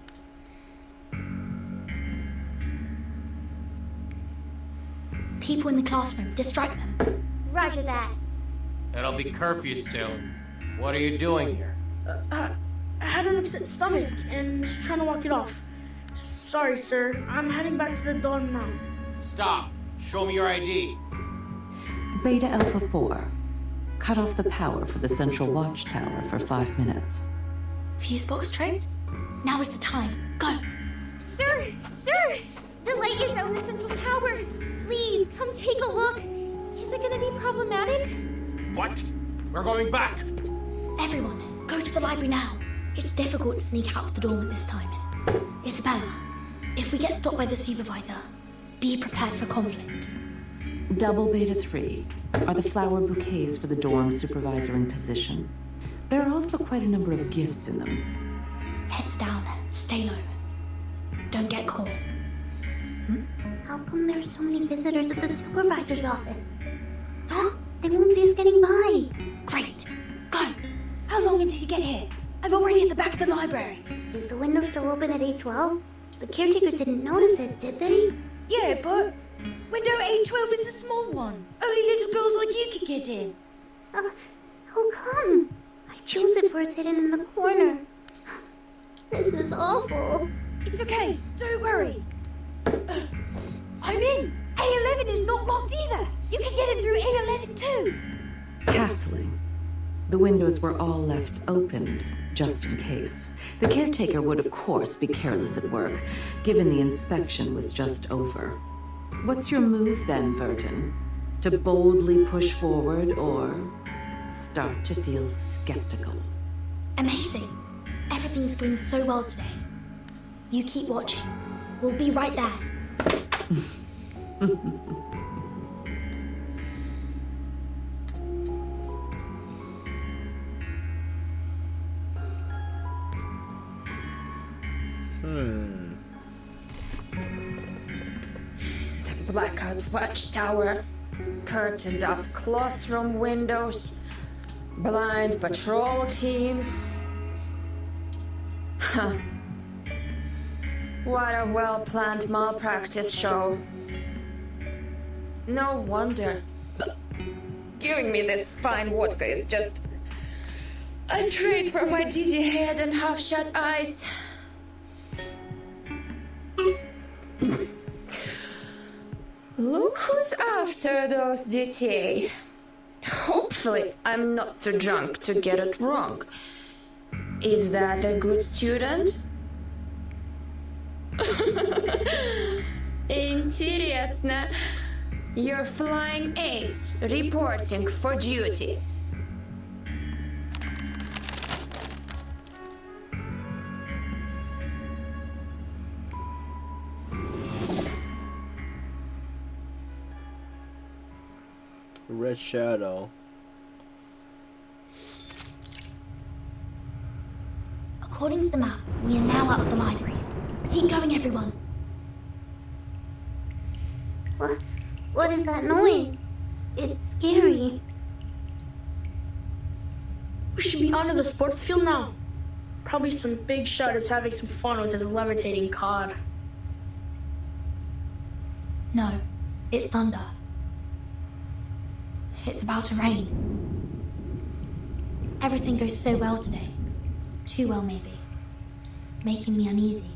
People in the classroom, distract them. Roger that. It'll be curfew soon. What are you doing here? I had an upset stomach and was trying to walk it off. Sorry, sir. I'm heading back to the dorm now. Stop. Show me your ID. Beta Alpha 4. Cut off the power for the central watchtower for 5 minutes. Fuse box tripped? Now is the time. Go! Sir! Sir! The light is out in the central tower. Please, come take a look. Is it gonna be problematic? What? We're going back. Everyone, go to the library now. It's difficult to sneak out of the dorm at this time. Isabella, if we get stopped by the supervisor, be prepared for conflict. Double Beta 3 are the flower bouquets for the dorm supervisor in position. There are also quite a number of gifts in them. Heads down, stay low. Don't get caught. How come there's so many visitors at the supervisor's office? Huh? They won't see us getting by. Great. Go. How long until you get here? I'm already at the back of the library. Is the window still open at 812? The caretakers didn't notice it, did they? Yeah, but window 812 is a small one. Only little girls like you can get in. How come? I chose it for it's hidden in the corner. This is awful. It's okay. Don't worry. I'm in. A11 is not locked either. You can get it through A11 too. Castling. The windows were all left opened, just in case. The caretaker would, of course, be careless at work, given the inspection was just over. What's your move then, Verdon? To boldly push forward or start to feel skeptical? Amazing. Everything's going so well today. You keep watching. We'll be right there. The blackout watchtower, curtained up classroom windows, blind patrol teams. Huh. What a well-planned malpractice show. No wonder. Giving me this fine vodka is just a treat for my dizzy head and half-shut eyes. Look who's after those DTA. Hopefully, I'm not too drunk to get it wrong. Is that a good student? Интересно. You're flying ace, reporting for duty. Red Shadow. According to the map, we are now out of the library. Keep going, everyone. What is that noise? It's scary. We should be onto the sports field now. Probably some big shot is having some fun with his levitating cod. No, it's thunder. It's about to rain. Everything goes so well today. Too well, maybe. Making me uneasy.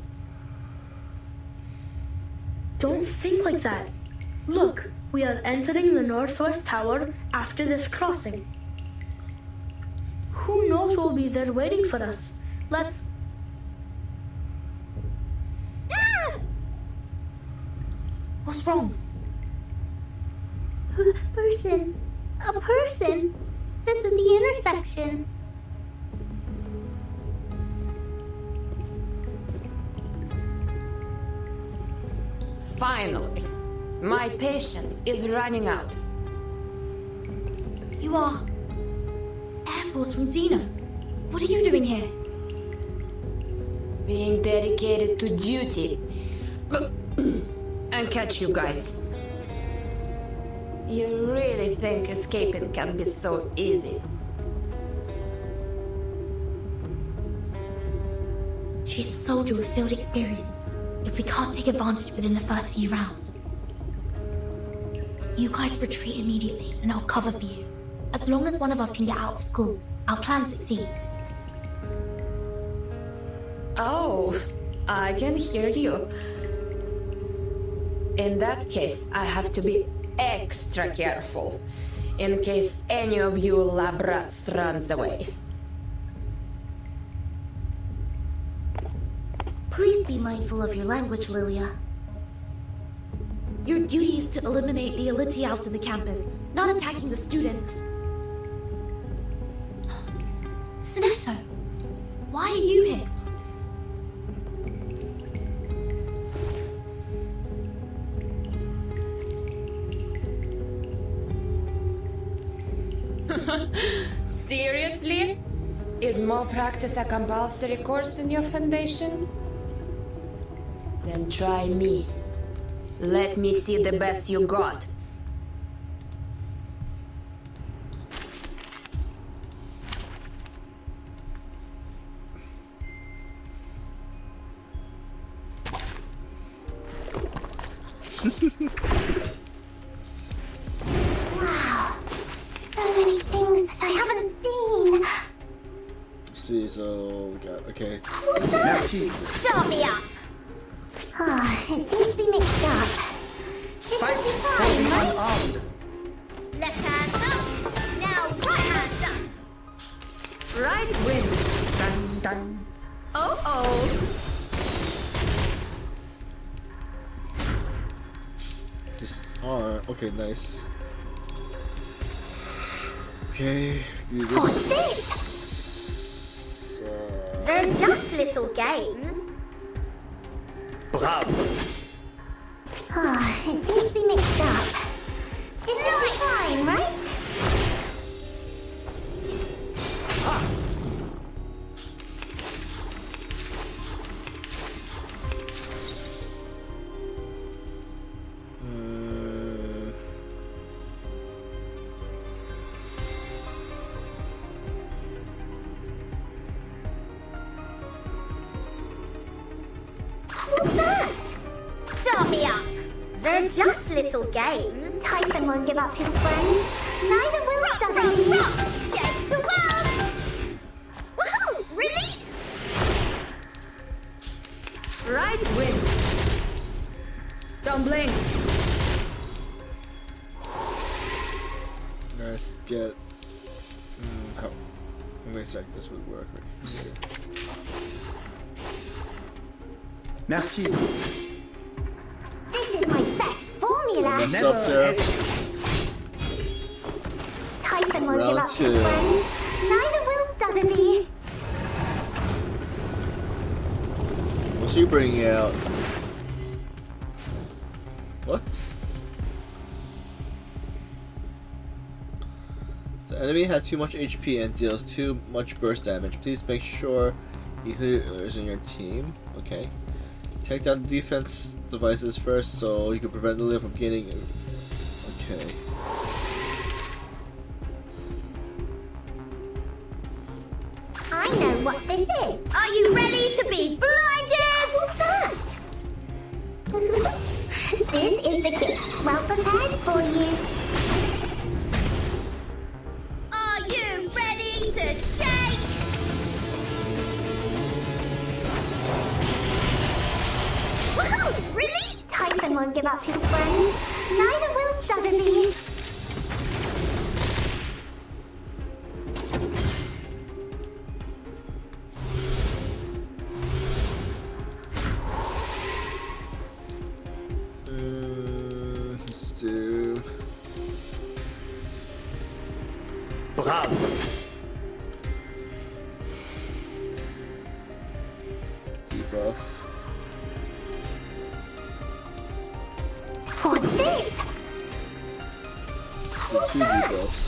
Don't think like that. Look, we are entering the northwest tower after this crossing. Who knows what will be there waiting for us? Let's... Ah! What's wrong? A person sits at the intersection. Finally, my patience is running out. You are Air Force from Xeno. What are you doing here? Being dedicated to duty. And catch you guys. You really think escaping can be so easy? She's a soldier with field experience. If we can't take advantage within the first few rounds, you guys retreat immediately and I'll cover for you. As long as one of us can get out of school, our plan succeeds. Oh, I can hear you. In that case, I have to be extra careful, in case any of you lab rats runs away. mindful of your language, Lilia. Your duty is to eliminate the Elitiaus in the campus, not attacking the students. Soneto, why are you here? Seriously? Is malpractice a compulsory course in your foundation? Then try me. Let me see the best you got. Wow. So many things that I haven't seen. See, so we got okay. Merci. Start me up. Ah, it seems to be mixed up. Fight for the unarmed. Left hand up. Now right hand up. Right wing. Dun dun. Oh. Disarm. Okay, nice. Okay, do What's this. They're just little games. Bravo. Ah, it seems to be mixed up. It should be fine, right? What's that? Start me up. They're just little games. Typhon won't give up his friends. Neither will Dudley. Change the world. Woohoo! Release. Right wing. Don't blink. Let's get. How? Wait a sec. This would work. Merci. This is my best formula. Mess up there. Typhon won't give Round up his two. friends. Neither will Sotheby. What's she bringing out? What? The enemy has too much HP and deals too much burst damage. Please make sure he is in your team. Okay. Take down the defense devices first so you can prevent the live from gaining it. Okay. I know what this is. Are you ready to be blinded? What's that? This is the gift. Well prepared for you. Are you ready to shake? Woohoo! Release! Typhon won't give up his friends. Neither will Sotheby. Let's do. Bravo. Debuff. What's this? Do 2 debuffs.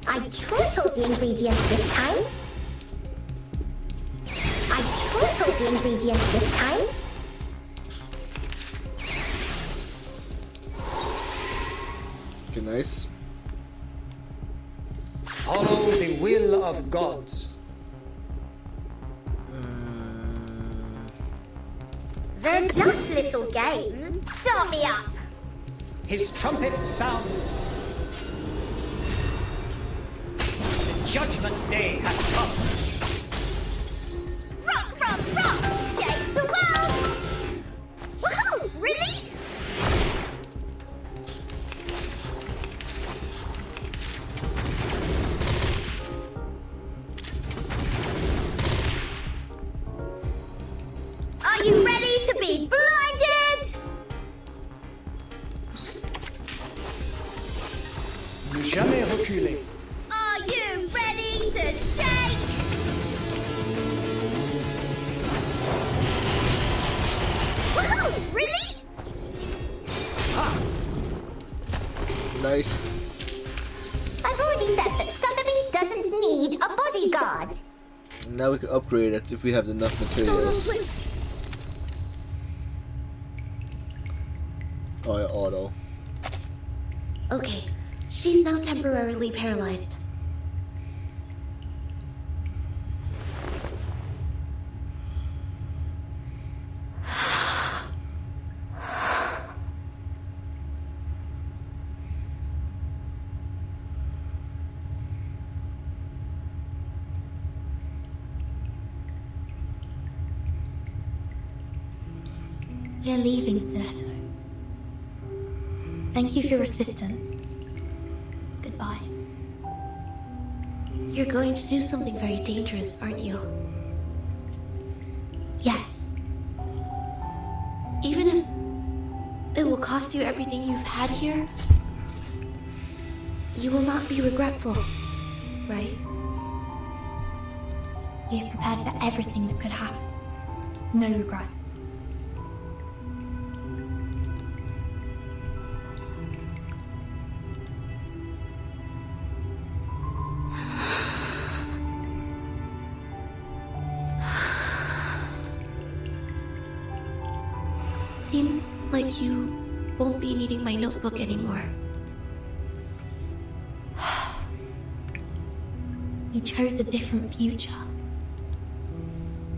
I tripled the ingredients this time. I tripled the ingredients this time. Okay, nice. Follow the will of gods. They're just little games. Start me up. His trumpets sound. The judgment day has come. Rock, rock, rock! Change the world! Woohoo! Release! Nice. I've already said that Sotheby doesn't need a bodyguard. Now we can upgrade it if we have enough materials. Oh, yeah, auto. Okay, she's now temporarily paralyzed. We're leaving, Senator. Thank you for your assistance. Goodbye. You're going to do something very dangerous, aren't you? Yes. Even if it will cost you everything you've had here, you will not be regretful, right? We've prepared for everything that could happen. No regrets. Seems like you won't be needing my notebook anymore. We chose a different future.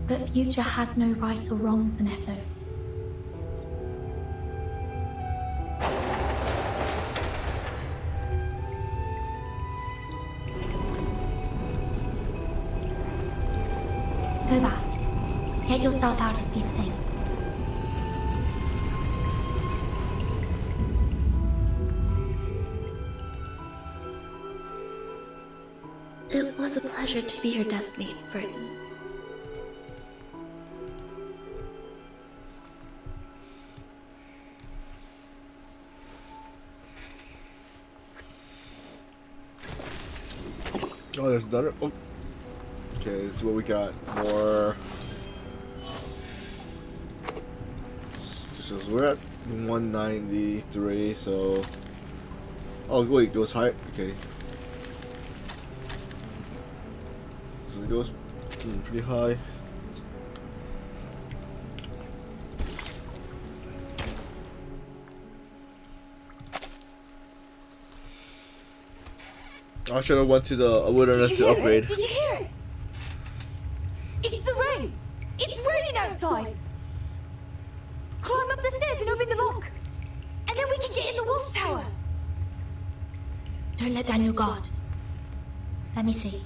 But future has no right or wrong, Zanetto. Go back. Get yourself out of these things. It was a pleasure to be your desk mate, Vert. Oh, there's another. Oh. Okay, this is what we got. More. So we're at 193, so. Oh, wait, it was high. Okay. So it goes pretty high. I should have went to the wilderness to upgrade. Did you hear it? It's the rain! It's raining outside! Climb up the stairs and open the lock! And then we can get in the watchtower! Don't let down your guard. Let me see.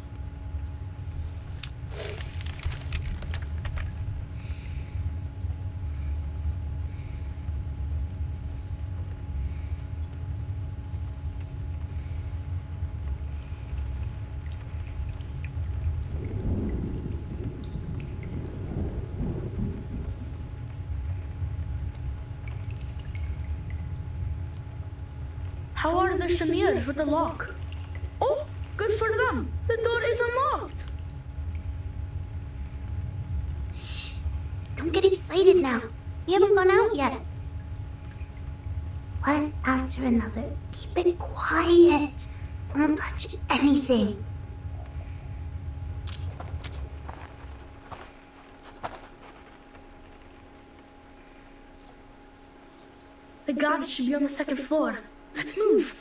How are the Shamirs with the lock? Oh, good for them. The door is unlocked. Shh. Don't get excited now. We haven't gone out yet. One after another. Keep it quiet. Don't touch anything. The guard should be on the second floor. Let's move.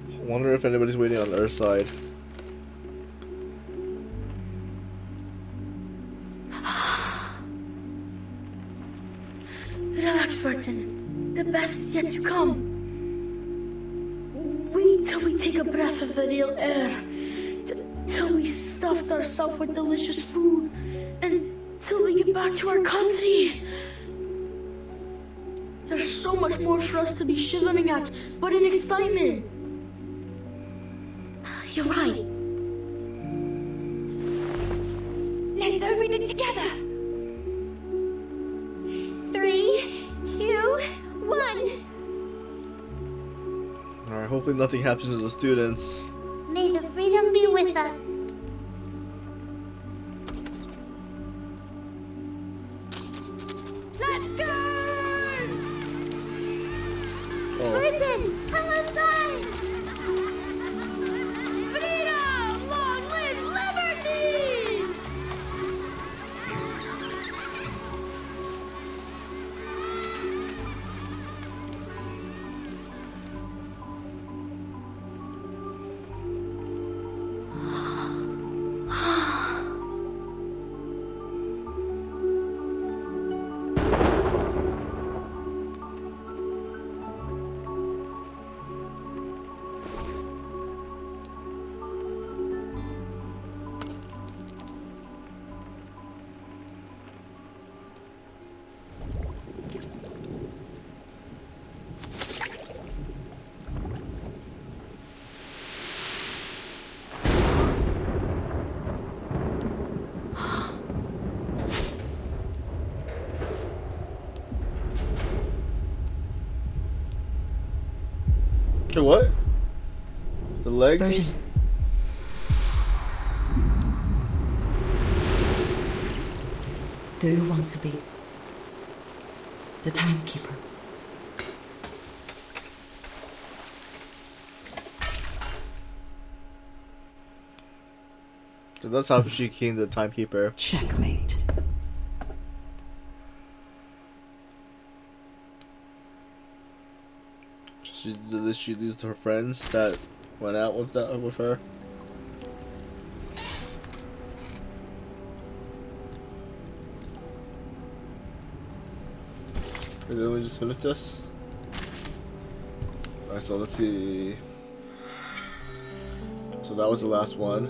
I wonder if anybody's waiting on their side. Relax, Burton. The best is yet to come. Wait till we take a breath of the real air. Till we stuffed ourselves with delicious food. And till we get back to our country. There's so much more for us to be shivering at, but in excitement. You're right. Let's open it together! 3, 2, 1. Alright, hopefully nothing happens to the students. May the freedom be with us. Wait, what? The legs? Version. Do you want to be the timekeeper? So that's how she became the timekeeper. Checkmate. Did she lose her friends that went out with her? And then we just finish this. Alright, so let's see. So that was the last one.